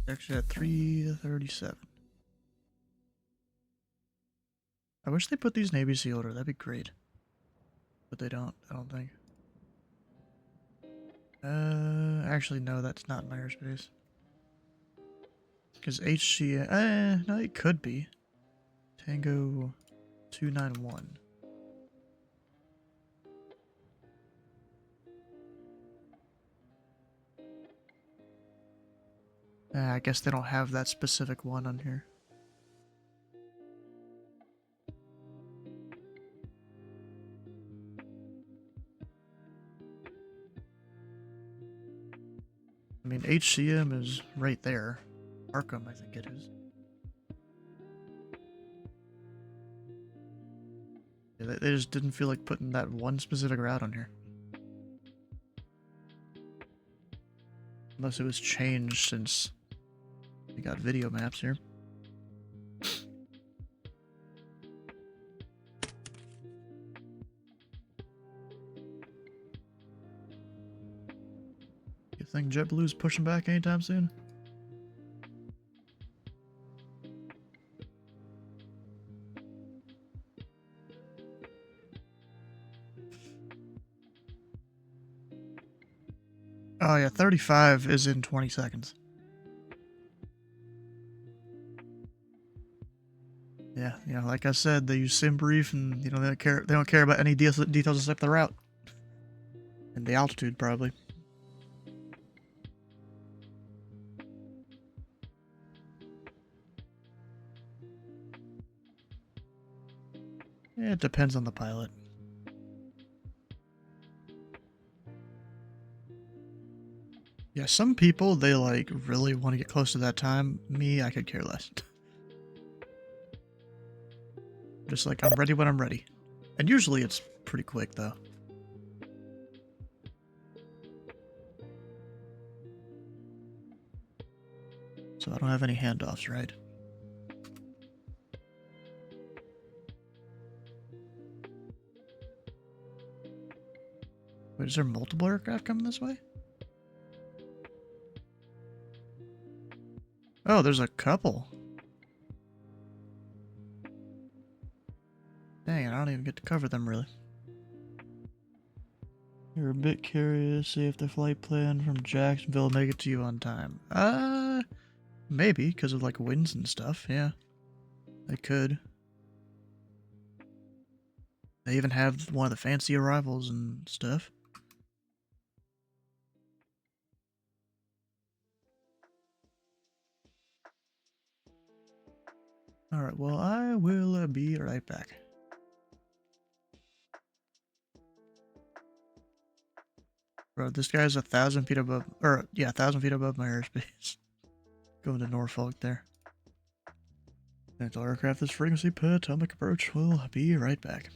Actually at 337. I wish they put these in ABC order, that'd be great. But they don't, I don't think. Actually no, that's not my airspace. Because HC, no, it could be. Tango 291. I guess they don't have that specific one on here. I mean, HCM is right there. Arkham, I think it is. Yeah, they just didn't feel like putting that one specific route on here. Unless it was changed since we got video maps here. You think JetBlue's pushing back anytime soon? Oh yeah, 35 is in 20 seconds. Yeah, like I said, they use sim brief, and they don't care about any details except the route and the altitude, probably. Yeah, it depends on the pilot. Yeah, some people, they like really want to get close to that time. Me, I could care less. Just like, I'm ready when I'm ready. And usually it's pretty quick though. So I don't have any handoffs, right? Wait, is there multiple aircraft coming this way? Oh, there's a couple. Dang it, I don't even get to cover them really. You're a bit curious, see if the flight plan from Jacksonville will make it to you on time. Maybe, because of like winds and stuff, yeah. They could. They even have one of the fancy arrivals and stuff. Alright, well, I will be right back. Bro, this guy's 1,000 feet above, or yeah, 1,000 feet above my airspace. Going to Norfolk there. Dental aircraft is frequency Potomac approach. We'll be right back.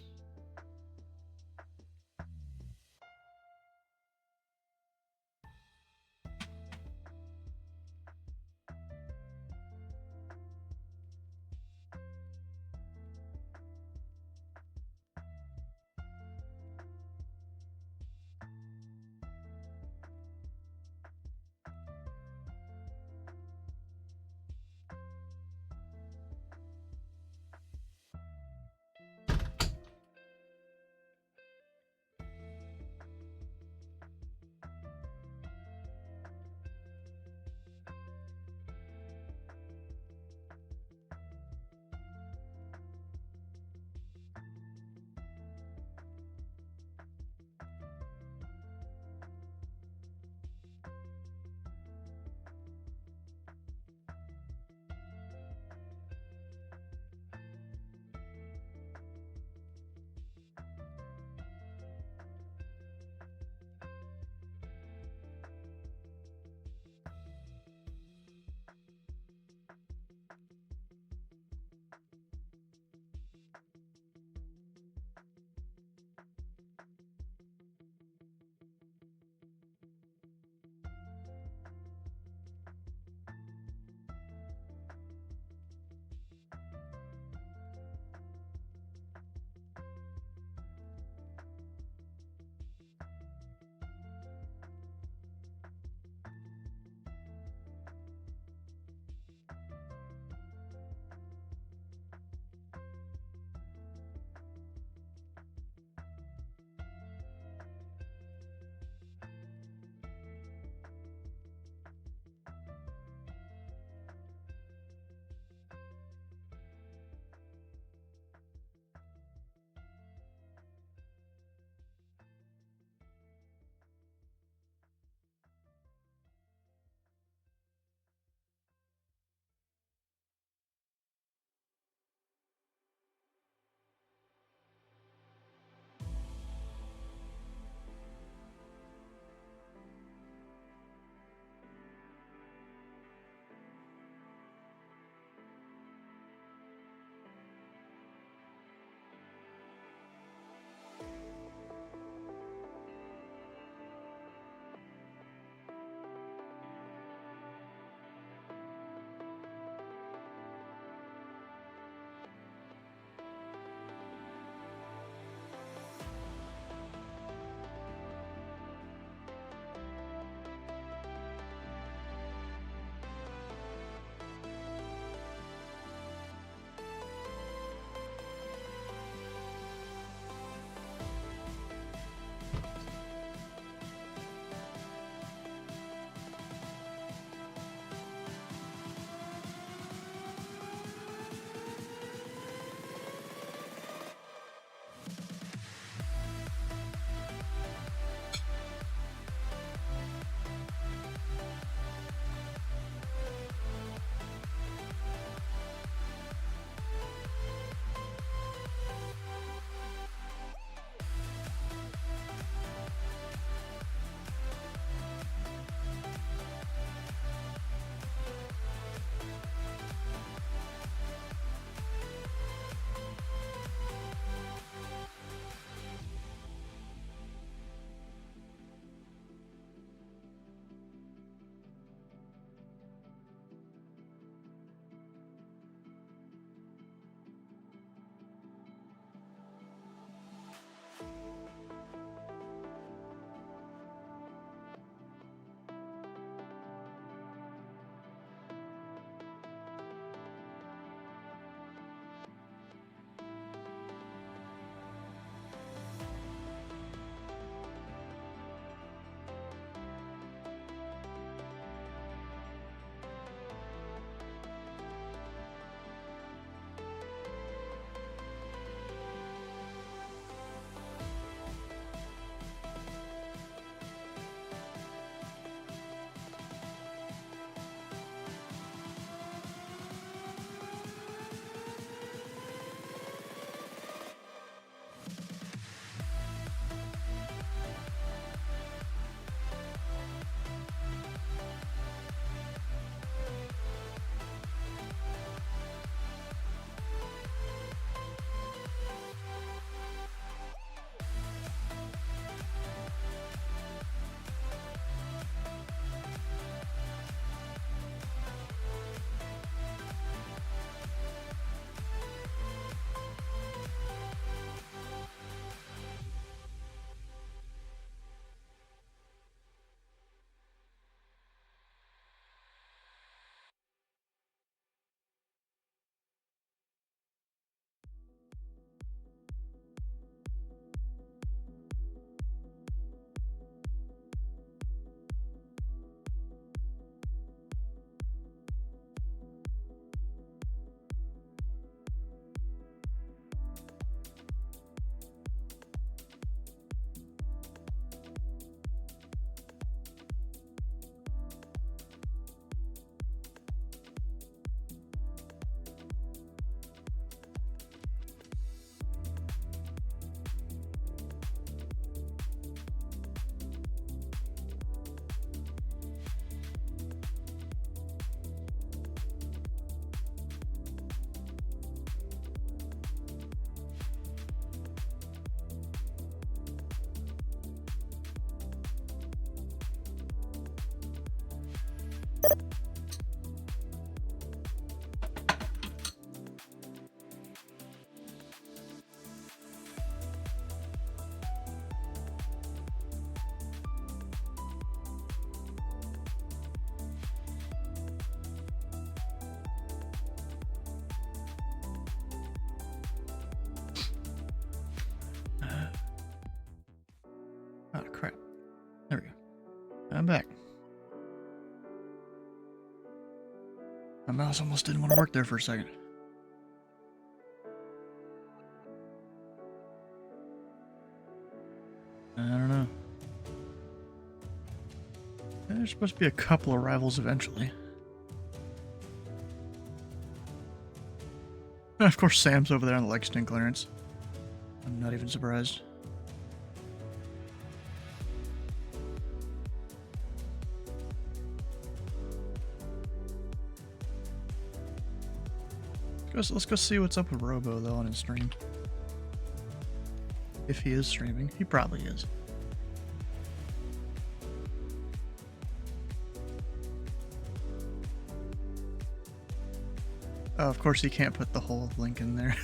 I'm back. My mouse almost didn't want to work there for a second. I don't know. There's supposed to be a couple arrivals eventually. And of course, Sam's over there on the Lexington clearance. I'm not even surprised. Let's go see what's up with Robo, though, on his stream. If he is streaming. He probably is. Oh, of course he can't put the whole link in there.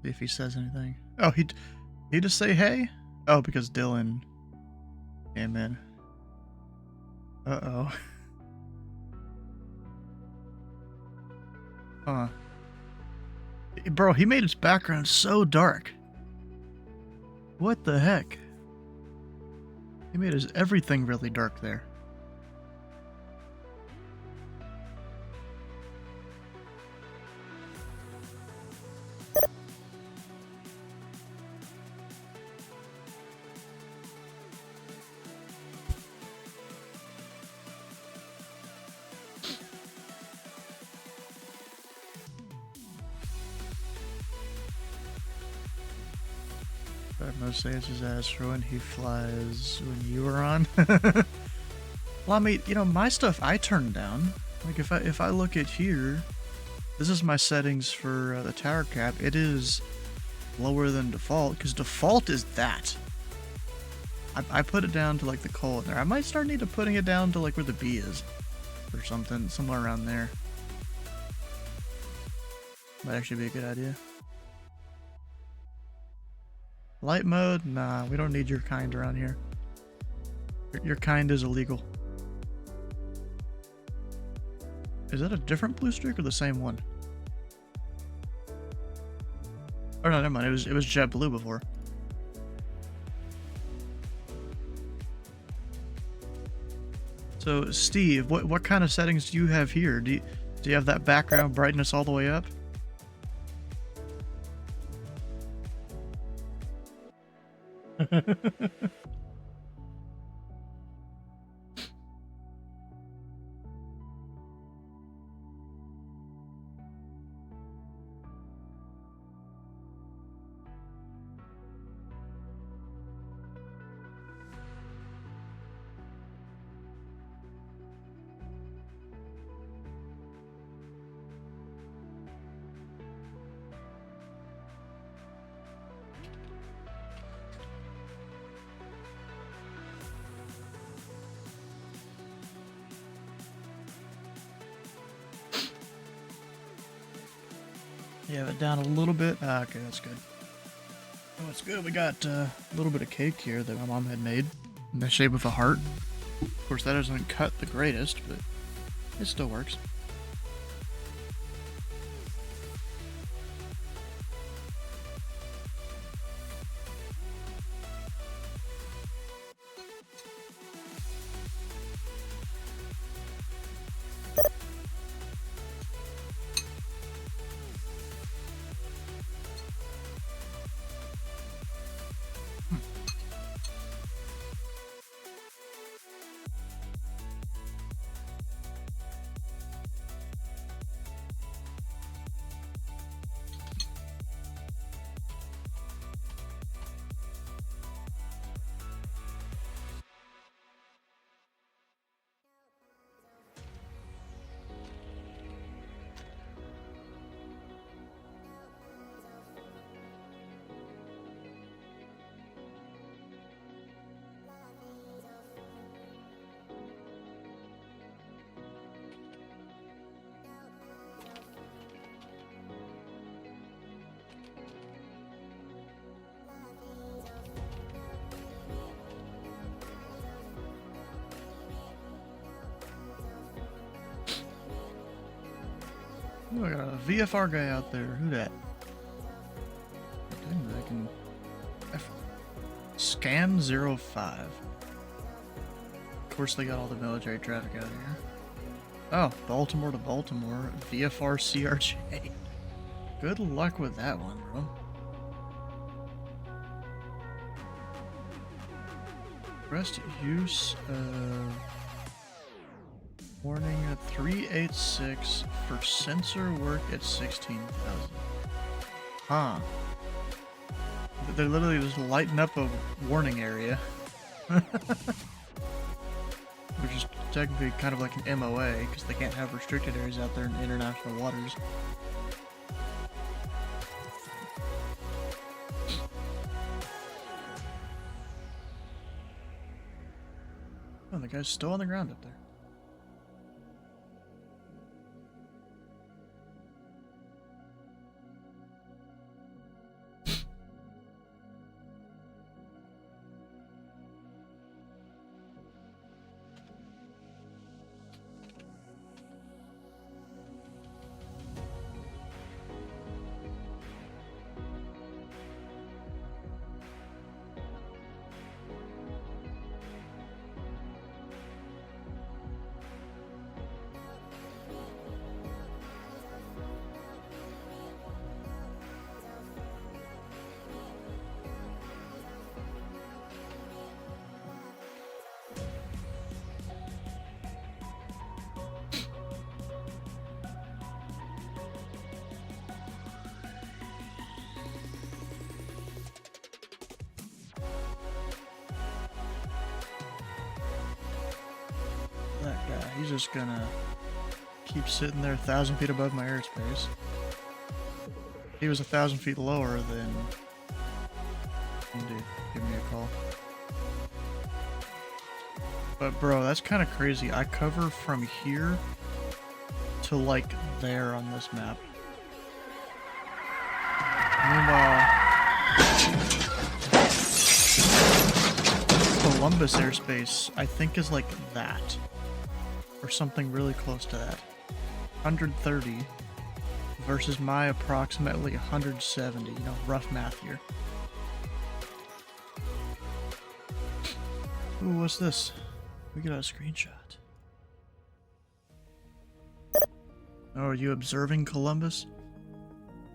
See if he says anything. Oh, he just say hey? Oh, because Dylan came in. Uh-oh. Huh. Bro, he made his background so dark. What the heck? He made his everything really dark there. Most say it's his Astro and he flies when you are on. Well, I mean, you know, my stuff I turn down. Like if I look at here, this is my settings for the tower cap. It is lower than default because default is that. I put it down to like the coal in there. I might start needing putting it down to like where the B is or something, somewhere around there. Might actually be a good idea. Light mode? Nah, we don't need your kind around here. Your kind is illegal. Is that a different blue streak or the same one? Oh no, never mind. It was jet blue before. So Steve, what kind of settings do you have here? Do you have that background brightness all the way up? You have it down a little bit. Ah, okay, that's good. Oh, it's good. We got a little bit of cake here that my mom had made in the shape of a heart. Of course, that doesn't cut the greatest, but it still works. Ooh, I got a VFR guy out there. Who that? I can... Scan 05. Of course they got all the military traffic out here. Oh, Baltimore to Baltimore. VFR CRJ. Good luck with that one, bro. Rest use warning at 386 for sensor work at 16,000. Huh. They're literally just lighting up a warning area. Which is technically kind of like an MOA, because they can't have restricted areas out there in international waters. Oh, the guy's still on the ground up there. That guy, he's just gonna keep sitting there 1,000 feet above my airspace. If he was 1,000 feet lower, then he'd give me a call. But bro, that's kind of crazy. I cover from here to like there on this map. Meanwhile, Columbus airspace, I think, is like that. Or something really close to that. 130 versus my approximately 170, you know, rough math here. Ooh, what's this? We got a screenshot. Oh, are you observing Columbus?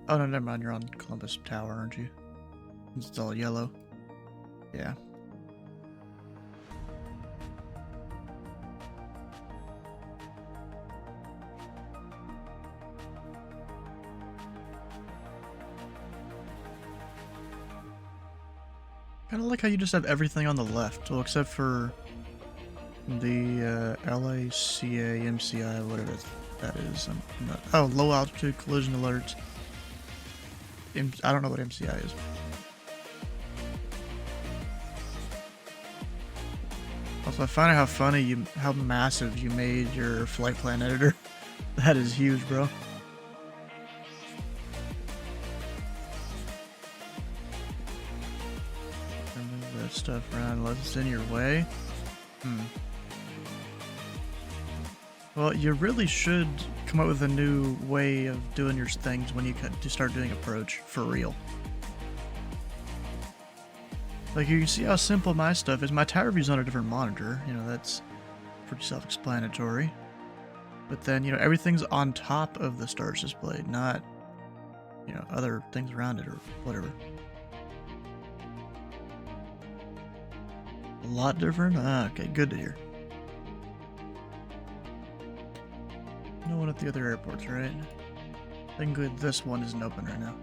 Oh no, never mind, you're on Columbus Tower, aren't you? It's all yellow. Yeah. Kind of like how you just have everything on the left, well, except for the LACA, MCI, whatever that is. I'm not, oh, low altitude collision alerts. I don't know what MCI is. Also, I find out how funny how massive you made your flight plan editor. That is huge, bro. Stuff around unless it's in your way. Well, you really should come up with a new way of doing your things when you start doing approach for real. Like, you can see how simple my stuff is. My tower view's on a different monitor, you know, that's pretty self-explanatory. But then, you know, everything's on top of the stars displayed, not, you know, other things around it or whatever. A lot different? Ah, okay, good to hear. No one at the other airports, right? Thank good this one isn't open right now.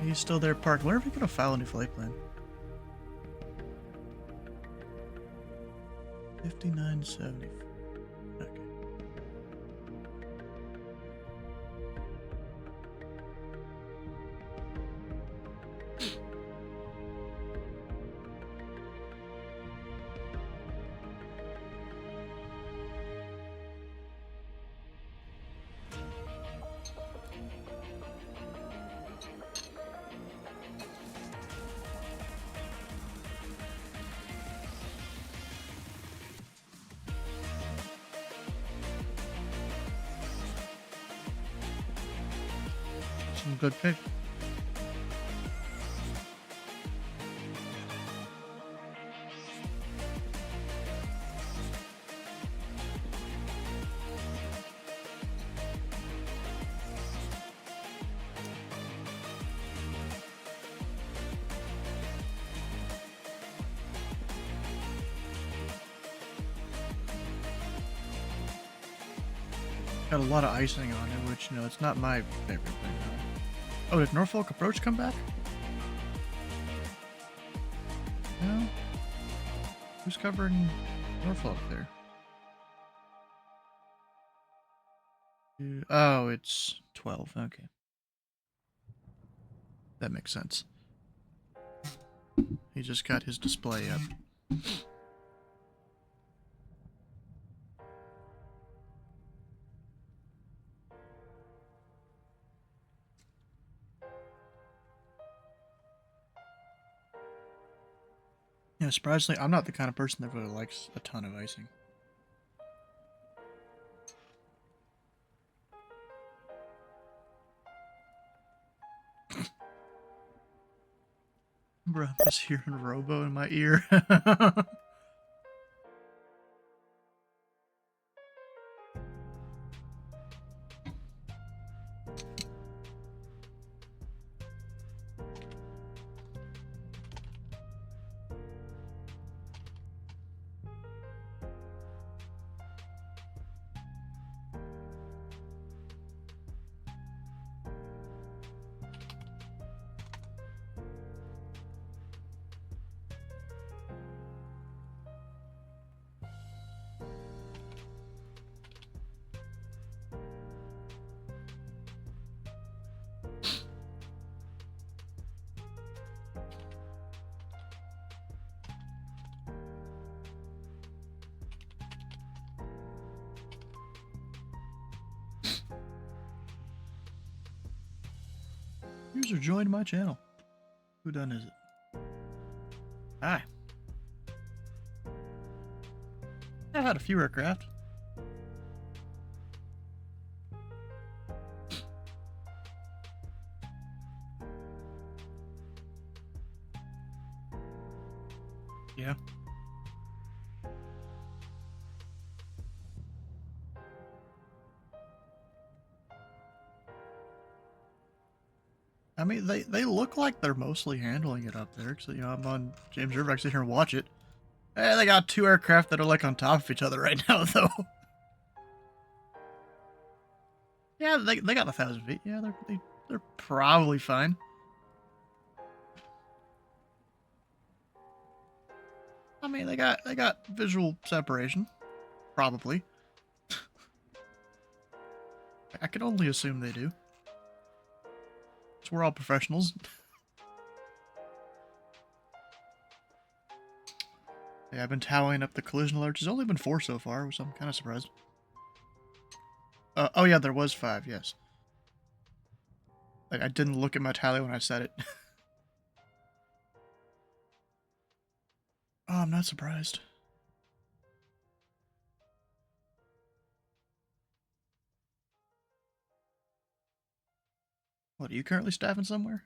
He's still there parked. Where are we gonna file a new flight plan? 5970. Okay. Some good pick. Got a lot of icing on it, which, you know, it's not my favorite thing. Oh, did Norfolk Approach come back? No? Who's covering Norfolk there? Oh, it's 12. Okay. That makes sense. He just got his display up. Yeah, surprisingly, I'm not the kind of person that really likes a ton of icing. Bro, I'm just hearing Robo in my ear. User joined my channel. Who done is it? Hi. I've had a few aircraft. Yeah. I mean, they look like they're mostly handling it up there. So, you know, I'm on James River. I can sit here and watch it. Eh, they got two aircraft that are like on top of each other right now, though. Yeah, they got 1,000 feet. Yeah, they're probably fine. I mean, they got visual separation, probably. I can only assume they do. So we're all professionals. Yeah, I've been tallying up the collision alerts. There's only been 4 so far, which I'm kind of surprised. Oh yeah, there was 5, yes. I didn't look at my tally when I said it. Oh, I'm not surprised. What, are you currently staffing somewhere?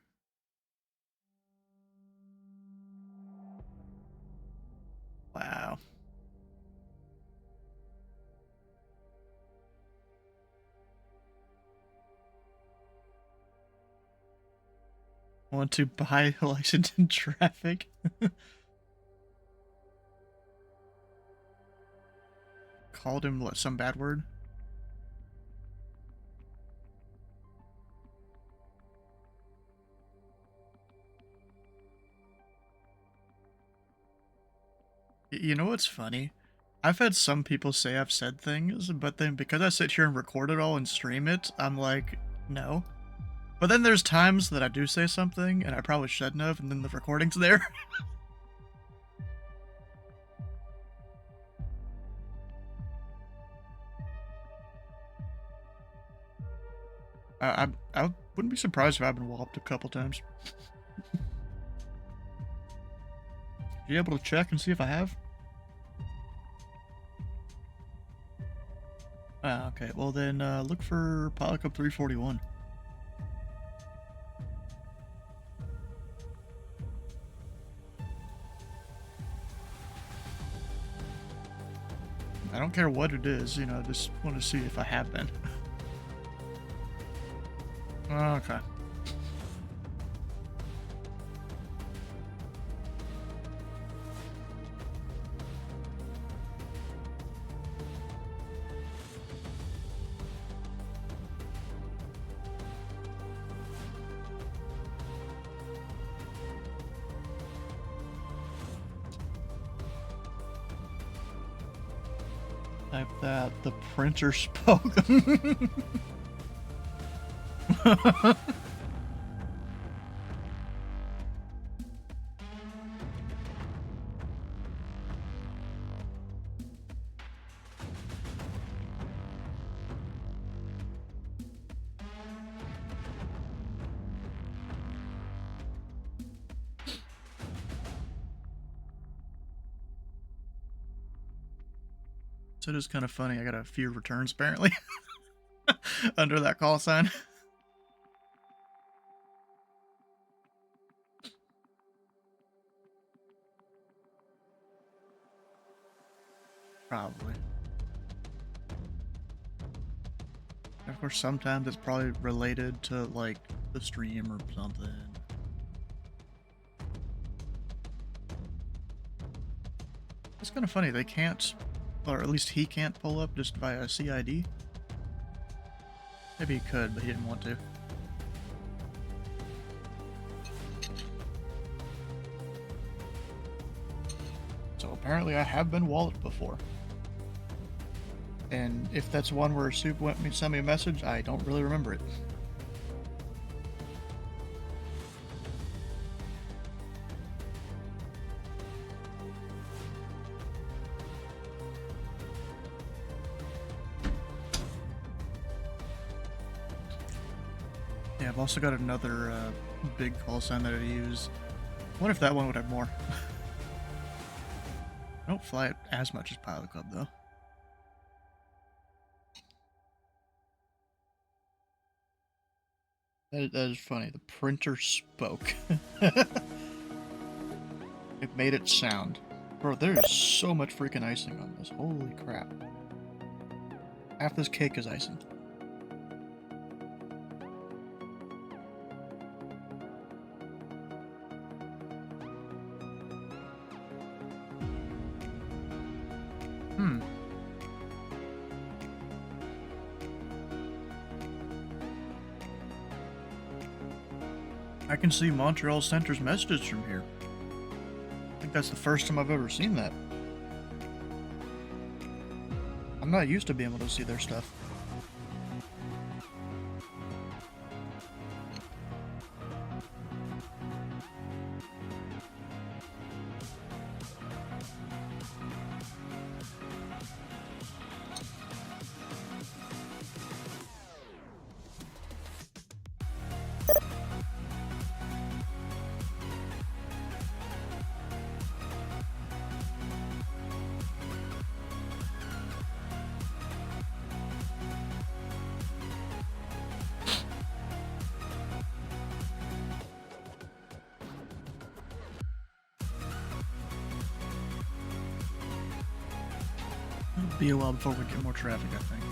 Wow. Want to buy a license in traffic? Called him some bad word? You know what's funny? I've had some people say I've said things, but then because I sit here and record it all and stream it, I'm like, no. But then there's times that I do say something, and I probably shouldn't have, and then the recording's there. I wouldn't be surprised if I've been whopped a couple times. You able to check and see if I have? Ah, okay. Well then, look for Pilot Cup 341. don't care what it is, you know, I just want to see if I have been. Okay. Type that, the printer spoke. So it is kind of funny. I got a few returns apparently under that call sign. Probably. Of course, sometimes it's probably related to like the stream or something. It's kind of funny. They can't, or at least he can't pull up just via CID. Maybe he could, but he didn't want to. So apparently I have been wallet before. And if that's one where Soup went me send me a message, I don't really remember it. Yeah, I've also got another big call sign that I use. I wonder if that one would have more. I don't fly it as much as Pilot Club though. That is funny. The printer spoke. It made it sound. Bro, there is so much freaking icing on this. Holy crap. Half this cake is icing. I can see Montreal Center's messages from here. I think that's the first time I've ever seen that. I'm not used to being able to see their stuff. It'll be a while before we get more traffic, I think.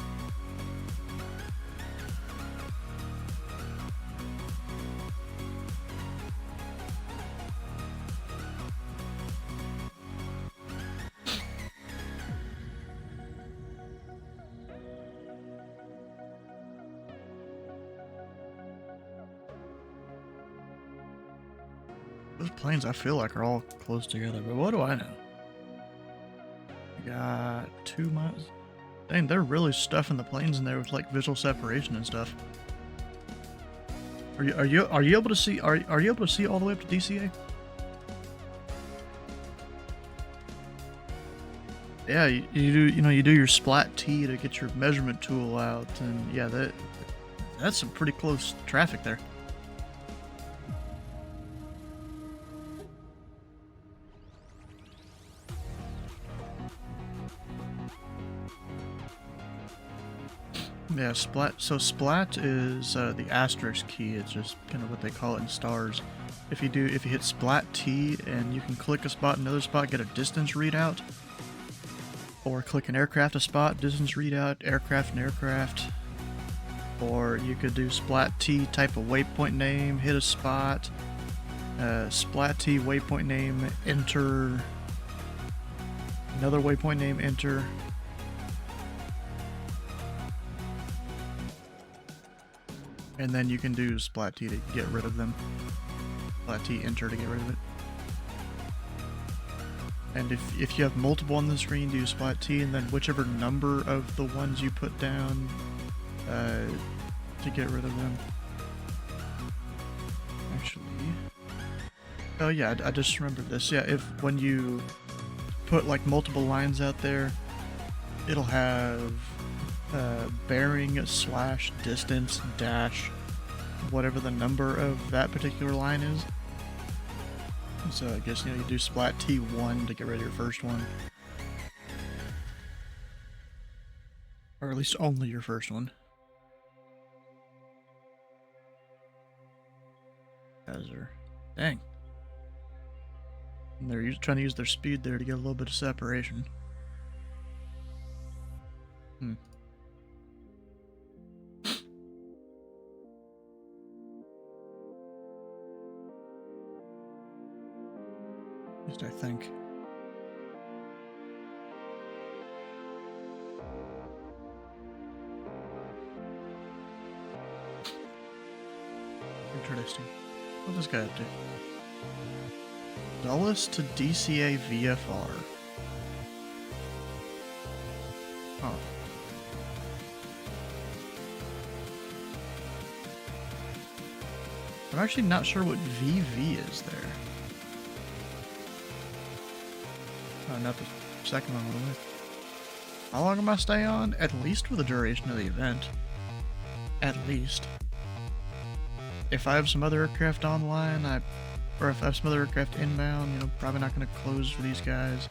Those planes I feel like are all close together, but what do I know? Got 2 miles. Dang, they're really stuffing the planes in there with like visual separation and stuff. Are you able to see? Are you able to see all the way up to DCA? Yeah, you do. You do your splat T to get your measurement tool out, and yeah, that's some pretty close traffic there. Yeah, splat. So splat is the asterisk key. It's just kind of what they call it in stars. If you hit splat T and you can click a spot, another spot, get a distance readout. or click an aircraft, a spot, distance readout, aircraft and aircraft. Or you could do splat T, type a waypoint name, hit a spot, splat T, waypoint name, enter, another waypoint name, enter. And then you can do splat T to get rid of them. Splat T, enter to get rid of it. And if you have multiple on the screen, do splat T, and then whichever number of the ones you put down to get rid of them. Actually, oh yeah, I just remembered this. Yeah, when you put like multiple lines out there, it'll have bearing slash distance dash whatever the number of that particular line is. So I guess, you know, you do splat T1 to get rid of your first one. Or at least only your first one. Dang. And they're trying to use their speed there to get a little bit of separation. At least I think. Interesting. What's this guy up to? Dulles to DCA VFR. Huh. I'm actually not sure what VV is there. Oh, not the second one. Really. How long am I staying on? At least for the duration of the event. At least. If I have some other aircraft online, or if I have some other aircraft inbound, you know, probably not going to close for these guys.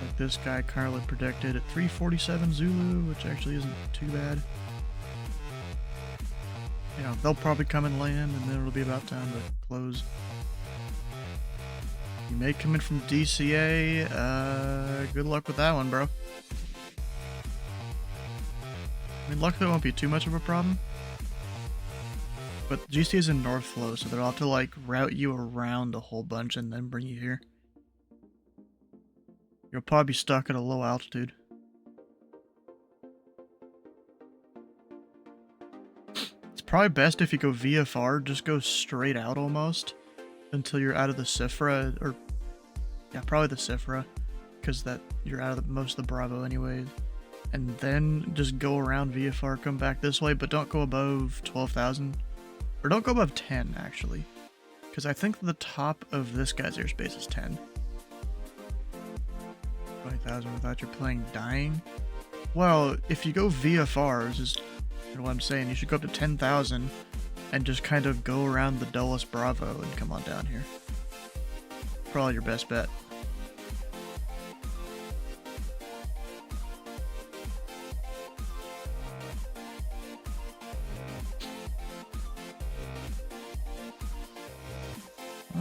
Like this guy currently projected at 347 Zulu, which actually isn't too bad. You know, they'll probably come and land, and then it'll be about time to close. You may come in from DCA. Good luck with that one, bro. I mean, luckily it won't be too much of a problem. But GC is in North Flow, so they'll have to like route you around a whole bunch and then bring you here. You'll probably be stuck at a low altitude. It's probably best if you go VFR, just go straight out almost until you're out of the Cifra, or yeah, probably the Cifra, because that you're out of most of the Bravo anyways. And then just go around VFR, come back this way, but don't go above 12,000. Or don't go above 10, actually. Because I think the top of this guy's airspace is 10. 20,000 without your plane dying? Well, if you go VFR, is what I'm saying, you should go up to 10,000 and just kind of go around the Dulles Bravo and come on down here. Probably your best bet.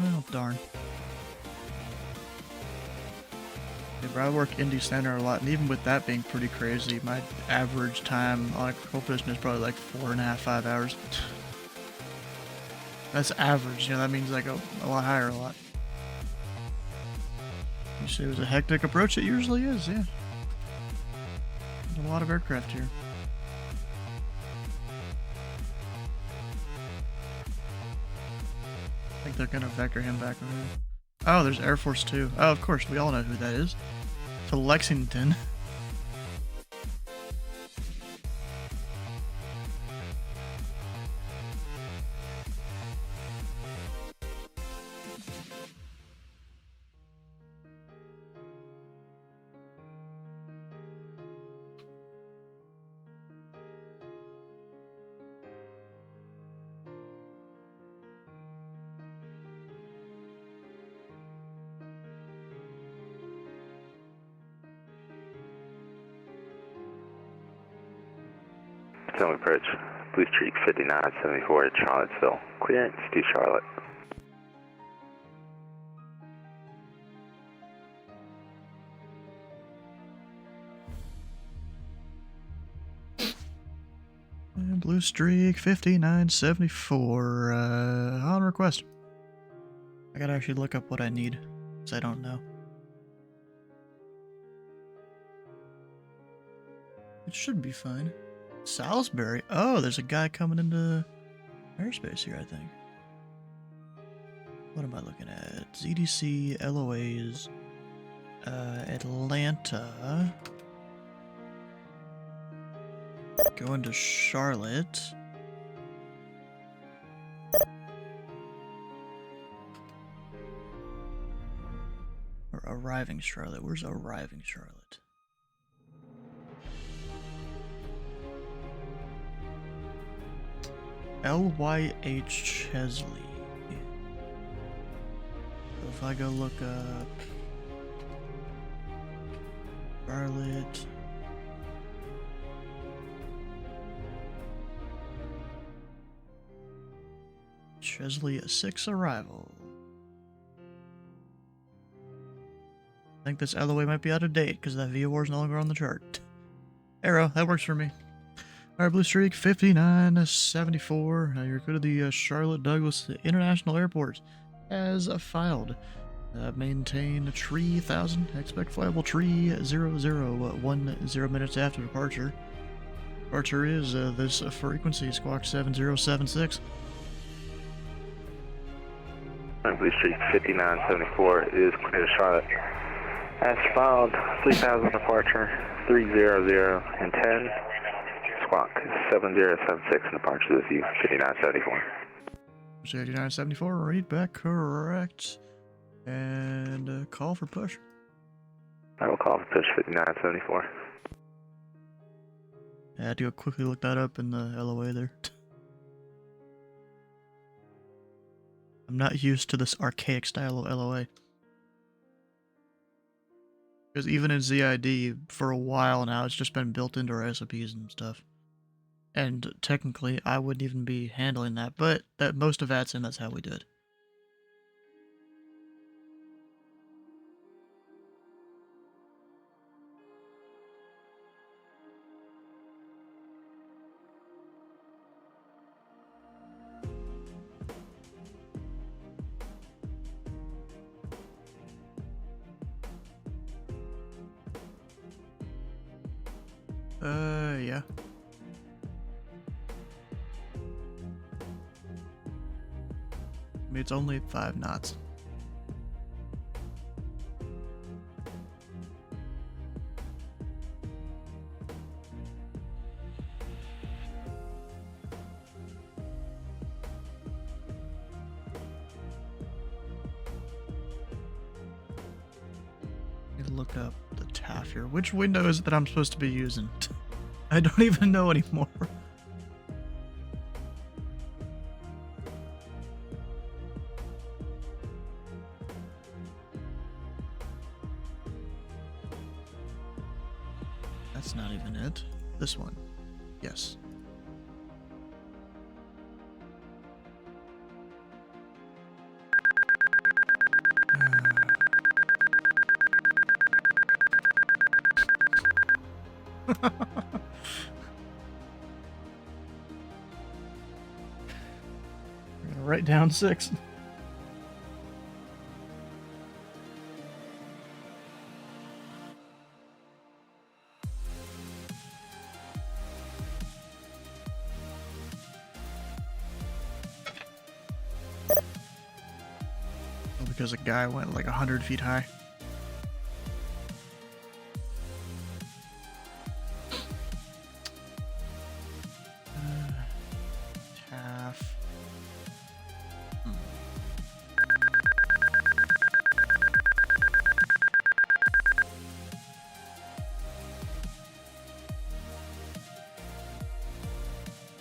Oh, darn. Yeah, bro, I work Indy Center a lot, and even with that being pretty crazy, my average time on a control position is probably like 4.5, 5 hours. That's average, you know, that means like a lot higher a lot. You say it was a hectic approach? It usually is, yeah. There's a lot of aircraft here. I think they're gonna vector him back around. Oh, there's Air Force 2. Oh, of course, we all know who that is. To Lexington. Potomac approach, Blue Streak 5974 to Charlottesville. Clearance to Charlotte. Blue streak 5974. On request. I gotta actually look up what I need, because I don't know. It should be fine. Salisbury? Oh, there's a guy coming into airspace here, I think. What am I looking at? ZDC, LOAs, Atlanta. Going to Charlotte. Or arriving Charlotte. Where's arriving Charlotte? LYH Chesley. So if I go look up Charlotte. Chesley 6 arrival. I think this LOA might be out of date because that VOR is no longer on the chart. Arrow, that works for me. Alright, Blue Streak 5974. You're good to the Charlotte Douglas International Airport as filed. Maintain tree 1000. Expect flyable tree 0010 minutes after departure. Departure is this frequency, Squawk 7076. Blue Streak 5974 is clear to Charlotte. As filed, 3000 departure, 300 and 10. Squawk 7076 and departure with you, 5974. 5974, read back correct. And call for push. I will call for push 5974. I had to go quickly look that up in the LOA there. I'm not used to this archaic style of LOA. Because even in ZID, for a while now, it's just been built into our SOPs and stuff. And technically, I wouldn't even be handling that, but that most of that's in, that's how we do it. Yeah. I mean, it's only 5 knots. Need to look up the TAF here. Which window is it that I'm supposed to be using? I don't even know anymore. That's not even it. This one. Yes. We're gonna write down 6. Because a guy went like 100 feet high. TAF.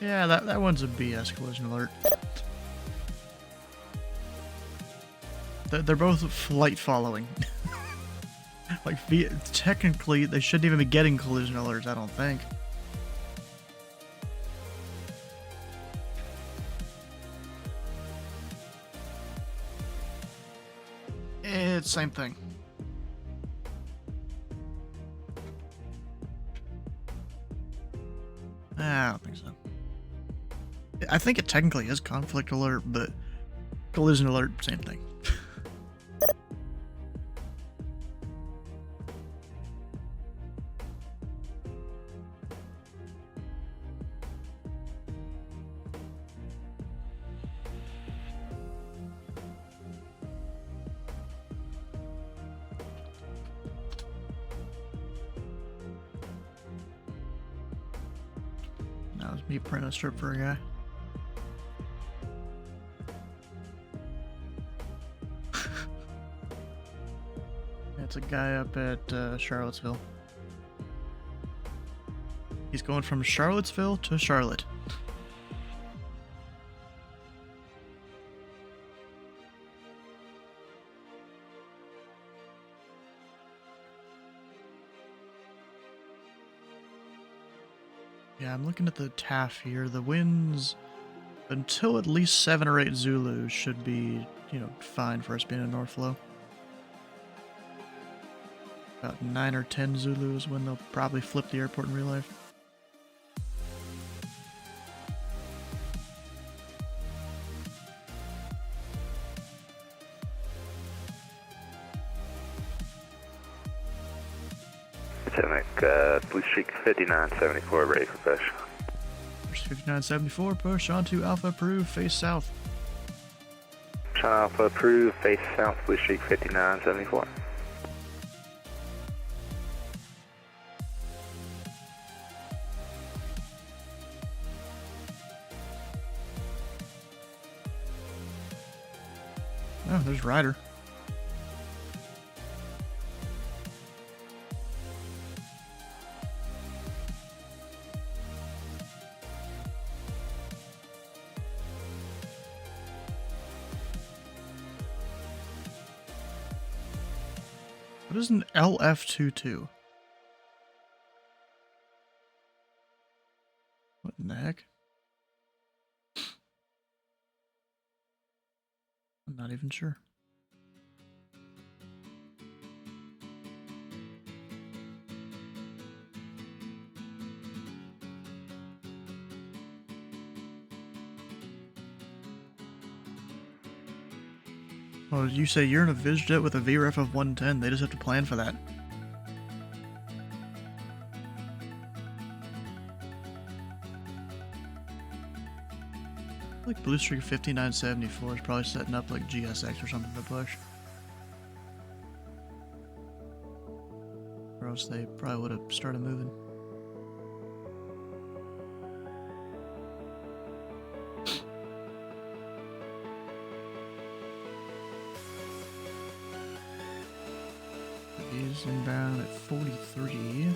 Yeah, that one's a BS collision alert. They're both flight following. Like, technically, they shouldn't even be getting collision alerts, I don't think. It's same thing. I don't think so. I think it technically is conflict alert, but collision alert, same thing. That was me printing a strip for a guy. It's a guy up at Charlottesville. He's going from Charlottesville to Charlotte. Yeah, I'm looking at the TAF here. The winds until at least 7 or 8 Zulu should be, fine for us being in North Flow. About 9 or 10 Zulu is when they'll probably flip the airport in real life. Potomac, Blue Streak 5974, ready for push. Push 5974, push onto Alpha approved, face south. China Alpha approved, face south, Blue Streak 5974. Oh, there's Ryder. What is an LF22? What in the heck? I'm not even sure. Oh, you say you're in a VizJet with a VREF of 110. They just have to plan for that. Like Blue Streak 5974 is probably setting up like GSX or something to push. Or else they probably would have started moving. He's inbound at 43.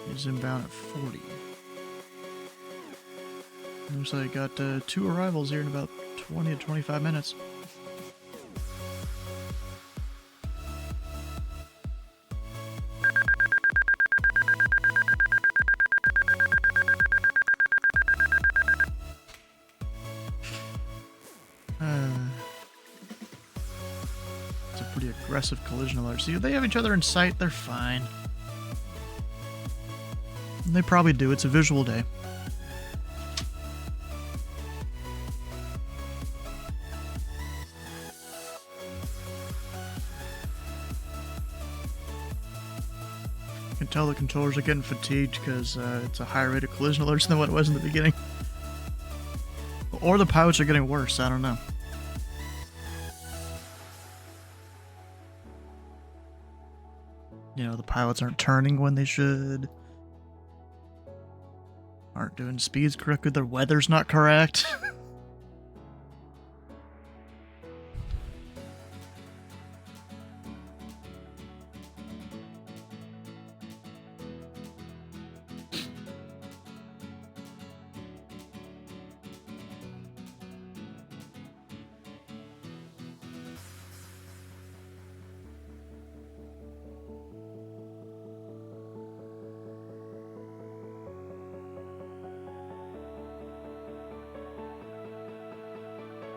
He's inbound at 40. Looks like I got 2 arrivals here in about 20 to 25 minutes. It's a pretty aggressive collision alert. See, if they have each other in sight, they're fine. They probably do. It's a visual day. I can tell the controllers are getting fatigued because it's a higher rate of collision alerts than what it was in the beginning. Or the pilots are getting worse, I don't know. You know, the pilots aren't turning when they should. Aren't doing speeds correctly, their weather's not correct.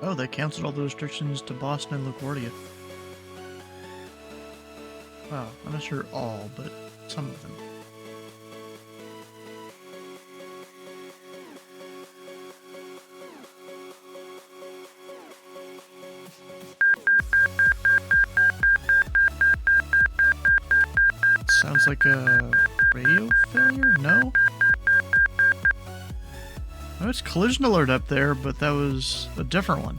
Oh, they canceled all the restrictions to Boston and LaGuardia. Well, I'm not sure all, but some of them. It's like a radio failure? No? No, it's collision alert up there, but that was a different one.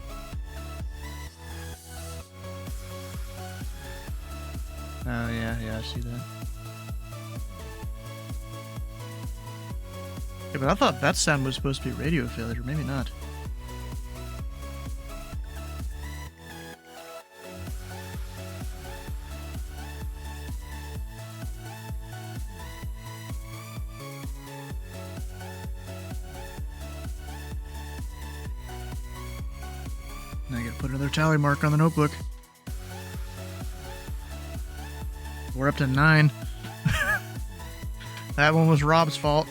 Oh, yeah, I see that. Yeah, but I thought that sound was supposed to be radio failure, maybe not. Now I gotta put another tally mark on the notebook. We're up to 9. That one was Rob's fault.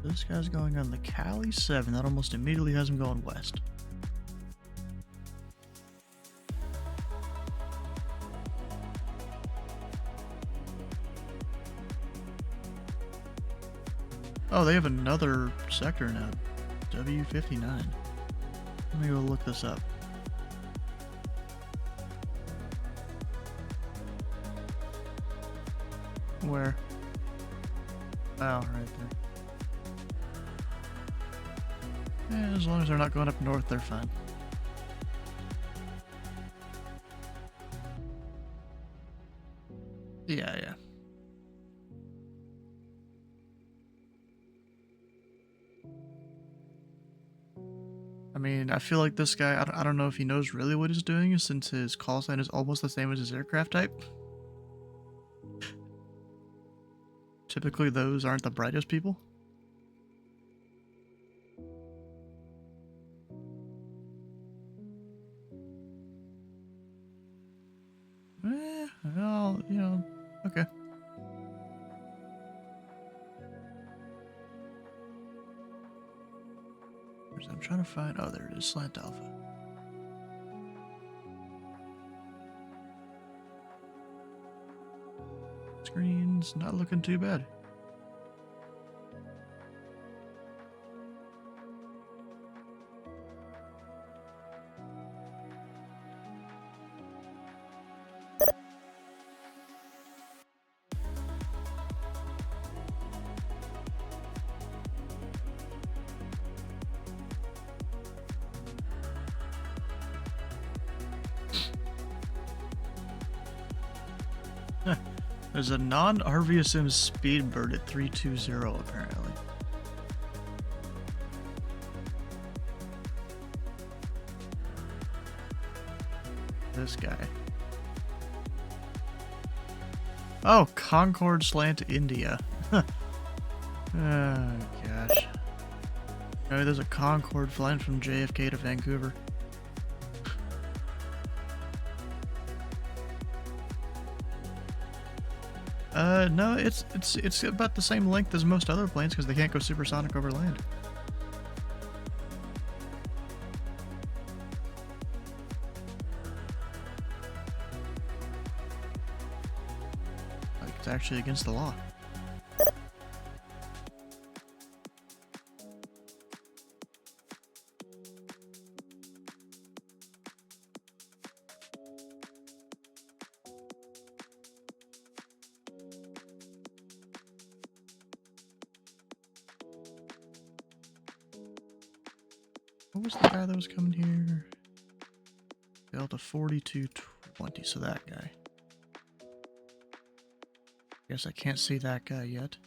This guy's going on the Cali 7. That almost immediately has him going west. Oh, they have another sector now. W59. Let me go look this up. Where? Oh, right there. Yeah, as long as they're not going up north, they're fine. Yeah. I mean, I feel like this guy, I don't know if he knows really what he's doing since his call sign is almost the same as his aircraft type. Typically, those aren't the brightest people. Well, you know, okay. I'm trying to find, oh, there it is, Slant Alpha. Screen's not looking too bad. There's a non-RVSM Speedbird at 320 apparently. This guy. Oh, Concord Slant India. Oh gosh. Oh, there's a Concorde flying from JFK to Vancouver. No, it's about the same length as most other planes because they can't go supersonic over land. Like, it's actually against the law. What was the guy that was coming here? Delta 4220, so that guy. Guess I can't see that guy yet.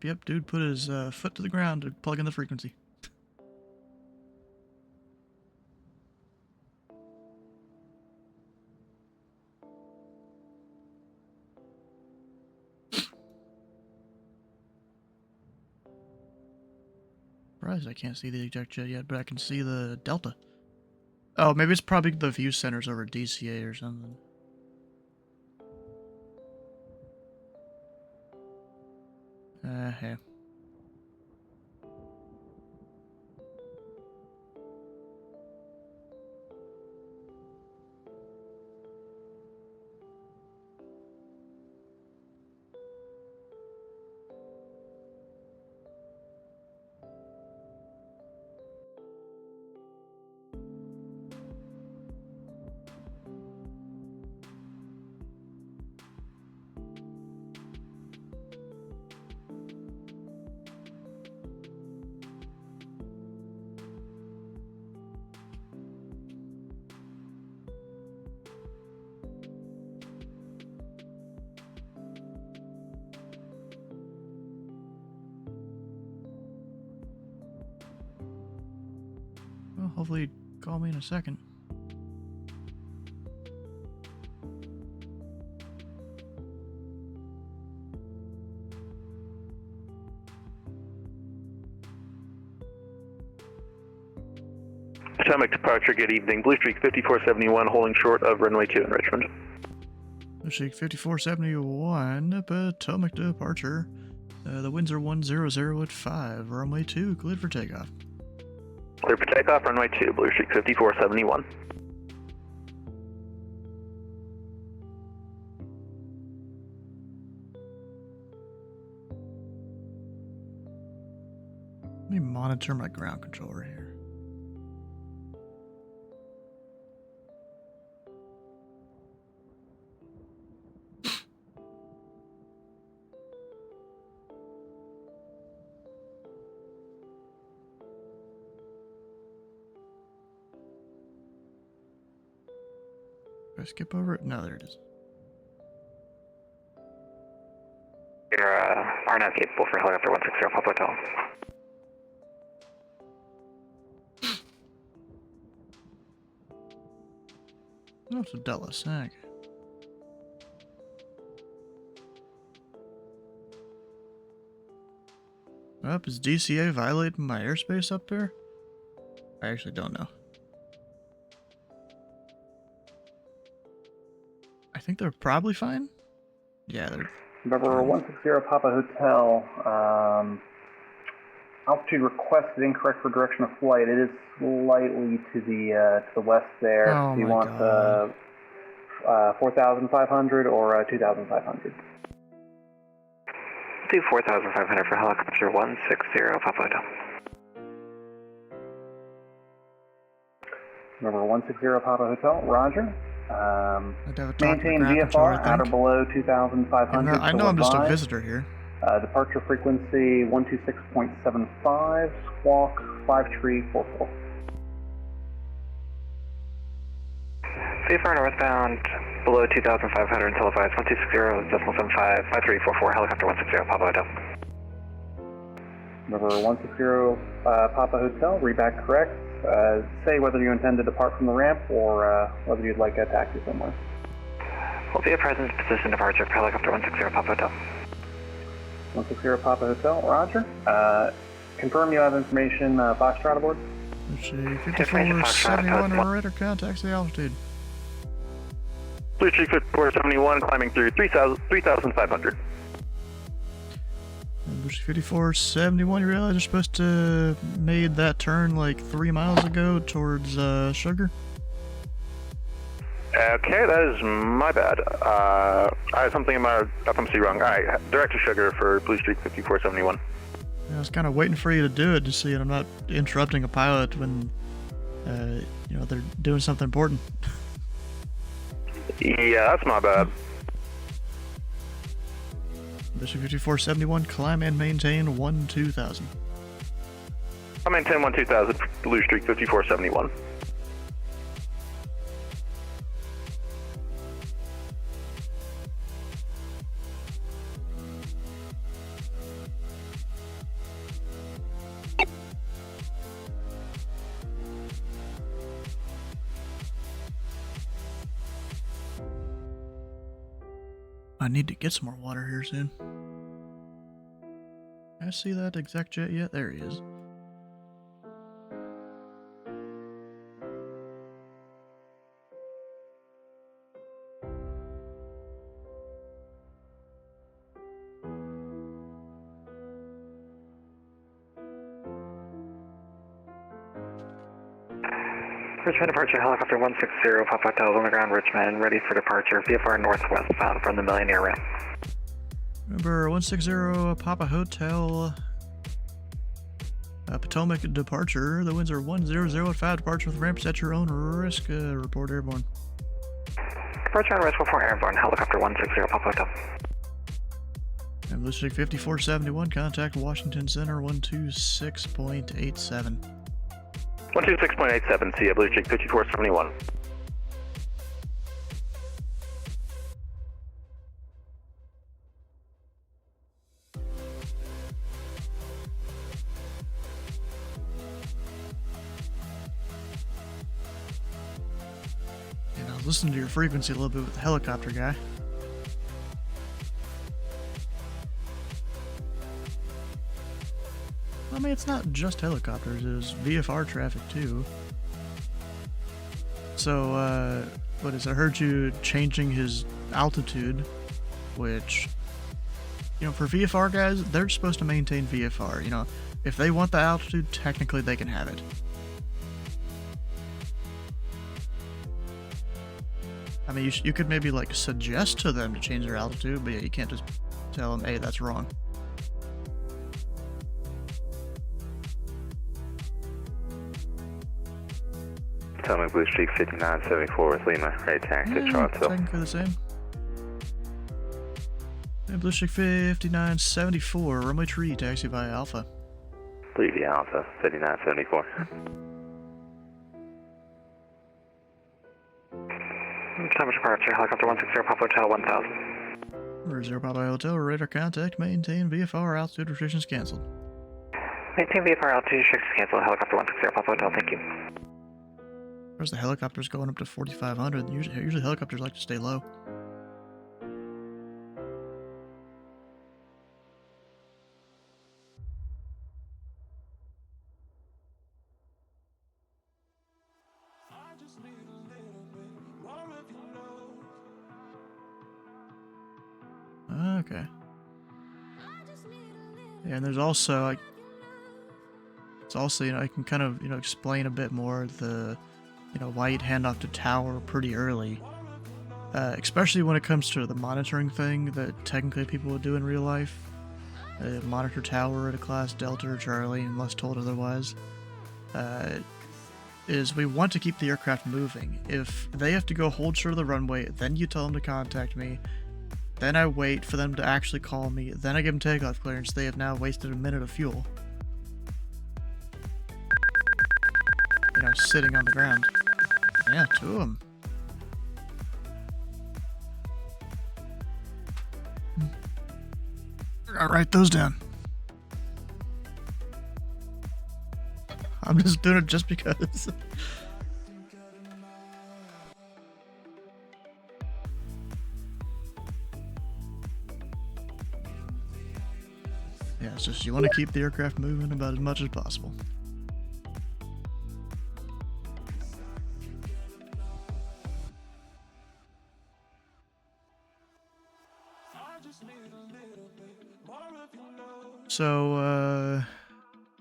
Yep, dude put his foot to the ground to plug in the frequency. Surprised I can't see the eject jet yet, but I can see the Delta. Oh, maybe it's probably the view centers over DCA or something. Hey. Well, hopefully he'd call me in a second. Potomac departure, good evening. Blue Streak 5471, holding short of runway 2 in Richmond. Blue Streak 5471, Potomac departure. The winds are 100 at 5. Runway 2, cleared for takeoff. Clear for takeoff, runway 2, Blue Streak 5471. Let me monitor my ground controller here. Did I skip over it? No, there it is. You're are now capable for helicopter 160 Papa Hotel. Oh, it's a Della Sag. Up, is DCA violating my airspace up there? I actually don't know. I think they're probably fine. Yeah, they're. Number 160 Papa Hotel. Altitude requested incorrect for direction of flight. It is slightly to the west there. Oh, Do you my want God. 4,500 or 2,500? Do 4,500 for helicopter 160 Papa Hotel. Number 160 Papa Hotel, roger. I'd have a talk to Maintain the ground controller, I VFR at or think. below 2,500. I know so I'm just a advise. visitor here. Departure frequency 126.75, squawk 5344. VFR northbound below 2,500 until advised 120.75 5344 helicopter 160 Papa Hotel. Number 160 Papa Hotel, read back correct. Say whether you intend to depart from the ramp or whether you'd like a taxi somewhere. Will be a present position departure for helicopter 160 Papa Hotel. 160 Papa Hotel, roger. Confirm you have information Foxtrot aboard? Let's see, 5471 radar contact the altitude. Blue Streak 5471 climbing through 3,500. Bush 5471, you realize you're supposed to made that turn like 3 miles ago towards Sugar? Okay, that is my bad. I had something in my FMC wrong. Alright, direct to Sugar for Blue Streak 5471. I was kind of waiting for you to do it just so I'm not interrupting a pilot when, you know, they're doing something important. Yeah, that's my bad. Blue Streak 5471, climb and maintain 12000. I'll maintain 12000, Blue Streak 5471. I need to get some more water here soon. Can I see that exec jet yet? There he is. Richmond departure, helicopter 160, Papa Hotel on the ground, Richmond, ready for departure, VFR northwest bound from the Millionaire ramp. Remember, 160 Papa Hotel, Potomac departure. The winds are 100 at 5, departure with ramps at your own risk. Report airborne. Departure on risk before airborne, helicopter 160, Papa Hotel. And Blue Streak 5471, contact Washington Center 126.87. 126.87, see ya, Blue Streak 5471. And I was listening to your frequency a little bit with the helicopter guy. I mean, it's not just helicopters, it's VFR traffic too. So, what is it? I heard you changing his altitude, which, you know, for VFR guys, they're supposed to maintain VFR. You know, if they want the altitude, technically they can have it. I mean, you could maybe, like, suggest to them to change their altitude, but yeah, you can't just tell them, hey, that's wrong. Potomac Blue Streak 5974 with Lima, ready to taxi to Charlottesville. Technically the same. And Blue Streak 5974, runway tree, taxi via Alpha. Levy Alpha 5974. Potomac departure, helicopter 160, Papa Hotel 1000. Zero Papa Hotel, radar contact, maintain VFR, altitude restrictions canceled. Maintain VFR altitude restrictions canceled, helicopter 160, Papa Hotel, thank you. Where's the helicopters going up to 4,500? Usually helicopters like to stay low. Okay. Yeah, and there's also, like, it's also, you know, I can kind of, you know, explain a bit more the, you know, why you'd hand off to tower pretty early. Especially when it comes to the monitoring thing that technically people would do in real life. Monitor tower at a class Delta or Charlie unless told otherwise. Is we want to keep the aircraft moving. If they have to go hold short of the runway, then you tell them to contact me. Then I wait for them to actually call me. Then I give them takeoff clearance. They have now wasted a minute of fuel. You know, sitting on the ground. Yeah, 2 of them. I'll write those down. I'm just doing it just because. Yeah, it's just you want to keep the aircraft moving about as much as possible. So,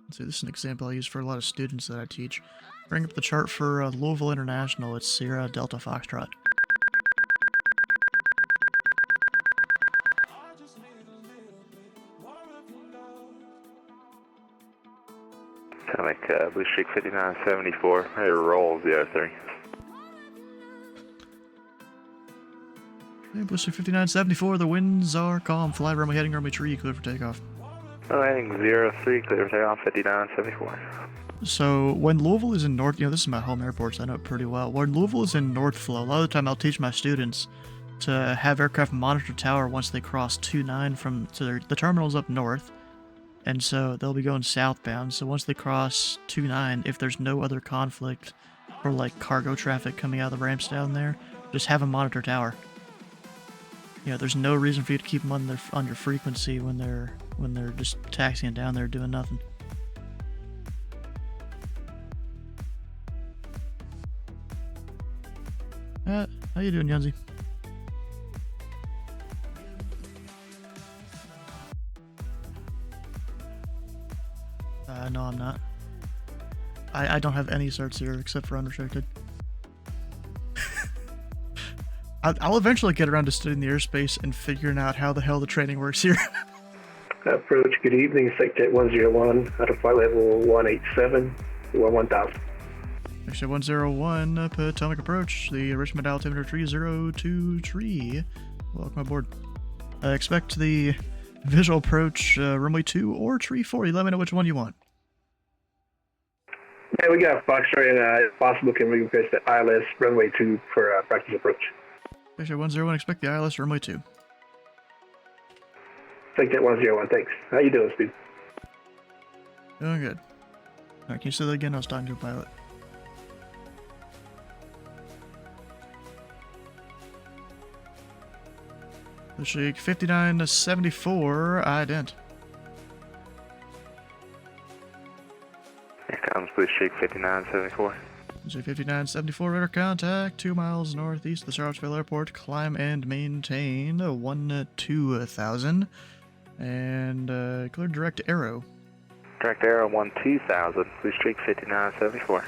let's see, this is an example I use for a lot of students that I teach. Bring up the chart for Louisville International. It's Sierra Delta Foxtrot. Potomac Blue Streak 5974, ready to roll 03. Hey, Blister 5974, the winds are calm. Fly runway heading runway tree, clear for takeoff. Heading 03, clear for takeoff, 5974. So when Louisville is in North, this is my home airport, so I know it pretty well. When Louisville is in North Flow, a lot of the time I'll teach my students to have aircraft monitor tower once they cross 29 from, so the terminal's up north, and so they'll be going southbound. So once they cross 29, if there's no other conflict or like cargo traffic coming out of the ramps down there, just have a monitor tower. There's no reason for you to keep them on your frequency when they're just taxiing down there doing nothing. How you doing, Yunzi? No, I'm not. I don't have any certs here except for unrestricted. I'll eventually get around to studying the airspace and figuring out how the hell the training works here. Approach, good evening, Sector 101, out of flight level 187, 1000. Actually, 101, Potomac approach, the Richmond altimeter 302 Welcome aboard. Expect the visual approach, runway 2 or tree 4. You let me know which one you want. Yeah, we got Foxtrot, and if possible, can we request the ILS runway 2 for practice approach? Actually, 101, expect the ILS runway 2. Sector 101, thanks. How you doing, Steve? Doing good. Alright, can you say that again? I was talking to a pilot. The Sheik 5974, ident. Here comes Blue Sheik 5974. Sheik 5974, radar contact, 2 miles northeast of the Charlottesville Airport. Climb and maintain 12000. And clear direct arrow. Direct arrow 12000, Blue Streak 5974.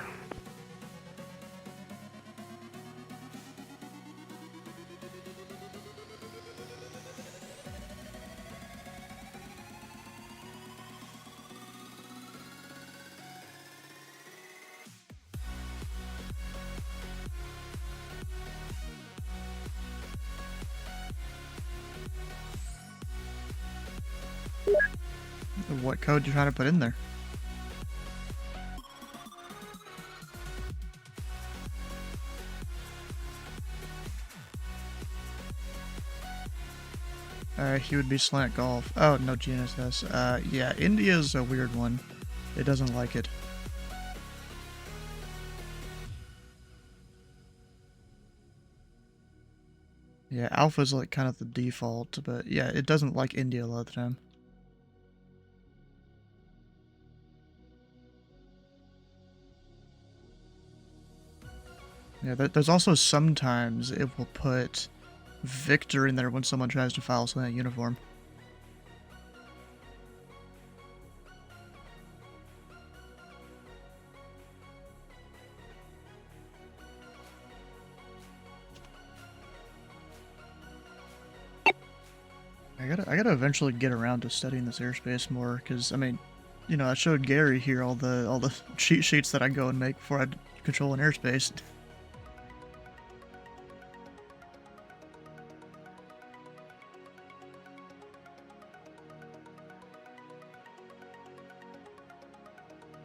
What code you trying to put in there? He would be slant golf. Oh, no GNSS. Yeah, India's a weird one. It doesn't like it. Yeah, Alpha's like kind of the default, but yeah, it doesn't like India a lot of the time. Yeah, there's also sometimes it will put Victor in there when someone tries to foul slant uniform. I gotta eventually get around to studying this airspace more, because I mean, I showed Gary here all the cheat sheets that I go and make before I control an airspace.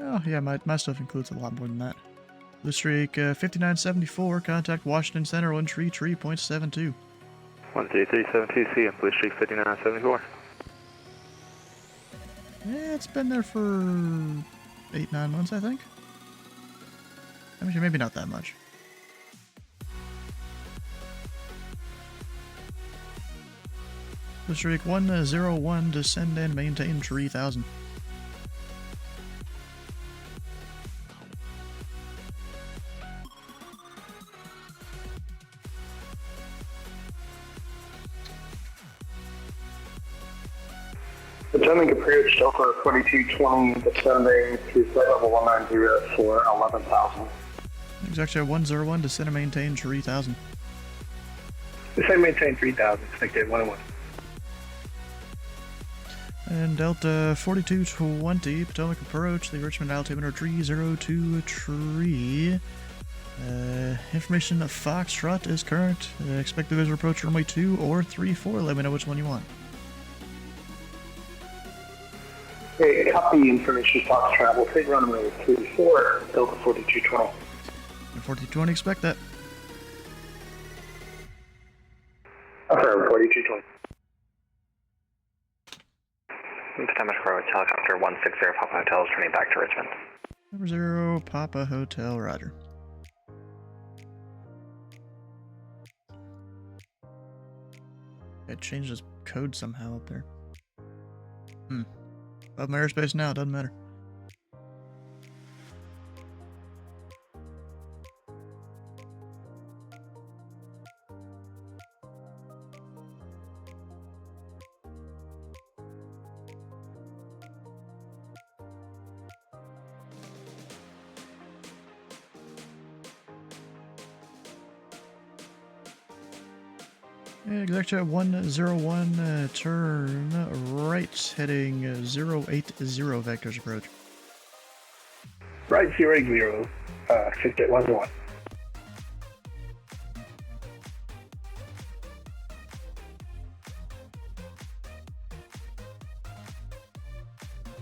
Oh yeah, my stuff includes a lot more than that. Blue Streak 5974, contact Washington Center on tree 3.72. 13372, see you, Blue Streak 5974. Yeah, it's been there for 8-9 months, I think. I mean, maybe not that much. Blue Streak 101, descend and maintain 3000. Potomac approach, Delta 2220, descending to flight level 190 for 11,000. Exactly 101, descend and maintain 3000. Descend maintain 3000, expected 101. And Delta 4220, Potomac approach, the Richmond altimeter 302 tree. Information of Foxtrot is current. Expect the visual approach runway 2 or 3-4. Let me know which one you want. Hey, copy information Fox Travel. Take runway 34, Delta 4220. 4220, expect that. Affirm 4220. Potomac Approach, helicopter 160 Papa Hotel is turning back to Richmond. Number 0, Papa Hotel, roger. It changed its code somehow up there. Above my airspace now, doesn't matter. Executive 101, turn right, heading 080, vectors approach. Right 080, Sector 101.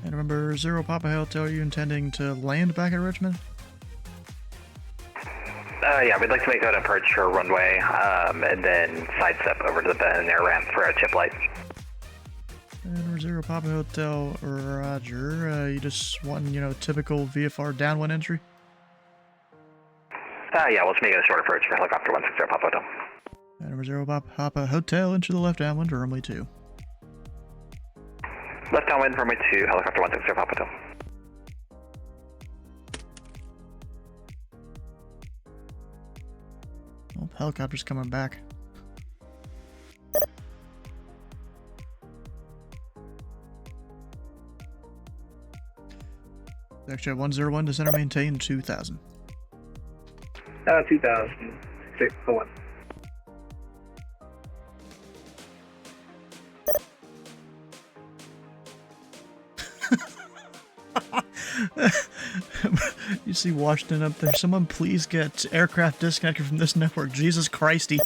And remember, 0 Papa Hotel, are you intending to land back at Richmond? Yeah, we'd like to make that approach to a runway, and then sidestep over to the bend air ramp for a chip light. And we're 0 Papa Hotel, roger. You just want, typical VFR downwind entry? Yeah, we'll just make it a short approach for helicopter 160 Papa Hotel. And number 0 Papa Hotel, into the left downwind to runway 2. Left downwind, runway 2, helicopter 160 Papa Hotel. Oh, helicopter's coming back. Extra 101 to center maintain 2000. 2000, 601. You see Washington up there. Someone please get aircraft disconnected from this network. Jesus Christy.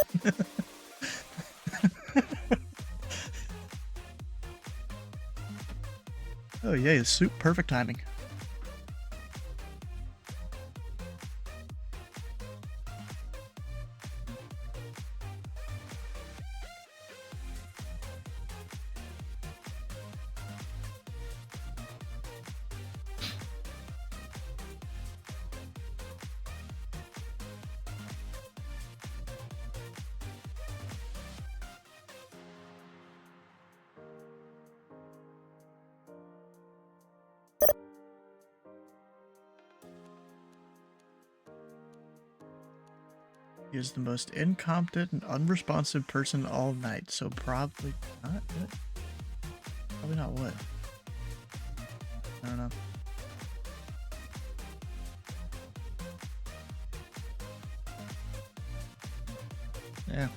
Oh yay, soup, perfect timing. He is the most incompetent and unresponsive person all night, so probably not what? Probably not what? I don't know. Yeah.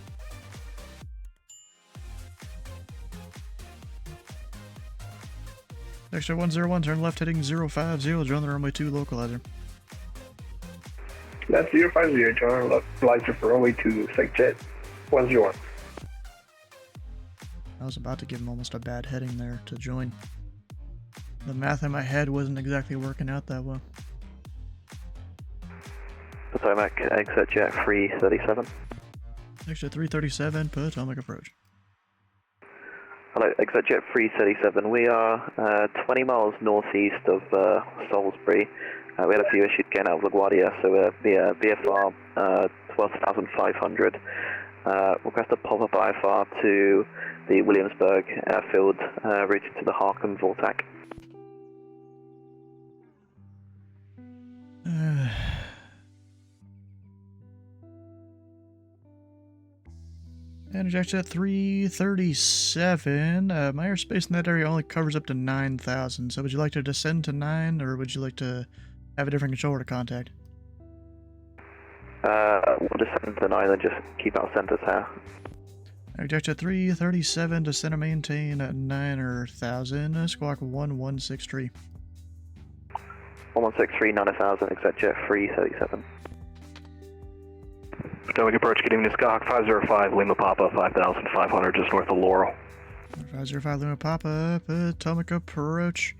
Extra 101, turn left heading 050, join the runway 2 localizer. That's 050, John. Localizer for runway 2, SecJet 101. I was about to give him almost a bad heading there to join. The math in my head wasn't exactly working out that well. Potomac, exit jet 337. Extra 337, Potomac approach. Hello, exit jet 337. We are 20 miles northeast of Salisbury. We had a few issues getting out of LaGuardia, so via VFR 12,500. Request a pop-up IFR to the Williamsburg airfield, routed to the Harkham Vortac. And eject at 337. My airspace in that area only covers up to 9,000, so would you like to descend to 9, or would you like to have a different controller to contact? We'll descend to 9 and just keep our centers here. Eject at 337, descend and maintain at 9,000, squawk 1163. 1163, 9000, exit jet 337. Potomac approach, getting to Skyhawk 505, Lima Papa 5500, just north of Laurel. 505 Lima Papa, Potomac approach.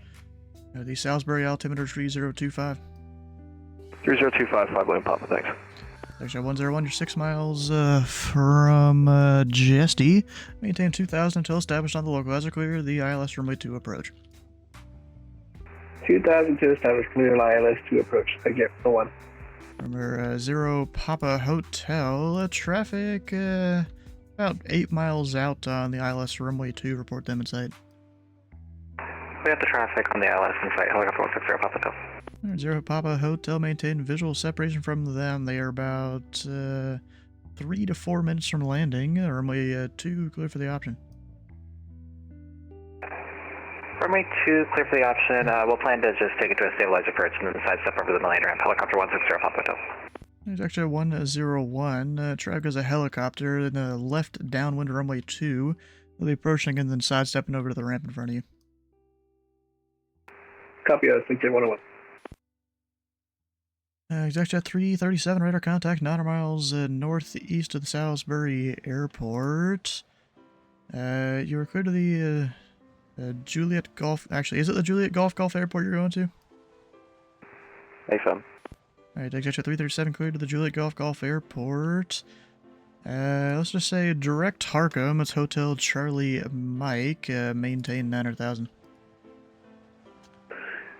The Salisbury altimeter 3025. 3025, 5 Lima Papa, thanks. Actually, 101, you're 6 miles from Jesty. Maintain 2000 until established on the localizer clear. The ILS runway 2 approach. 2000 to establish clear ILS to approach. Again, the one. Remember, 0 Papa Hotel. Traffic about 8 miles out on the ILS runway 2. Report them in sight. We have the traffic on the ILS in sight. Helicopter 160 Papa Hotel. 0 Papa Hotel, maintain visual separation from them. They are about 3 to 4 minutes from landing. Runway 2 clear for the option. Runway 2 clear for the option. We'll plan to just take it to a stabilizer approach and then sidestep over the landing ramp. Helicopter 160 Papa Hotel. There's actually 101. Traffic is a helicopter in the left downwind runway 2. They'll be approaching and then sidestepping over to the ramp in front of you. Copy us, 101. Exactly at 337 radar contact, 9 miles northeast of the Salisbury Airport. You were clear to the Juliet Golf. Actually, is it the Juliet Golf Airport you're going to? AFM. Alright, exactly 337 clear to the Juliet Golf Airport. Let's just say direct Harcum. It's Hotel Charlie Mike. Maintain 900,000.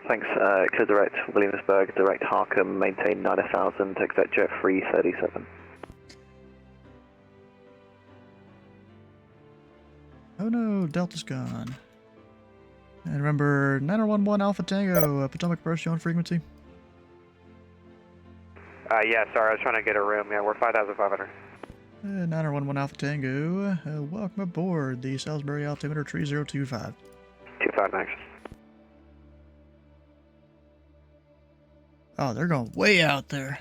Thanks. Clear direct Williamsburg, direct Harcum, maintain 9,000, exit jet 337. Oh no, Delta's gone. And remember, 9011 Alpha Tango, Potomac approach, you on frequency? Yeah, sorry, I was trying to get a room. Yeah, we're 5,500. 9011 Alpha Tango, welcome aboard the Salisbury altimeter 3025. 25 max. Oh, they're going way out there.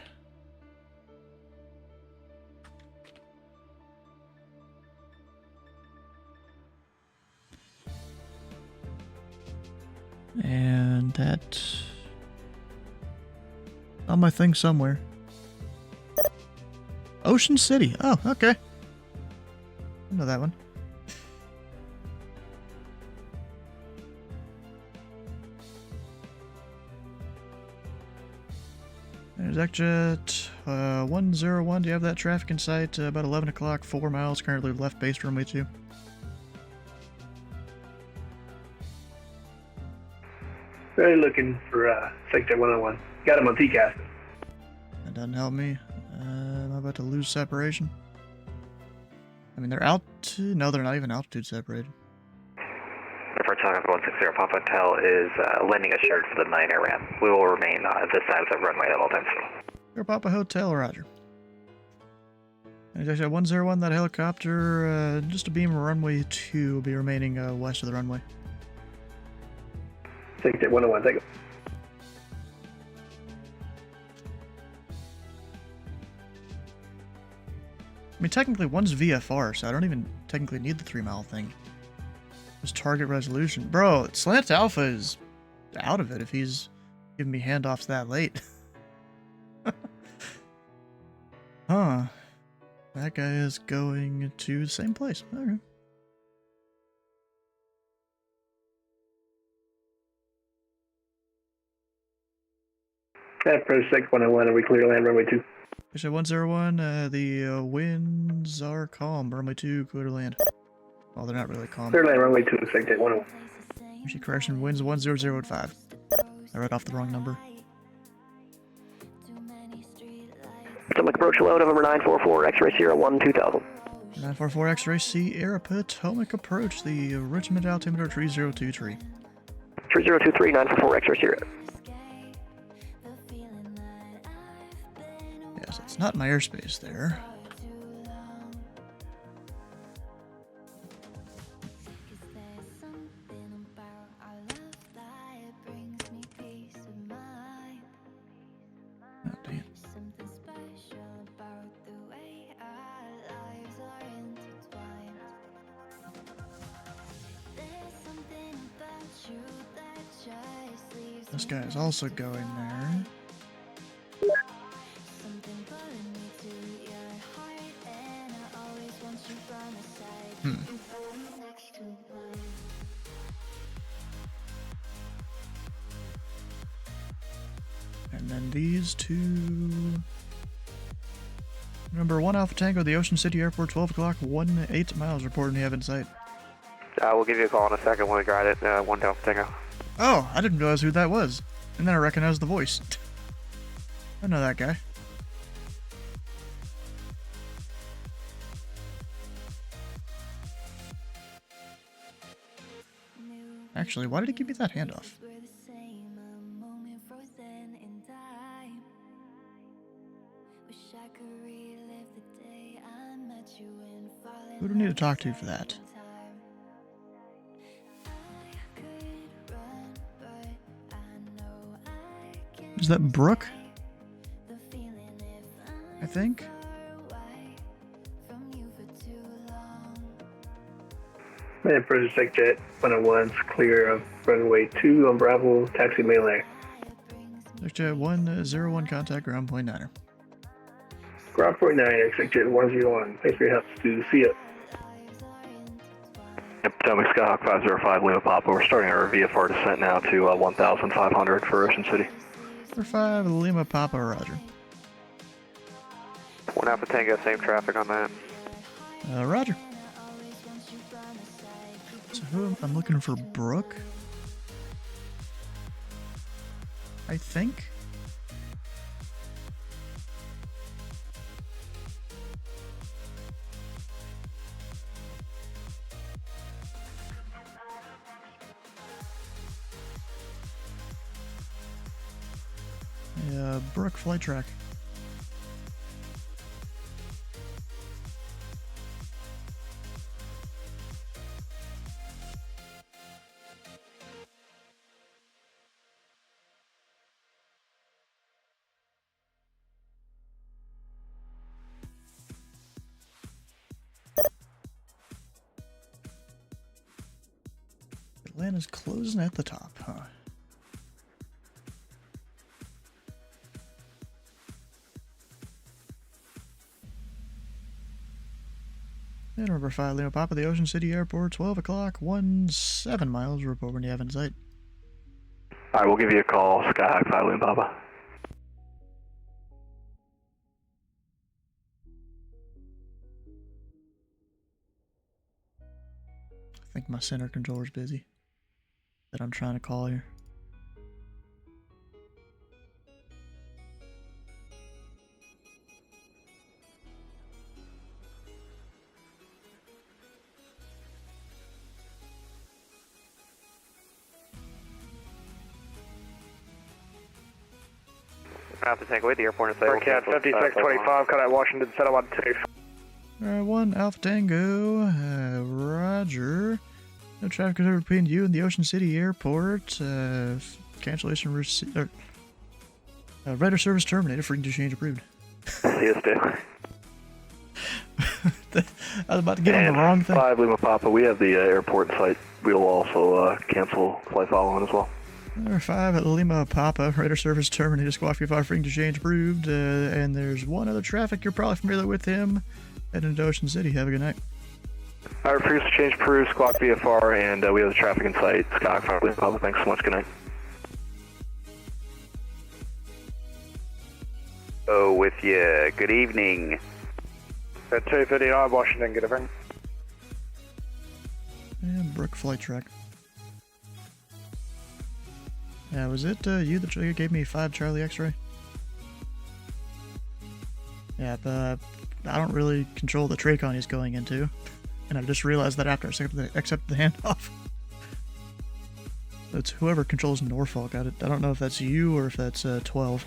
And that's on my thing somewhere. Ocean City. Oh, okay. I know that one. There's ExJet 101. Do you have that traffic in sight? About 11 o'clock, 4 miles, currently left base runway 2. Really looking for Sector 101. Got him on TCAS. That doesn't help me. I'm about to lose separation. I mean, they're out. No, they're not even altitude separated. For Helicopter 160 Papa Hotel is landing assured for the 9 air ramp. We will remain at this side of the runway at all times. Air Papa Hotel, roger. Actually, 101, that helicopter, just a beam runway 2 will be remaining west of the runway. Sector 101, take it. I mean, technically, one's VFR, so I don't even technically need the 3-mile thing. Just target resolution. Bro, Slant Alpha is out of it if he's giving me handoffs that late. Huh. That guy is going to the same place. Okay. Approach Sector 101, and we clear land runway 2. Actually, 101, the winds are calm. Runway 2, clear to land. Well, they're not really calm. Clear land runway 2, Sector 101. Actually, correction, winds 10085. I read off the wrong number. Potomac approach low, November 944, X-ray Sierra 1 2000. 944 X-ray Sierra Potomac approach, the Richmond altimeter 3023. 3023, 944 X-ray Sierra. Yes, it's not my airspace there. Oh, damn. This guy is also going there. And then these two. Number 1 Alpha Tango, the Ocean City Airport, 12 o'clock, 18 miles, reporting you have in sight. We'll give you a call in a second when we got it. 1 Alpha Tango. Oh, I didn't realize who that was. And then I recognized the voice. I know that guy. Actually, why did he give me that handoff? Who do I need to talk to for that? Is that Brooke? I think. Man, Project Jet 101's clear of runway 2 on Bravo, taxi Melee. Jet 101, contact ground point 9er. Ground point 9, Jet 101. Thanks for your help, Stu. See ya. Potomac Skyhawk 505 Lima Papa. We're starting our VFR descent now to 1,500 for Ocean City. 5 Lima Papa, roger. 1 Alpha Tango, same traffic on that. Roger. So who I'm looking for Brooke? I think. Yeah, Brooke flight track. Atlanta's closing at the top, huh? And number 5 Lima Papa, the Ocean City Airport, 12 o'clock, 17 miles, report when you have in sight. Alright, we'll give you a call, Skyhawk 5 Lima Papa. I think my center controller's busy. That I'm trying to call here. Alpha Tango, wait, the airport is there. Cat 5625, cut out Washington, set up on 2. Alright, 1 Alpha Tango, roger. No traffic is over between you and the Ocean City Airport. Cancellation Rider service terminated. Frequency change approved. See us, Stu. I was about to get on the wrong thing. 5 Lima Papa, we have the airport in sight. We'll also cancel flight following as well. Number 5 at Lima Papa, radar service terminated, squawk 5 frequency change approved, and there's one other traffic, you're probably familiar with him, heading to Ocean City. Have a good night. Alright, frequency change approved, squawk VFR, and we have the traffic in sight. Skyhawk 5 Lima Papa, thanks so much, good night. Oh, with you. Good evening. At 259 Washington, good evening. And Brook flight track. Yeah, was it you that gave me 5 Charlie X-ray? Yeah, but I don't really control the Tracon he's going into. And I just realized that after I accepted the handoff. It's whoever controls Norfolk. I don't know if that's you or if that's 12.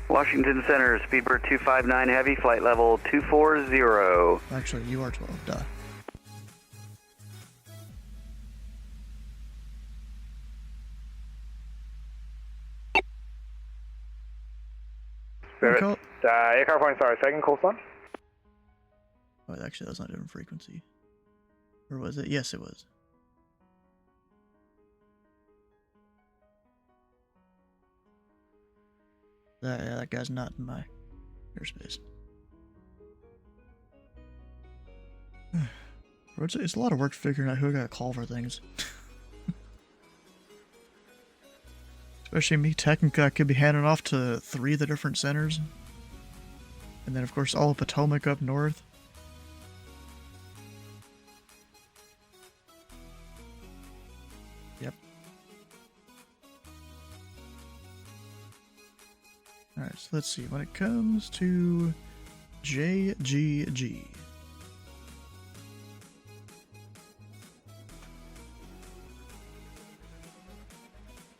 Washington Center, Speedbird 259 Heavy, flight level 240. Actually, you are 12, duh. Spirit, aircraft point, sorry, second call sign. Oh, actually, that's not a different frequency. Or was it? Yes, it was. Yeah, that guy's not in my airspace. It's a lot of work figuring out who I gotta call for things. Especially me, technically, I could be handing off to 3 of the different centers. And then, of course, all of Potomac up north. Yep. Alright, so let's see. When it comes to JGG.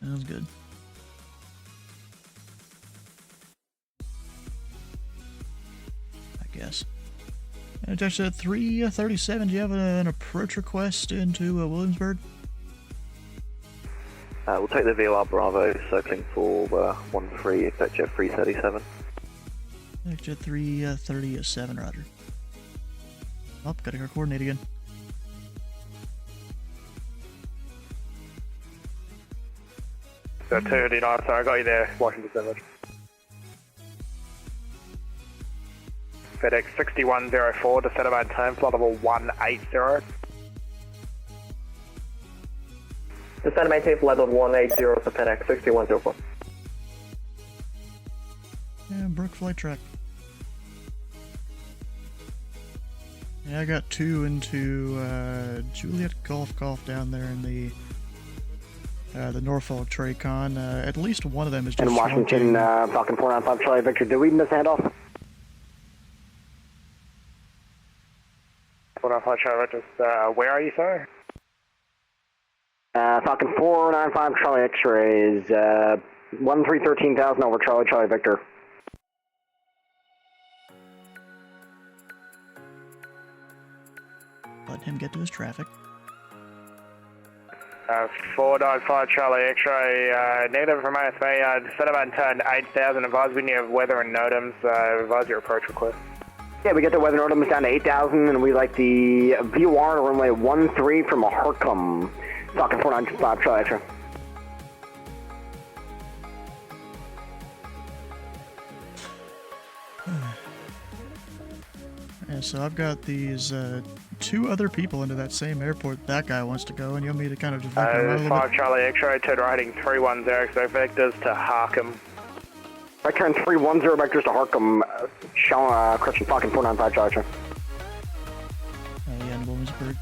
Sounds good. I guess. And attached to 337, do you have an approach request into Williamsburg? We'll take the VOR Bravo, circling for 13, expect jet 337. Jet 337, roger. Oh, gotta go coordinate again. So 289, sorry, I got you there, Washington Sandwich. FedEx 6104 to set about time, flight level 180. Descend maintain flight level 180 to FedEx 6104. Yeah, Brook flight track. Yeah, I got 2 into Juliet Golf down there in the Norfolk Tracon. At least one of them is just in Washington, Falcon 495 Charlie Victor. Did we miss handoff? 495 Charlie Victor, where are you, sir? Falcon 495 Charlie X-ray is 1313,000 over Charlie Victor. Let him get to his traffic. 495 Charlie X-ray, negative from ASA, set about and turn 8,000, advise when you have weather and NOTAMs, revise your approach request. Yeah, we get the weather NOTAMs down to 8,000, and we like the VOR to runway 13 from a Harcum. Falcon 495 Charlie X-ray. Yeah, so I've got these 2 other people into that same airport that guy wants to go, and you want me to kind of just vector around a little 5 bit? Charlie X-ray, turn right heading 310, so vectors to Harcum. Right turn 310 vectors to Harcum, correction, Falcon 495 Charlie X-ray. Yeah, in Williamsburg.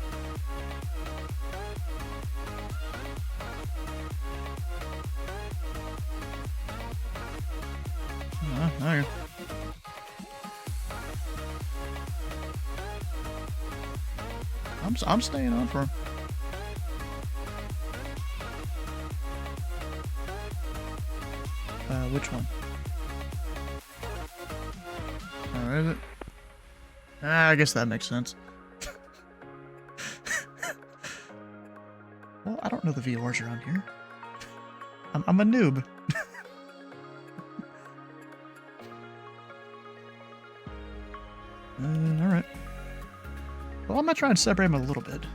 Okay. I'm staying on for him. Which one? Oh, is it? I guess that makes sense. Well, I don't know the VORs around here. I'm a noob. Alright. Well, I'm gonna try and separate them a little bit.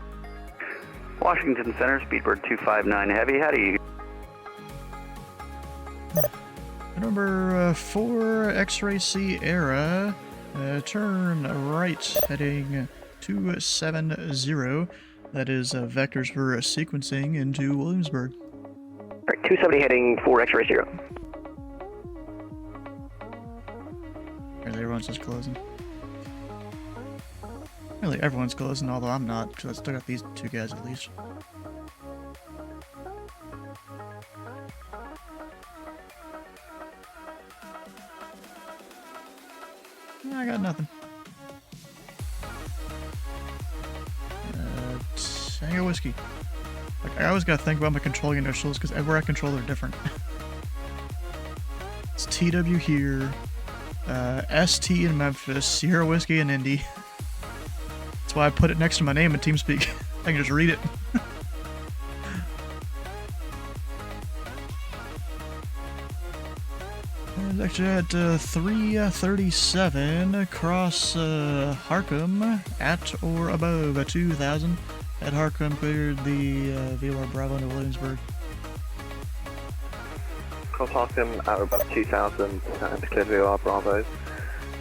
Washington Center, Speedbird 259 Heavy, how do you... Number 4 X-Ray Sierra, turn right heading 270. That is vectors for sequencing into Williamsburg. Alright, 270 heading 4 X-ray 0. Really, everyone's just closing. Really, everyone's closing, although I'm not, because I still got these 2 guys at least. I got nothing. Tango Whiskey. Like, I always gotta think about my controlling initials, because everywhere I control they're different. It's TW here, ST in Memphis, Sierra Whiskey in Indy. That's why I put it next to my name in TeamSpeak. I can just read it. It's actually at 337 across Harcum at or above 2,000. At Harcum cleared the VOR Bravo into Williamsburg. Cross Harcum at about 2,000 and clear VOR Bravo,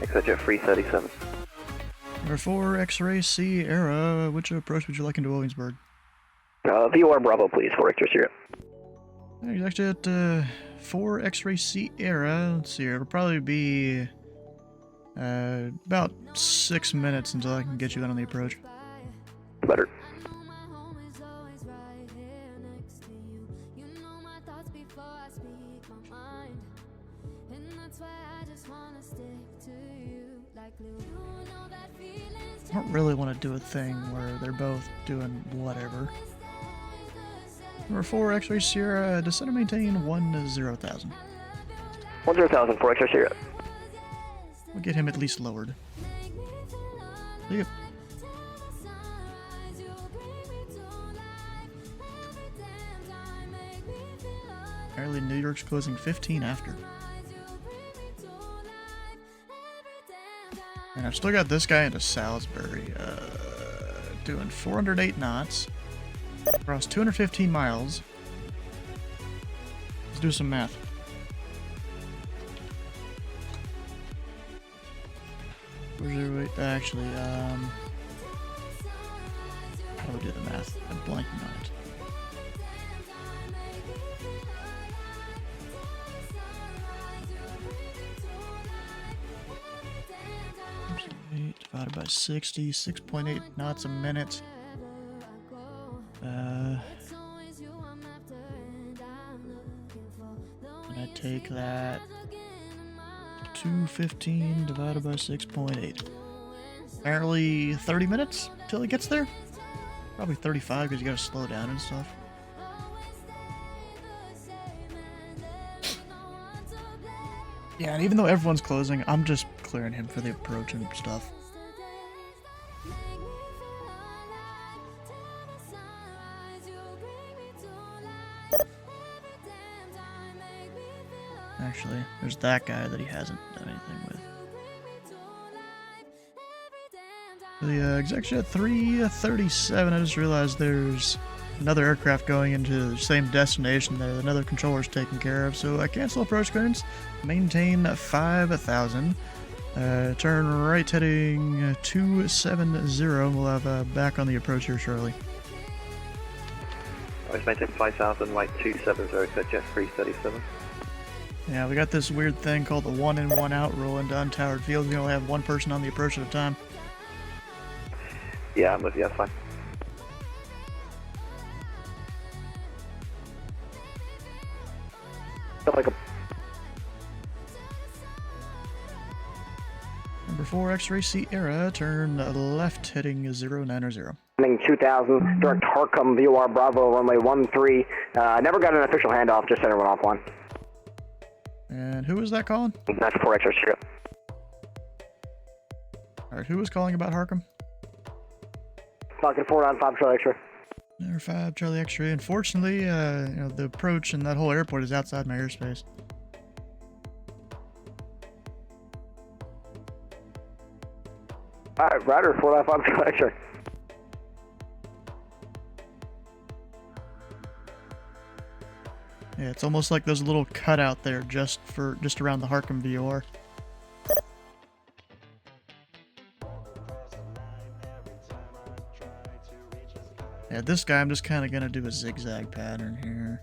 exit jet 337. Number 4 X-Ray Sierra, which approach would you like into Williamsburg? VOR Bravo, please, 4 X-ray 0. He's actually at 4 X-Ray Sierra. Let's see here. It'll probably be about 6 minutes until I can get you out on the approach. Better. I don't really want to do a thing where they're both doing whatever. Number 4 X-Ray Sierra, descend and maintain 10,000. 10,000 for X-Ray Sierra. We'll get him at least lowered. Yep. Apparently New York's closing 15 after. And I've still got this guy into Salisbury, doing 408 knots across 215 miles. Let's do some math. Actually, how do we do the math? I'm blanking on it. Divided by 60, 6.8 knots a minute. And I take that 215 divided by 6.8. Apparently 30 minutes till it gets there. Probably 35 because you gotta slow down and stuff. Yeah, and even though everyone's closing, I'm just clearing him for the approach and stuff. Actually, there's that guy that he hasn't done anything with. The exec jet 337, I just realized there's another aircraft going into the same destination there. Another controller's taken care of, so I cancel approach clearance, maintain 5,000. Turn right heading 270. We'll have back on the approach here shortly. Always maintain 5,000, right 270, exec jet 337. Yeah, we got this weird thing called the 1 in 1 out rule into untowered fields. You only have one person on the approach at a time. Yeah, I'm with you, that's fine. Number 4 X-Ray Sierra, turn left heading 090. Running 2000, direct Harcum, VOR Bravo, runway 13. Never got an official handoff, just sent everyone offline. And who was that calling? That's 4 X-Ray Sierra. Alright, who was calling about Harcum? Falcon 495 Charlie X-Ray. Number 5 Charlie X-Ray. Unfortunately, you know, the approach and that whole airport is outside my airspace. Alright, Ryder 495 Charlie X-Ray. Yeah, it's almost like there's a little cutout there just around the Harcum VOR. Yeah, this guy I'm just kind of gonna do a zigzag pattern here.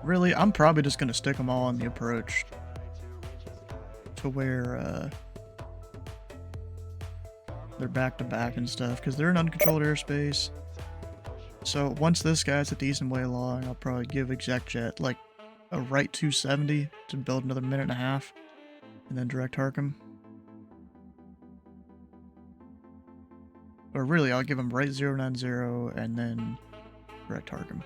Really, I'm probably just gonna stick them all on the approach to where they're back to back and stuff, because they're in uncontrolled airspace. So once this guy's a decent way along, I'll probably give exec jet like a right 270 to build another minute and a half, and then direct Harcum. Or really, I'll give him right 090 and then direct Harcum.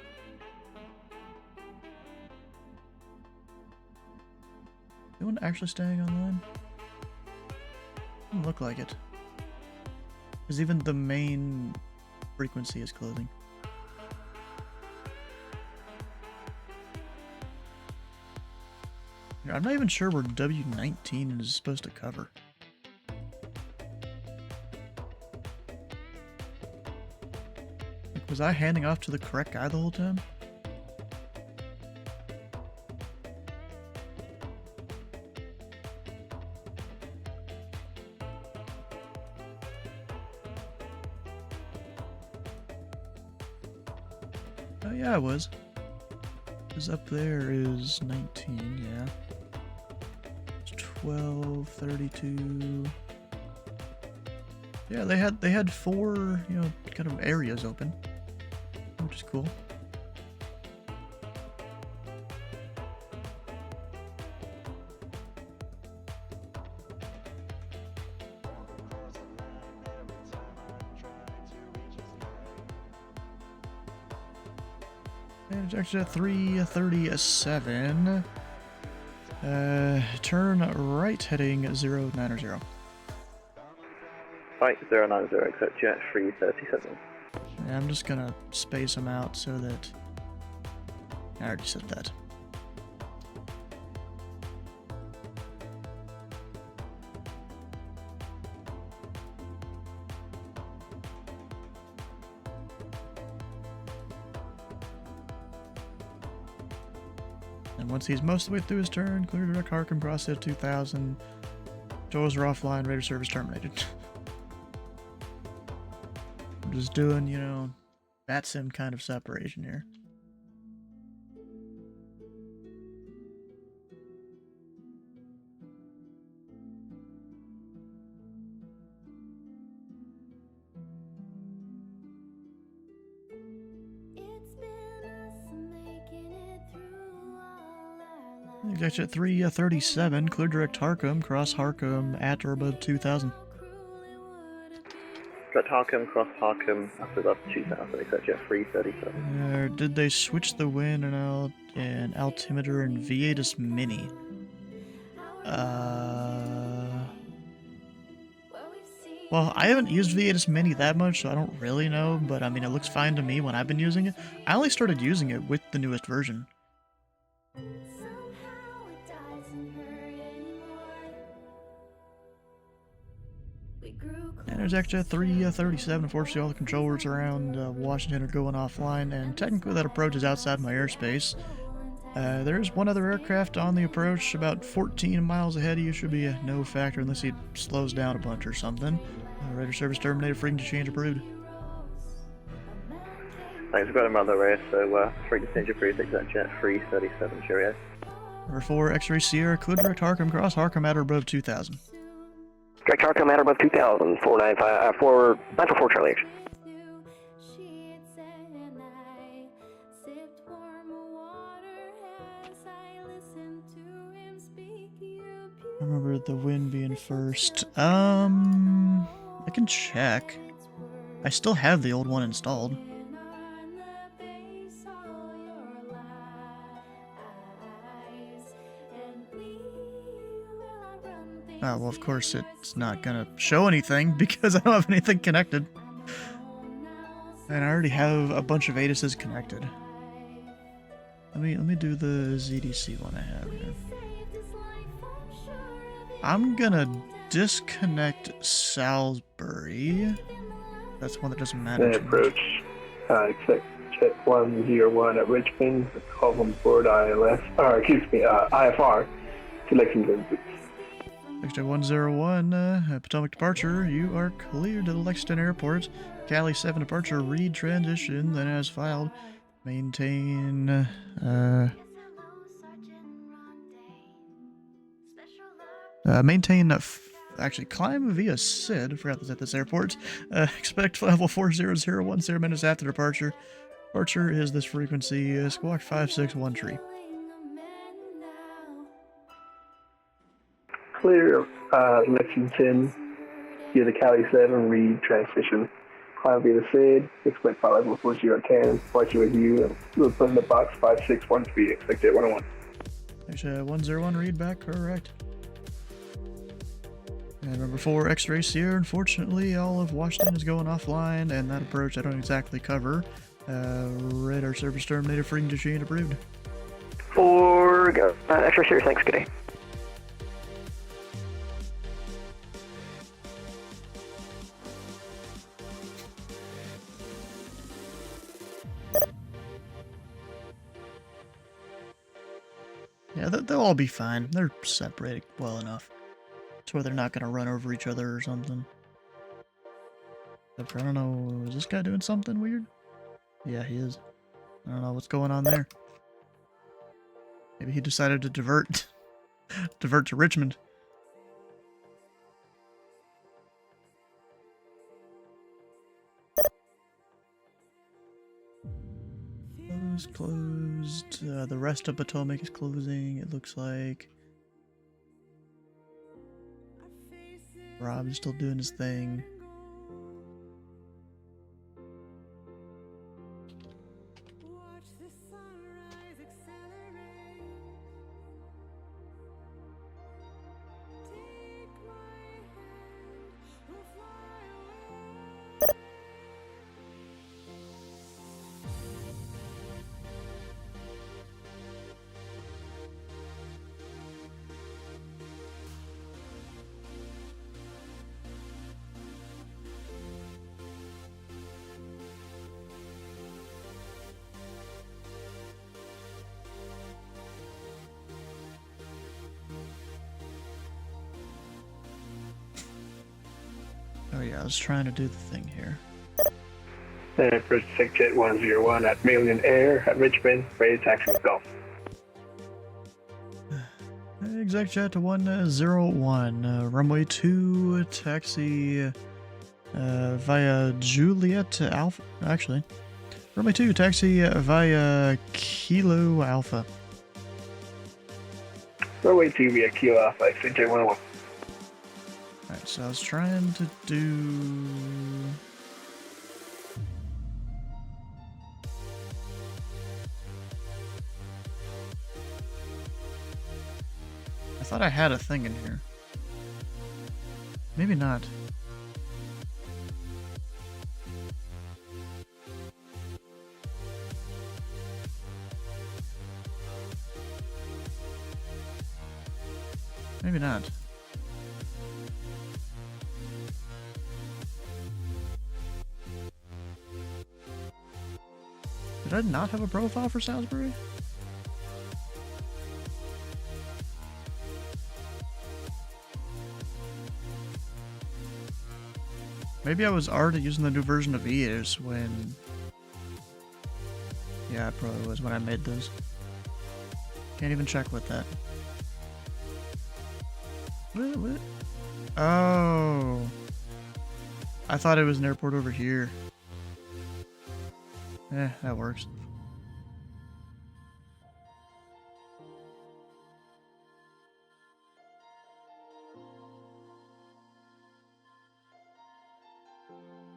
Anyone actually staying online? Doesn't look like it. Because even the main frequency is closing. I'm not even sure where W19 is supposed to cover. Like, was I handing off to the correct guy the whole time? Oh yeah, I was. Because up there is 19, yeah. It's 12, 32. Yeah, they had 4, you know, kind of areas open, which is cool. And it's actually at 337. Turn right heading 090. Right, 090, accept jet 337. Yeah, I'm just gonna space them out so that... I already said that. And once he's most of the way through his turn, clear direct Harkham, cross at 2000. Doors are offline, radar service terminated. I'm just doing, you know, bat sim kind of separation here. Exit at 337, clear direct Harkham, cross Harkham at or above 2000. Direct Harkham, cross Harkham, after above 2000, accept jet 337. Did they switch the wind and altimeter and V8 Mini? Well, I haven't used V8 Mini that much, so I don't really know, but I mean, it looks fine to me when I've been using it. I only started using it with the newest version. And there's actually a 337. Unfortunately, all the controllers around Washington are going offline, and technically that approach is outside my airspace. There's one other aircraft on the approach about 14 miles ahead of you. Should be a no factor unless he slows down a bunch or something. Radar service terminated, frequency change approved. Thanks, we've got him on the way, so frequency change approved, accept jet 337, cheerio. Number 4, X-ray Sierra, clear direct Harkham, cross Harkham at or above 2000. Direct Harkham at or above 2000, 944 Charlie H. I remember the wind being first. I can check. I still have the old one installed. Oh, well, of course it's not gonna show anything because I don't have anything connected. And I already have a bunch of ATISes connected. Let me do the ZDC one I have here. I'm gonna disconnect Salisbury. That's one that doesn't matter. Approach, accept jet 101 at Richmond, call from board ILS, or excuse me, IFR to Lexington. Extra 101, Potomac departure. You are cleared to the Lexington Airport. Cali 7 departure, read transition, then as filed. Maintain, actually, climb via SID. I forgot this at this airport. Expect level 40010 0 minutes after departure. Departure is this frequency, squawk 561 tree. Clear Lexington via the Cali 7, read transmission. Climb via the SID, expect flight level 4010, departure with you, we'll put in the box 5613, expect it 101. Actually, 101 read back, correct. And number 4, X-ray Sierra. Unfortunately, all of Washington is going offline, and that approach I don't exactly cover. Radar service terminated, frequency change approved. 4, go. X-ray Sierra, thanks, good day. Yeah, they'll all be fine. They're separated well enough. It's where they're not going to run over each other or something. Except for, I don't know, is this guy doing something weird? Yeah, he is. I don't know what's going on there. Maybe he decided to divert to Richmond. Closed. The rest of Potomac is closing, it looks like. Rob is still doing his thing. Oh yeah, I was trying to do the thing here. Approach Jet 101 at Million Air at Richmond, ready to taxi with Golf. Exec jet to 101, runway 2, taxi via Juliet Alpha. Actually, runway 2, taxi via Kilo Alpha. Runway 2 via Kilo Alpha, Exec Jet 101. Alright, so I was trying to do... I thought I had a thing in here. Maybe not. Maybe not. Did I not have a profile for Salisbury? Maybe I was already using the new version of EAS when... Yeah, it probably was when I made those. Can't even check with that. What? Oh. I thought it was an airport over here. That works.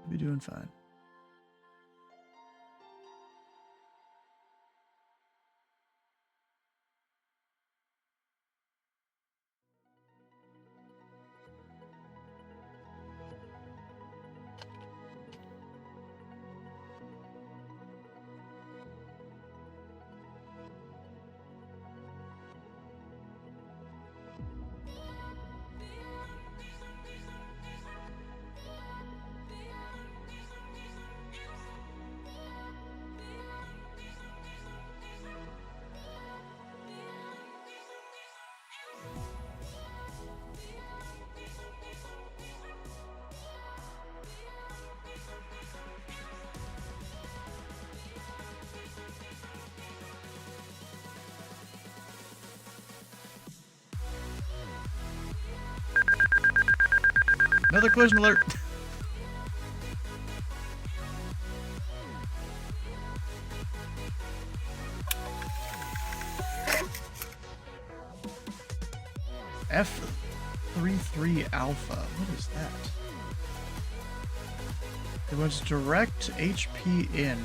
Be doing fine. Another collision alert. F33 Alpha. What is that? It was direct HP in.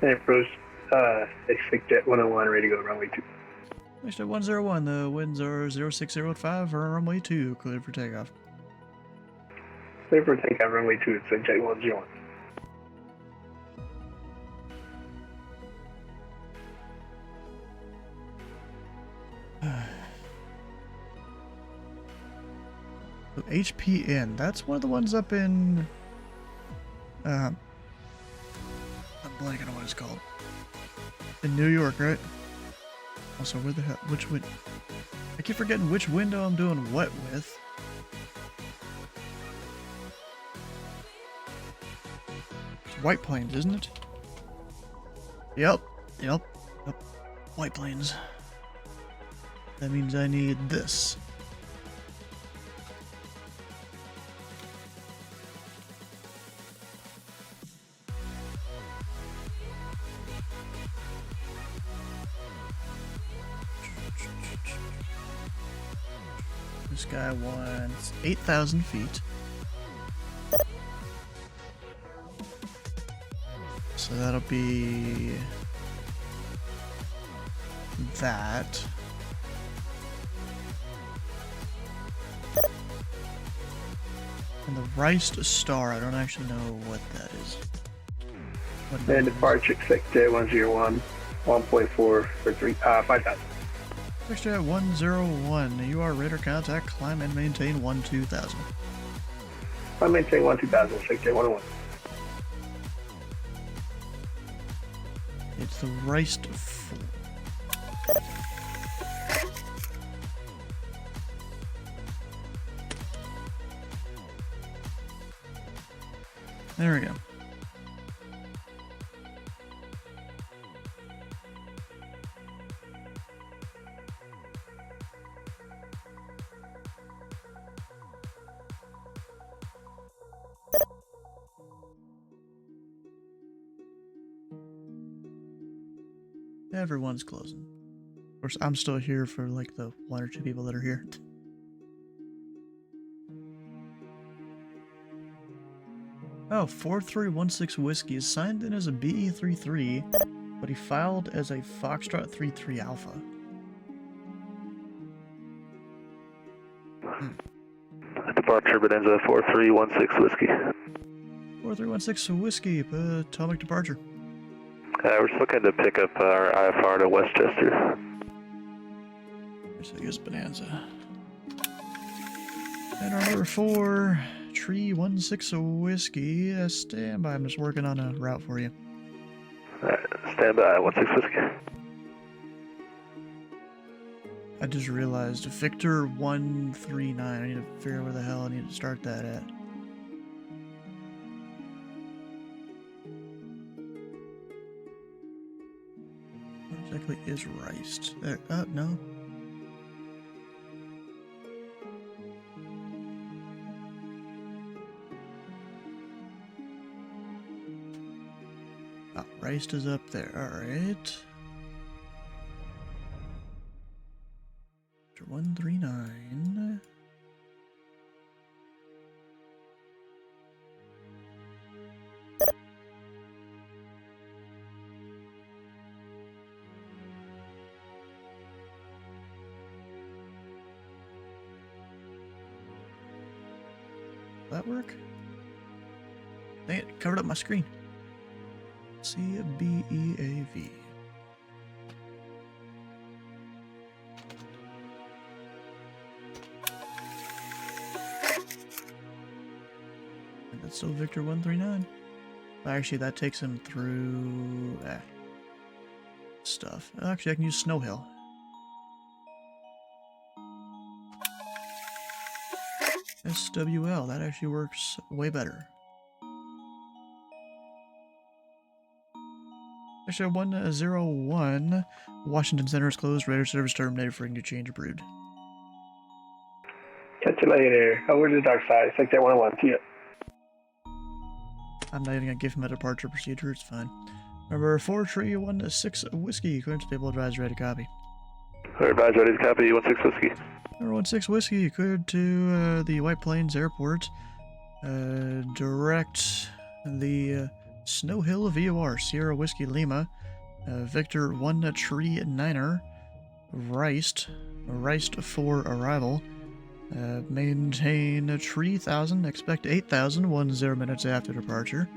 Approach Exec Jet 101, ready to go runway 2. Exec 101, the winds are 06085 for runway 2, cleared for takeoff. Clear for takeoff, runway 2, Exec Jet 101. So HPN, that's one of the ones up in... I'm blanking on what it's called. In New York, right? Also, where the hell, which wind? I keep forgetting which window I'm doing what with. White Plains, isn't it? Yep. White Plains. That means I need this. This guy wants 8,000 feet. So that'll be that. And the Riced Star, I don't actually know what that is. And departure sector 101, 1.4 for 5,000. Sector 101, you are radar contact, climb and maintain 12,000. I maintain 12,000, sector 101. It's the Riced. There we go. Everyone's closing. Of course, I'm still here for like the 1 or 2 people that are here. Oh, 4316 Whiskey is signed in as a BE33, but he filed as a Foxtrot 33 Alpha. Departure Bonanza 4316 Whiskey. 4316 Whiskey, Potomac departure. We're just looking to pick up our IFR to Westchester. So here's Bonanza. And our number 4, Tree 16 Whiskey, stand by. I'm just working on a route for you. Alright, stand by, 16 Whiskey. I just realized Victor 139. I need to figure out where the hell I need to start that at. What exactly is Riced? There, no. Ah, Riced is up there. Alright. 139. That work? Dang it, covered up my screen. CBEAV. That's still Victor 139. Actually, that takes him through stuff. Actually, I can use Snow Hill. SWL, that actually works way better. Actually, 101. Washington Center is closed. Radar service terminated for interchange approved. Catch you later. Over to the dark side. Sector 101. See ya. I'm not even gonna give him a departure procedure, it's fine. Number 4, Tree 16 Whiskey, current stable advised, ready to copy. Advised, ready to copy, 16 Whiskey. Number 16 Whiskey, cleared to the White Plains Airport. Direct the Snow Hill VOR, Sierra Whiskey Lima, Victor 1 Tree 9er, Riced for arrival. Maintain 3,000, expect 8,000, 10 minutes after departure.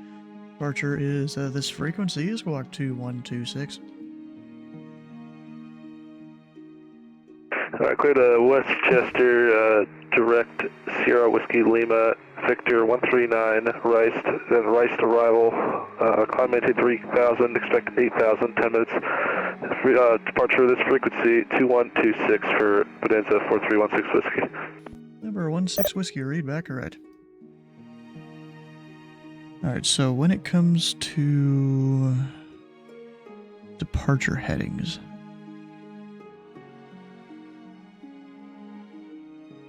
Departure is this frequency, squawk 2126. Alright, clear to Westchester, direct Sierra Whiskey Lima, Victor 139, Riced arrival, climb maintain 3,000, expect 8,000, 10 minutes. Departure of this frequency, 2126 for Bonanza 4316 Whiskey. Number 16 Whiskey, read back, alright. Alright, so when it comes to departure headings,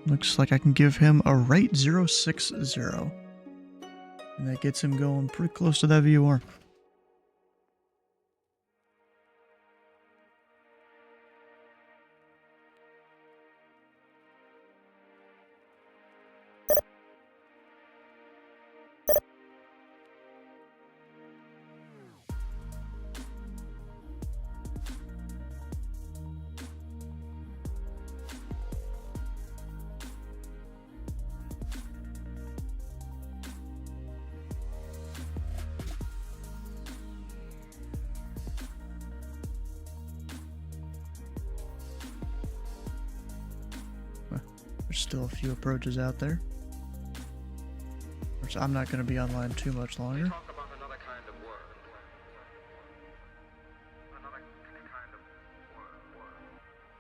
looks like I can give him a right 060. And that gets him going pretty close to that VOR. There's still a few approaches out there. Which I'm not going to be online too much longer.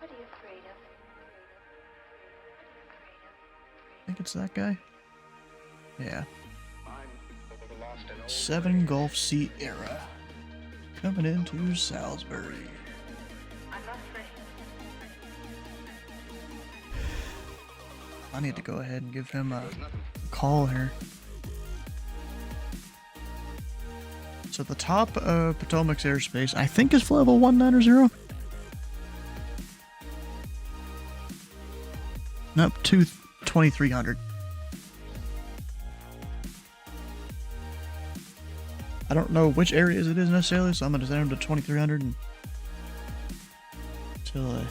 I think it's that guy. Yeah. 7 Gulf Sierra. Coming into Salisbury. I need to go ahead and give him a call here. So the top of Potomac's airspace, I think, is level 190. Nope, 2300. I don't know which areas it is necessarily, so I'm going to send him to 2300 until I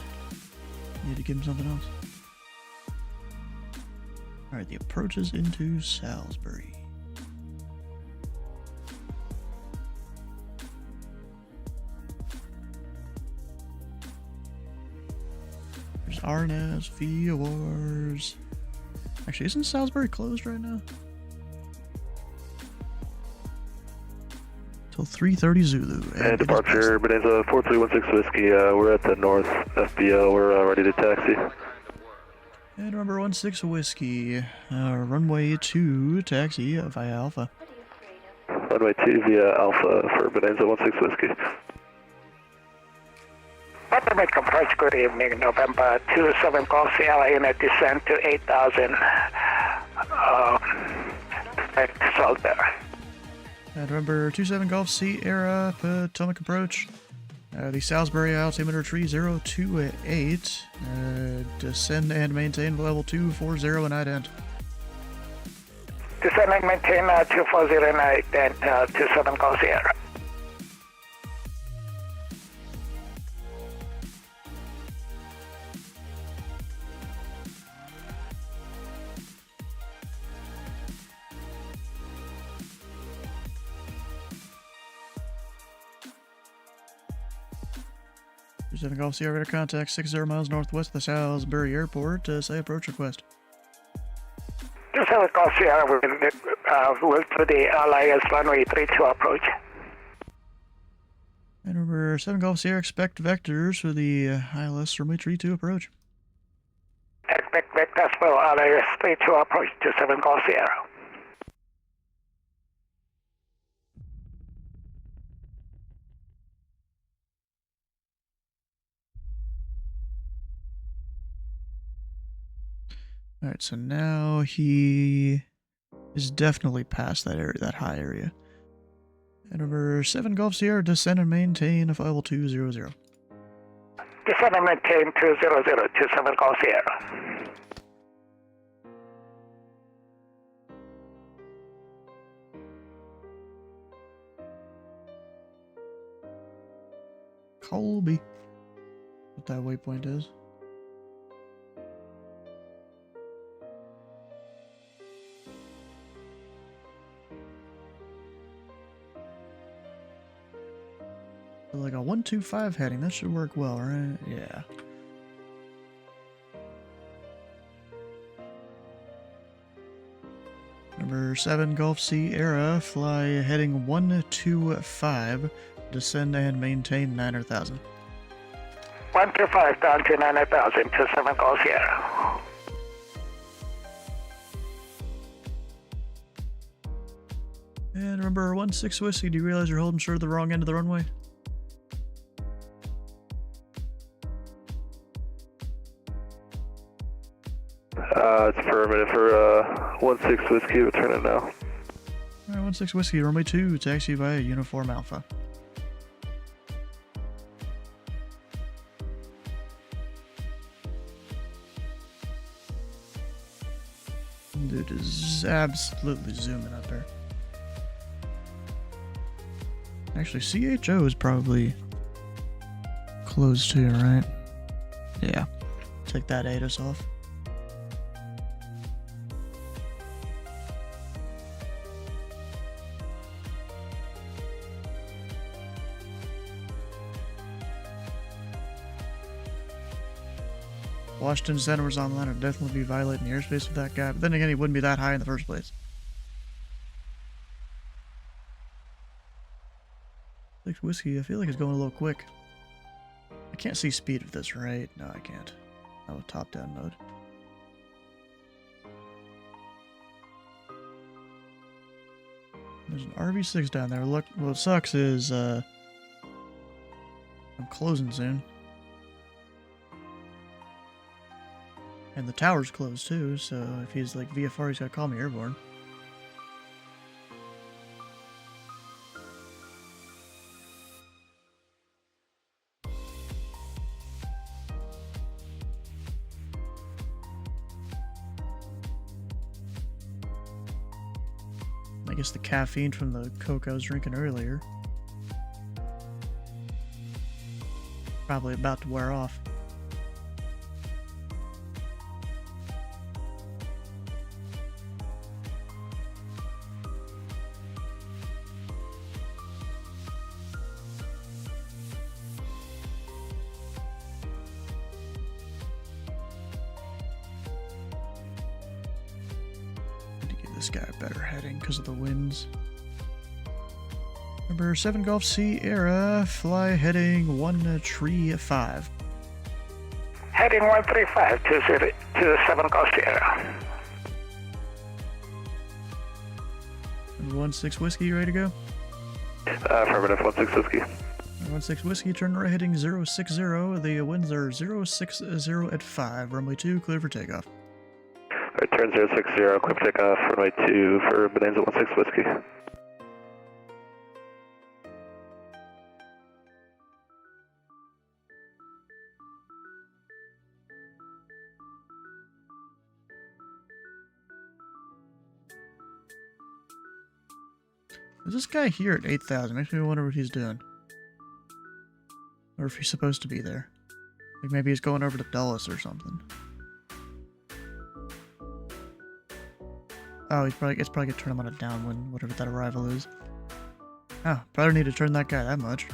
need to give him something else. Alright, the approaches into Salisbury. There's RNS, VORs. Actually, isn't Salisbury closed right now? Till 3:30 Zulu. And departure, Bonanza 4316 Whiskey. We're at the North FBO. We're ready to taxi. And number 16 Whiskey, runway 2, taxi via Alpha. Runway 2 via Alpha for Bonanza 16 Whiskey. Potomac approach, good evening, November 27 Golf Sierra unit descent to 8,000. Salisbury. And remember 27 Golf Sierra, Potomac approach. The Salisbury altimeter 3028. Descend and maintain level 240 and ident. Descend and maintain 240 and ident 27 Golf Sierra. Pacific Golf Sierra Radar contact 60 miles northwest of the Salisbury Airport. Say approach request. 27 Golf Sierra will to the Alliance runway 32 approach. And number 7 Golf Sierra, expect vectors for the ILS runway 32 approach. Expect vectors for Alliance 32 approach to 7 Golf Sierra. Alright, so now he is definitely past that area, that high area. And number 7 Golf Sierra, descend and maintain level 200. Descend and maintain 200 to 7 Golf Sierra. Colby. What that waypoint is. Like a 125 heading, that should work well, right? Yeah. Number 7 Golf Sierra, fly heading 125, descend and maintain 9,000. 125 down to 9,000 to 7 Golf Sierra. And remember, 16 Whiskey, do you realize you're holding short of the wrong end of the runway? It's affirmative for 16 Whiskey, returning now. Alright, 16 Whiskey, runway 2, taxi via Uniform Alpha. Dude is absolutely zooming up there. Actually, CHO is probably closed too, right? Yeah. Take that ATIS off. Washington Center was online, would definitely be violating the airspace with that guy, but then again, he wouldn't be that high in the first place. 6 Whiskey, I feel like it's going a little quick. I can't see speed of this, right? No, I can't. Not with top-down mode. There's an RV6 down there. Look, what sucks is, I'm closing soon. And the tower's closed too, so if he's like VFR, he's gotta call me airborne. I guess the caffeine from the Coke I was drinking earlier. Probably about to wear off. This guy a better heading because of the winds. Number 7 Golf Sierra, fly heading 135. Heading 135 to 7 Golf Sierra. Number 16 Whiskey, you ready to go? Affirmative, 16 Whiskey. 16 Whiskey, turn right heading 060. The winds are 060 at 5. Runway 2, clear for takeoff. Turn 060, clear for takeoff, runway 2 for Bonanza 16 Whiskey. There's this guy here at 8,000. Makes me wonder what he's doing. Or if he's supposed to be there. Like maybe he's going over to Dulles or something. Oh, it's probably gonna turn him on a downwind, whatever that arrival is. Oh, probably need to turn that guy that much.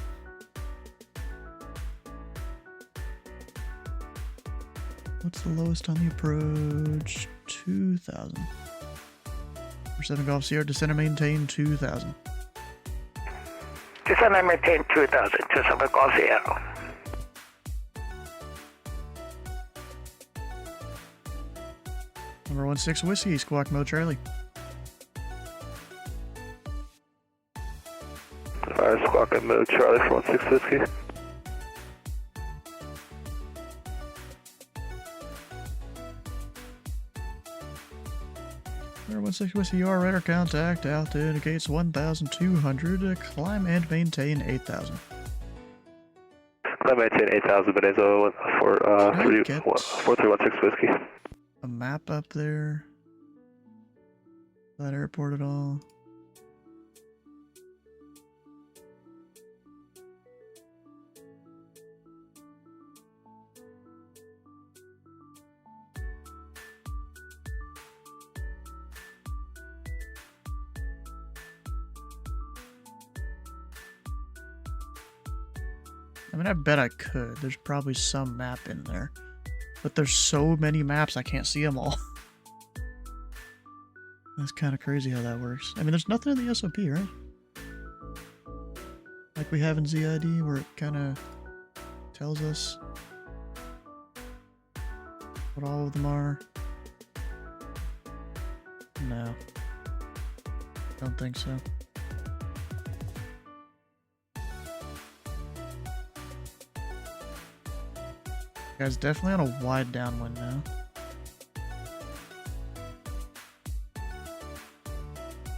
What's the lowest on the approach? 2,000. For 7 Golf Sierra, descend and maintain 2,000. Descend and maintain 2,000 to 7 Golf Sierra. Number 16 Whiskey, squawk mode Charlie. Alright, squawk mode Charlie for 16 Whiskey. Number 16 Whiskey, you are radar contact. Altitude indicates 1,200. Climb and maintain 8,000. Climb and maintain 8,000, Bonanza 4316 Whiskey. A map up there? That airport at all? I mean, I bet I could. There's probably some map in there. But there's so many maps, I can't see them all. That's kind of crazy how that works. I mean, there's nothing in the SOP, right? Like we have in ZID, where it kind of tells us what all of them are. No. Don't think so. Guy's definitely on a wide downwind now.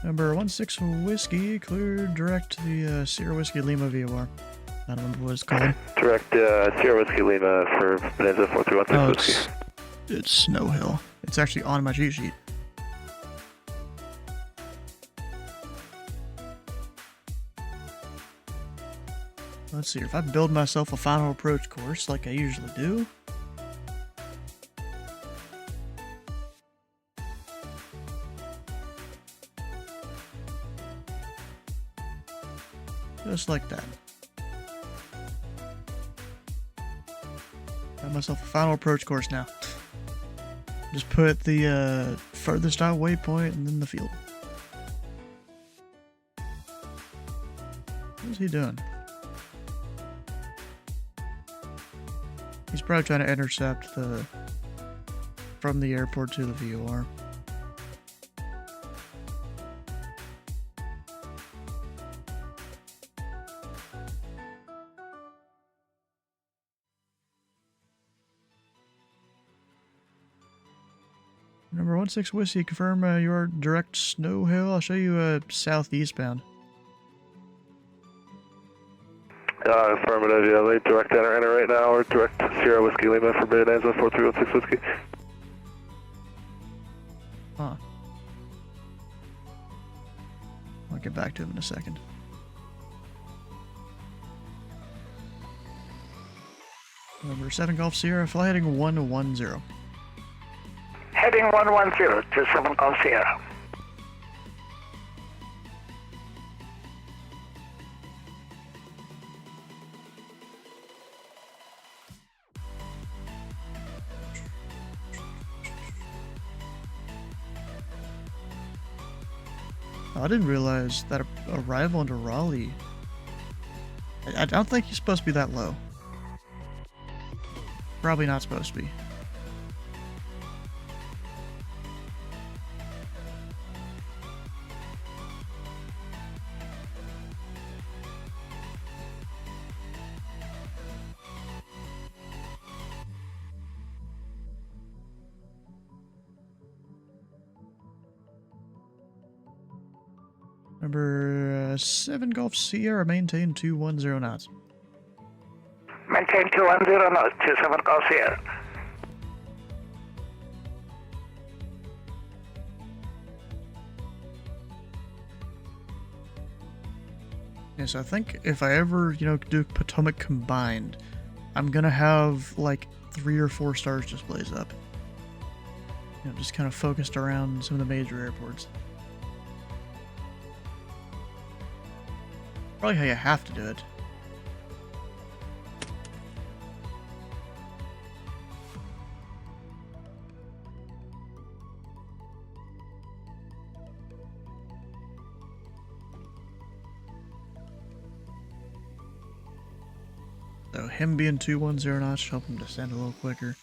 Number 16 Whiskey, clear direct to the Sierra Whiskey Lima VOR. I don't remember what it's called. Direct Sierra Whiskey Lima for Bonanza 4316 Oh, Whiskey. it's Snow Hill. It's actually on my cheat sheet. Let's see, if I build myself a final approach course like I usually do. Just like that. Got myself a final approach course now. Just put the furthest out waypoint and then the field. What's he doing? He's probably trying to intercept from the airport to the VOR. Number 16 Whiskey, confirm your direct Snow Hill. I'll show you southeastbound. Affirmative, yeah, late direct enter right now, or direct Sierra Whiskey Lima for Bonanza 4316 Whiskey. Huh. I'll get back to him in a second. Number 7 Golf Sierra, fly heading 110. Heading 110 to 7 Golf Sierra. Oh, I didn't realize that arrival into Raleigh. I don't think he's supposed to be that low. Probably not supposed to be. Number 7 Golf Sierra, maintain 210 knots. Maintain 210 knots to 7 Golf Sierra. Yeah, so I think if I ever, do Potomac combined, I'm gonna have like 3 or 4 stars just blaze up. Just kind of focused around some of the major airports. Probably how you have to do it. So him being 210 knots should help him descend a little quicker.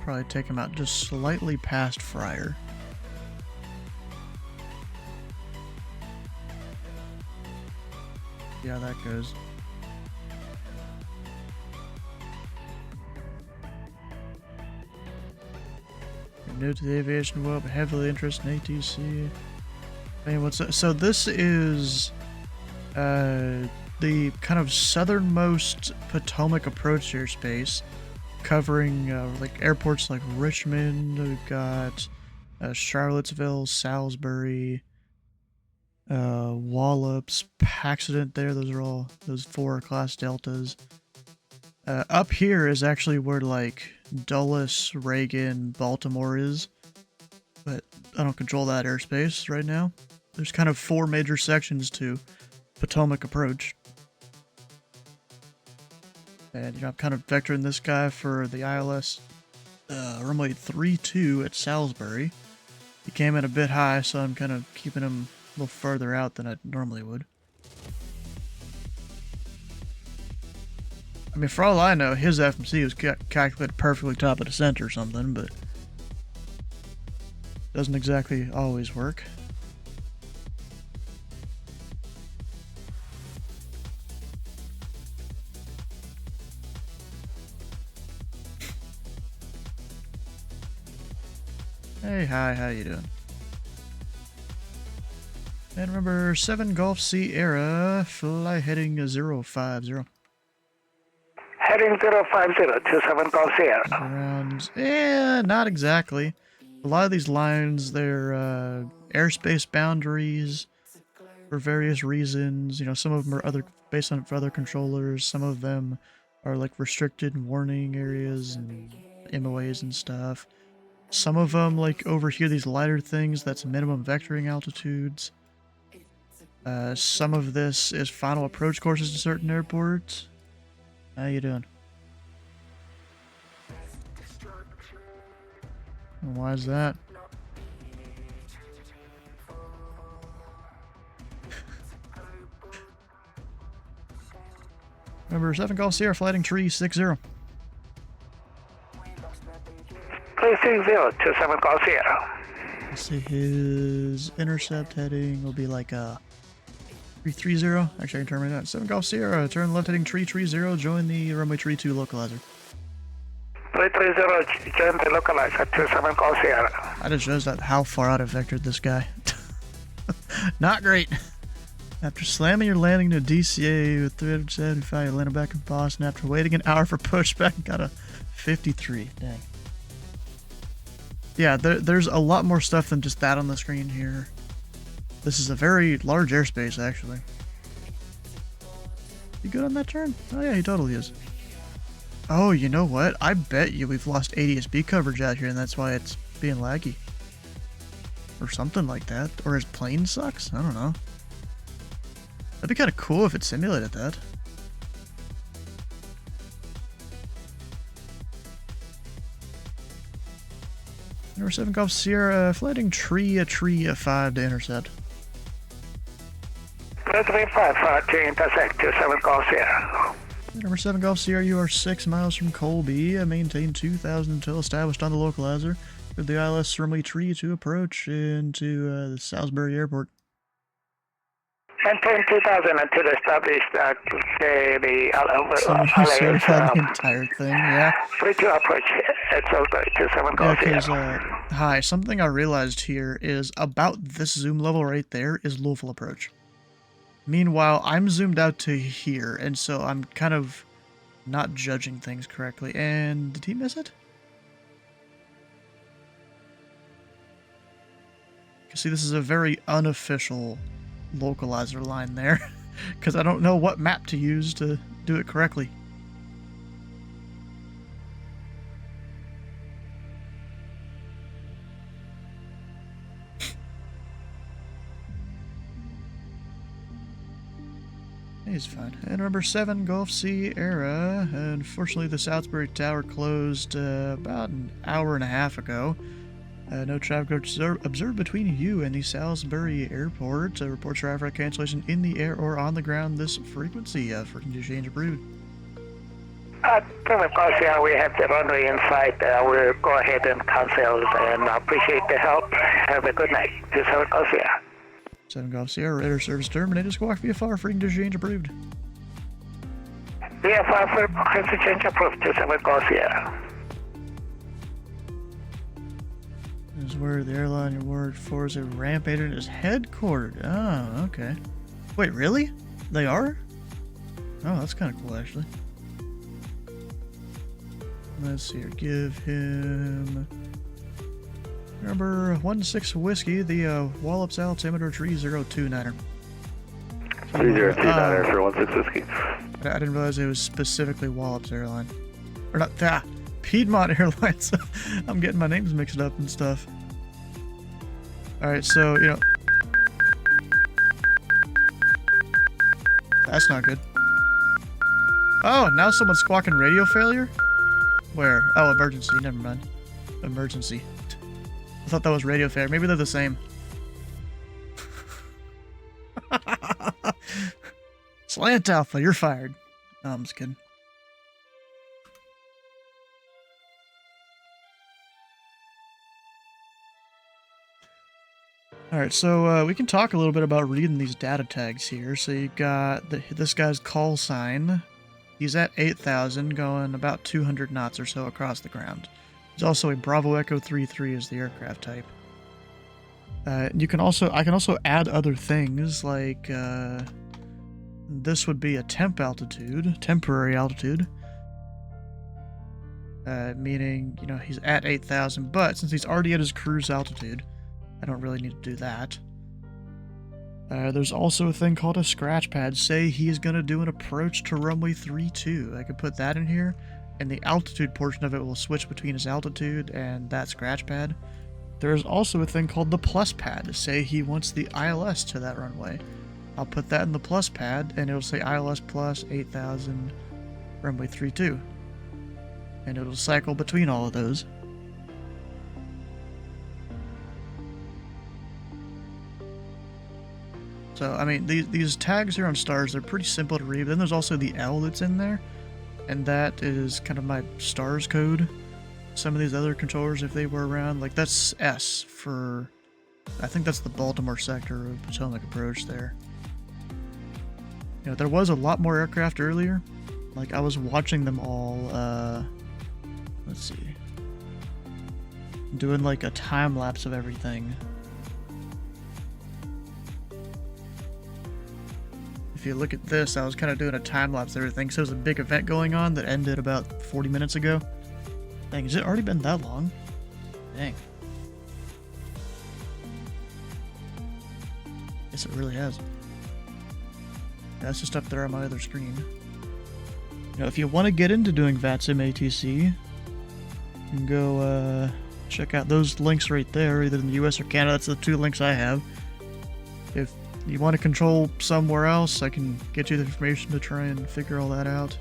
Probably take him out just slightly past Fryer. See how that goes. New to the aviation world, but heavily interested in ATC. Man, so this is the kind of southernmost Potomac approach airspace, covering like airports like Richmond. We've got Charlottesville, Salisbury, Wallops, Paxton there. Those are all those 4 class deltas. Up here is actually where like Dulles, Reagan, Baltimore is, but I don't control that airspace right now. There's kind of 4 major sections to Potomac approach. And I'm kind of vectoring this guy for the ILS runway 32 at Salisbury. He came in a bit high, so I'm kind of keeping him a little further out than I normally would. I mean, for all I know, his FMC was calculated perfectly top of descent or something, but doesn't exactly always work. Hey, hi, how you doing? And remember, 7 Golf Sierra, fly heading 050. Heading 050, 27 Golf Sierra. Around, not exactly. A lot of these lines, they're airspace boundaries for various reasons. You know, some of them are based on for other controllers. Some of them are like restricted warning areas and MOAs and stuff. Some of them, like over here, these lighter things, that's minimum vectoring altitudes. Some of this is final approach courses to certain airports. How you doing? And why is that? Remember, 7 Golf Sierra, flighting tree 60. 360, 27 Golf Sierra. Let's see, his intercept heading will be like a 330. Actually, I can turn that. 7 Golf Sierra, turn left heading tree 30, join the runway tree 2 localizer. 330, join the localizer, 27 Golf Sierra. That just shows that how far out I vectored this guy. Not great. After slamming your landing to DCA with 375, you landed back in Boston after waiting an hour for pushback and got a 53. Dang. Yeah, there's a lot more stuff than just that on the screen here. This is a very large airspace, actually. You good on that turn? Oh yeah, he totally is. Oh, you know what? I bet you we've lost ADS-B coverage out here, and that's why it's being laggy. Or something like that. Or his plane sucks? I don't know. That'd be kind of cool if it simulated that. Number 7 Golf Sierra, flighting tree 5 to intercept. 335 to intersect, 27 Golf Sierra. Number 7 Golf Sierra, you are 6 miles from Colby. Maintain 2,000 until established on the localizer. With the ILS runway tree to approach into the Salisbury Airport. Maintain 2,000 until established at the certified the entire thing, yeah. Free to approach at Salisbury, 27 Golf Sierra. Hi, something I realized here is about this zoom level right there is Louisville approach. Meanwhile, I'm zoomed out to here, and so I'm kind of not judging things correctly. And did he miss it? See, this is a very unofficial localizer line there, because I don't know what map to use to do it correctly. He's fine. And number 7 Golf Sierra. Unfortunately, the Salisbury Tower closed about an hour and a half ago. No traffic observed between you and the Salisbury Airport. Report traffic cancellation in the air or on the ground this frequency. For change approved. Of course, yeah, we have the runway in sight. We'll go ahead and cancel, and I appreciate the help. Have a good night. 7 Golf Sierra. 7 Golf Sierra, radar service terminated. Squawk VFR, frequency change approved. VFR, frequency change approved. 7 Golf Sierra. This is where the airline you worked for is a ramp agent is headquartered. Oh, okay. Wait, really? They are? Oh, that's kind of cool, actually. Let's see here. Give him... Number 16 Whiskey, the Wallops altimeter 3029er. 3029er for 16 Whiskey. I didn't realize it was specifically Wallops Airline. Or not that. Piedmont Airlines. I'm getting my names mixed up and stuff. Alright, so, you know... That's not good. Oh, now someone's squawking radio failure? Where? Oh, emergency. Never mind. emergency. I thought that was radio fare. Maybe they're the same. Slant Alpha, you're fired. No, I'm just kidding. Alright, so we can talk a little bit about reading these data tags here. So you got this guy's call sign. He's at 8,000, going about 200 knots or so across the ground. There's also a Bravo Echo 3-3 as the aircraft type. I can also add other things like this would be a temporary altitude, meaning he's at 8,000, but since he's already at his cruise altitude, I don't really need to do that. There's also a thing called a scratch pad. Say he's going to do an approach to runway 32. I could put that in here, and the altitude portion of it will switch between his altitude and that scratch pad. There's also a thing called the plus pad. Say he wants the ILS to that runway. I'll put that in the plus pad, and it'll say ILS plus 8,000 runway 32. And it'll cycle between all of those. So, I mean, these tags here on stars, they're pretty simple to read. Then there's also the L that's in there, and that is kind of my stars code. Some of these other controllers, if they were around, like that's S for, I think that's the Baltimore sector of Potomac approach there. There was a lot more aircraft earlier. Like, I was watching them all, let's see, doing like a time lapse of everything. If you look at this, I was kind of doing a time-lapse of everything, so there's a big event going on that ended about 40 minutes ago. Dang, has it already been that long? Dang. Yes, it really has. That's just up there on my other screen. If you want to get into doing VATSIM ATC, you can go check out those links right there, either in the US or Canada. That's the two links I have. If you want to control somewhere else, I can get you the information to try and figure all that out.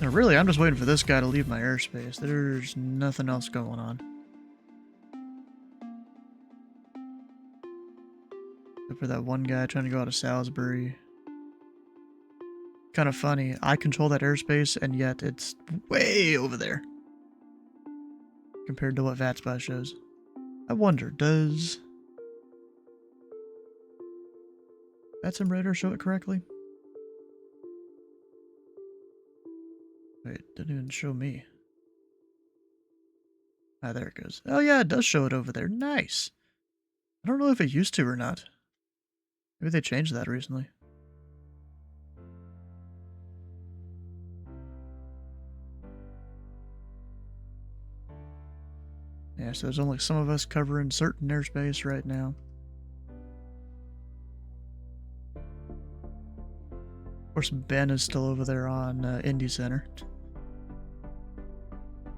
Now, really, I'm just waiting for this guy to leave my airspace. There's nothing else going on. Except for that one guy trying to go out of Salisbury. Kind of funny. I control that airspace, and yet it's way over there compared to what VATSPOT shows. I wonder, does VATSIM radar show it correctly? Wait, didn't even show me. Ah, there it goes. Oh yeah, it does show it over there. Nice. I don't know if it used to or not. Maybe they changed that recently. Yeah, so there's only some of us covering certain airspace right now. Of course, Ben is still over there on Indy Center.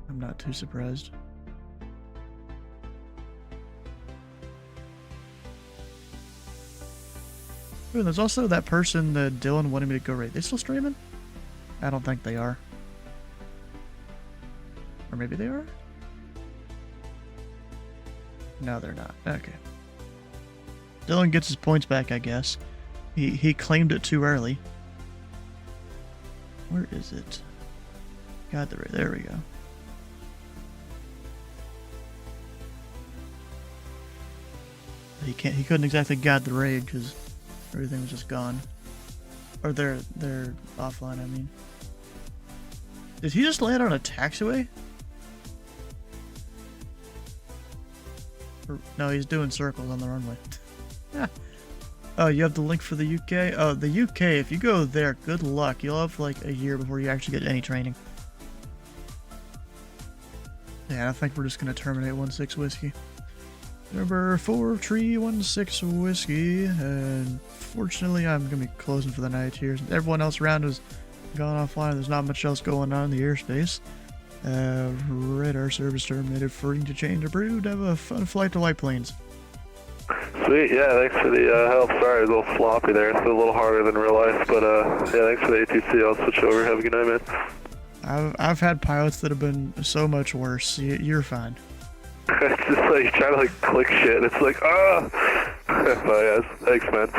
I'm not too surprised. Ooh, there's also that person that Dylan wanted me to go rate. They still streaming? I don't think they are. Or maybe they are? No, they're not. Okay. Dylan gets his points back, I guess. He claimed it too early. Where is it? God, there we go. He couldn't exactly guide the raid because everything was just gone. Or they're offline, I mean. Did he just land on a taxiway? Or, no, he's doing circles on the runway. Oh, you have the link for the UK? Oh, the UK, if you go there, good luck. You'll have like a year before you actually get any training. Yeah, I think we're just going to terminate 16 Whiskey. Number 4316 Whiskey, and fortunately I'm going to be closing for the night here. Everyone else around has gone offline. There's not much else going on in the airspace. Radar service terminated. Free to change approved. Have a fun flight to light planes. Sweet, yeah, thanks for the help. Sorry, it was a little sloppy there. It's a little harder than real life, but yeah, thanks for the ATC. I'll switch over. Have a good night, man. I've had pilots that have been so much worse. You're fine. It's just like trying to like click shit. It's like but yes, thanks, man.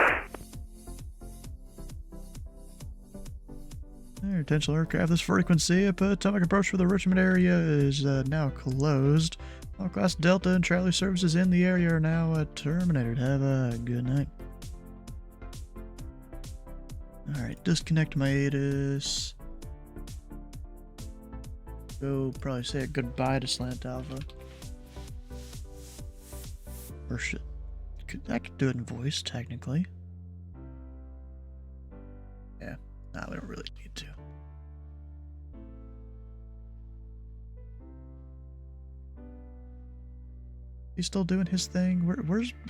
Potential aircraft. This frequency at Potomac approach for the Richmond area is now closed. All class Delta and Charlie services in the area are now terminated. Have a good night. Alright, disconnect my ATIS. Go probably say a goodbye to Slant Alpha. Or shit. I could do it in voice, technically. Yeah, no, we don't really need to. He's still doing his thing.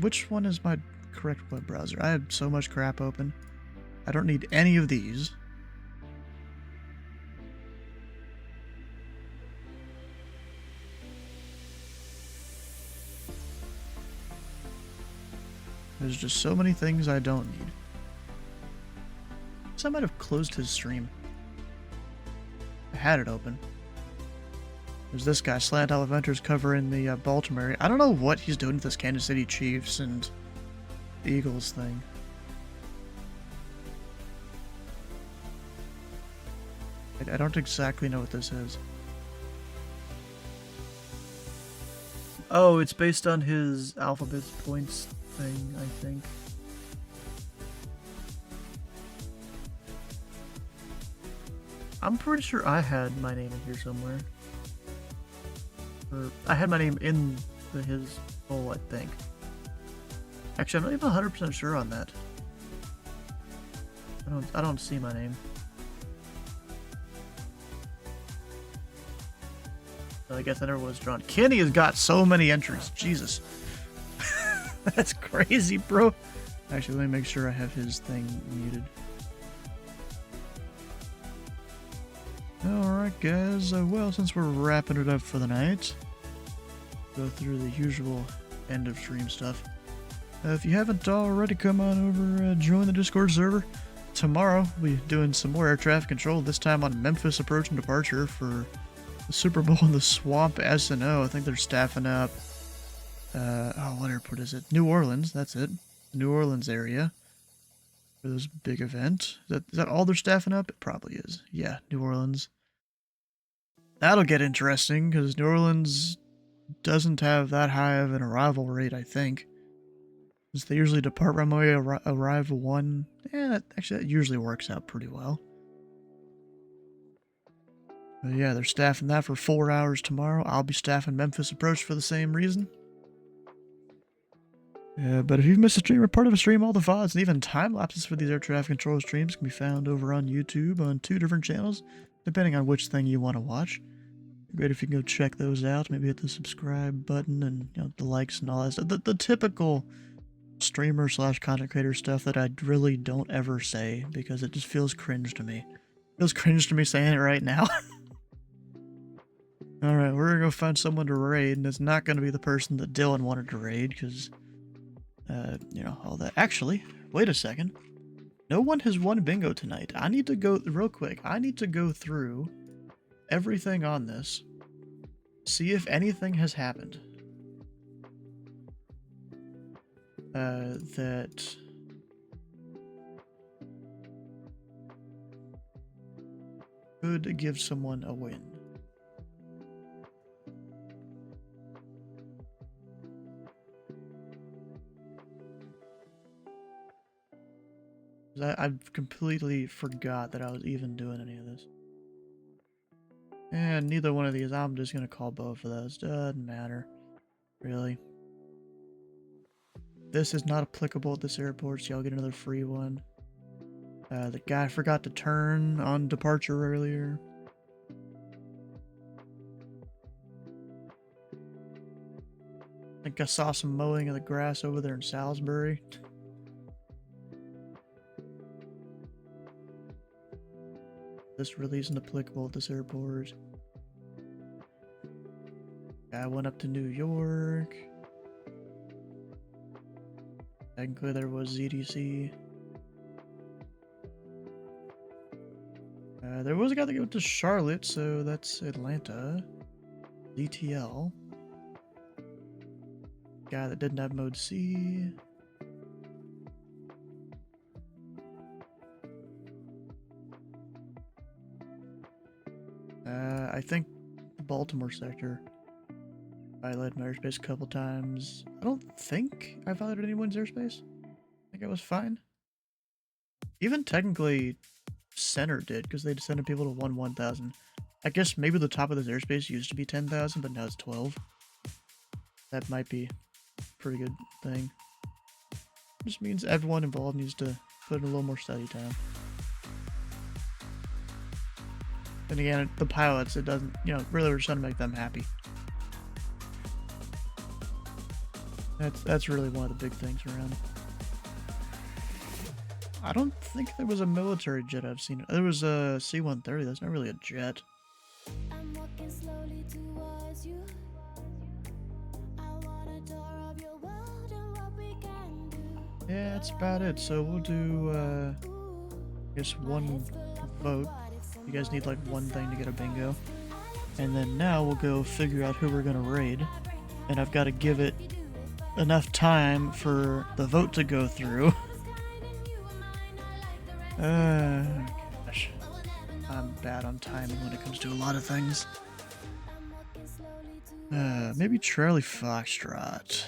Which one is my correct web browser? I have so much crap open. I don't need any of these. There's just so many things I don't need. So I might have closed his stream. I had it open. There's this guy, Slant Alpha Ventures, covering the Baltimore area. I don't know what he's doing with this Kansas City Chiefs and Eagles thing. I don't exactly know what this is. Oh, it's based on his alphabet points thing, I think. I'm pretty sure I had my name in here somewhere. Or I had my name in his poll, I think. Actually, I'm not even 100% sure on that. I don't see my name. I guess I never was drawn. Kenny has got so many entries. Jesus. That's crazy, bro. Actually, let me make sure I have his thing muted. Alright, guys. Well, since we're wrapping it up for the night, go through the usual end of stream stuff. If you haven't already, come on over, join the Discord server. Tomorrow, we'll be doing some more air traffic control, this time on Memphis approach and departure for the Super Bowl in the Swamp FNO. I think they're staffing up. What airport is it? New Orleans, that's it. New Orleans area. For this big event. Is that all they're staffing up? It probably is. Yeah, New Orleans. That'll get interesting, because New Orleans doesn't have that high of an arrival rate, I think. Because they usually depart runway arrival 1. Yeah, that usually works out pretty well. But yeah, they're staffing that for 4 hours tomorrow. I'll be staffing Memphis approach for the same reason. But if you've missed a stream or part of a stream, all the VODs and even time lapses for these air traffic control streams can be found over on YouTube on 2 different channels, depending on which thing you want to watch. Great if you can go check those out. Maybe hit the subscribe button and the likes and all that stuff. The typical streamer / content creator stuff that I really don't ever say because it just feels cringe to me. It feels cringe to me saying it right now. Alright, we're gonna go find someone to raid, and it's not gonna be the person that Dylan wanted to raid, because, all that. Actually, wait a second. No one has won bingo tonight. I need to go, real quick, I need to go through everything on this, see if anything has happened. That could give someone a win. I've completely forgot that I was even doing any of this. And neither one of these, I'm just gonna call both of those. Doesn't matter. Really. This is not applicable at this airport, so y'all get another free one. The guy forgot to turn on departure earlier. I think I saw some mowing of the grass over there in Salisbury. This really isn't applicable at this airport. I went up to New York. Technically there was ZDC. There was a guy that went to Charlotte, so that's Atlanta. DTL. Guy that didn't have mode C. I think the Baltimore sector. I violated my airspace a couple times. I don't think I violated anyone's airspace. I think I was fine. Even technically, center did, because they descended people to 1,000. I guess maybe the top of this airspace used to be 10,000, but now it's 12. That might be a pretty good thing. Just means everyone involved needs to put in a little more study time. And again, the pilots, it doesn't, really we're just trying to make them happy. That's really one of the big things around. I don't think there was a military jet I've seen. There was a C-130. That's not really a jet. Yeah, that's about it. So we'll do, I guess one vote. You guys need like one thing to get a bingo. And then now we'll go figure out who we're going to raid. And I've got to give it enough time for the vote to go through. Gosh. I'm bad on timing when it comes to a lot of things. Maybe Charlie Foxtrot.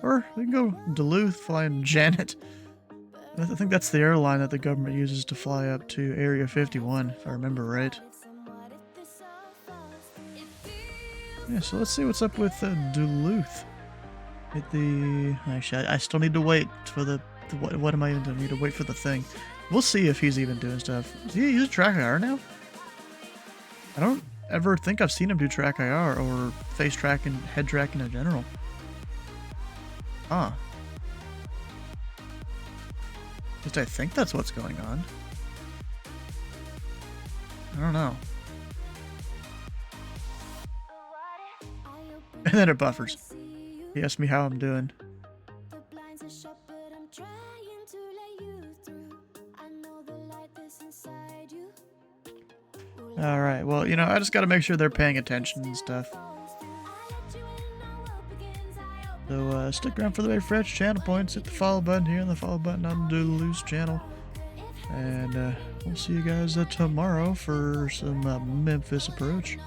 Or we can go Duluth, flying Janet. I think that's the airline that the government uses to fly up to Area 51, if I remember right. Yeah, so let's see what's up with Duluth. Actually, I still need to wait for the what am I even doing? I need to wait for the thing. We'll see if he's even doing stuff. Does he use track IR now? I don't ever think I've seen him do track IR or face tracking, head tracking in general. Huh. At least I think that's what's going on. I don't know. And then it buffers. He asked me how I'm doing. Alright, well, I just gotta make sure they're paying attention and stuff. So, stick around for the very fresh channel points. Hit the follow button here and the follow button on the Loose channel. And, we'll see you guys tomorrow for some Memphis approach.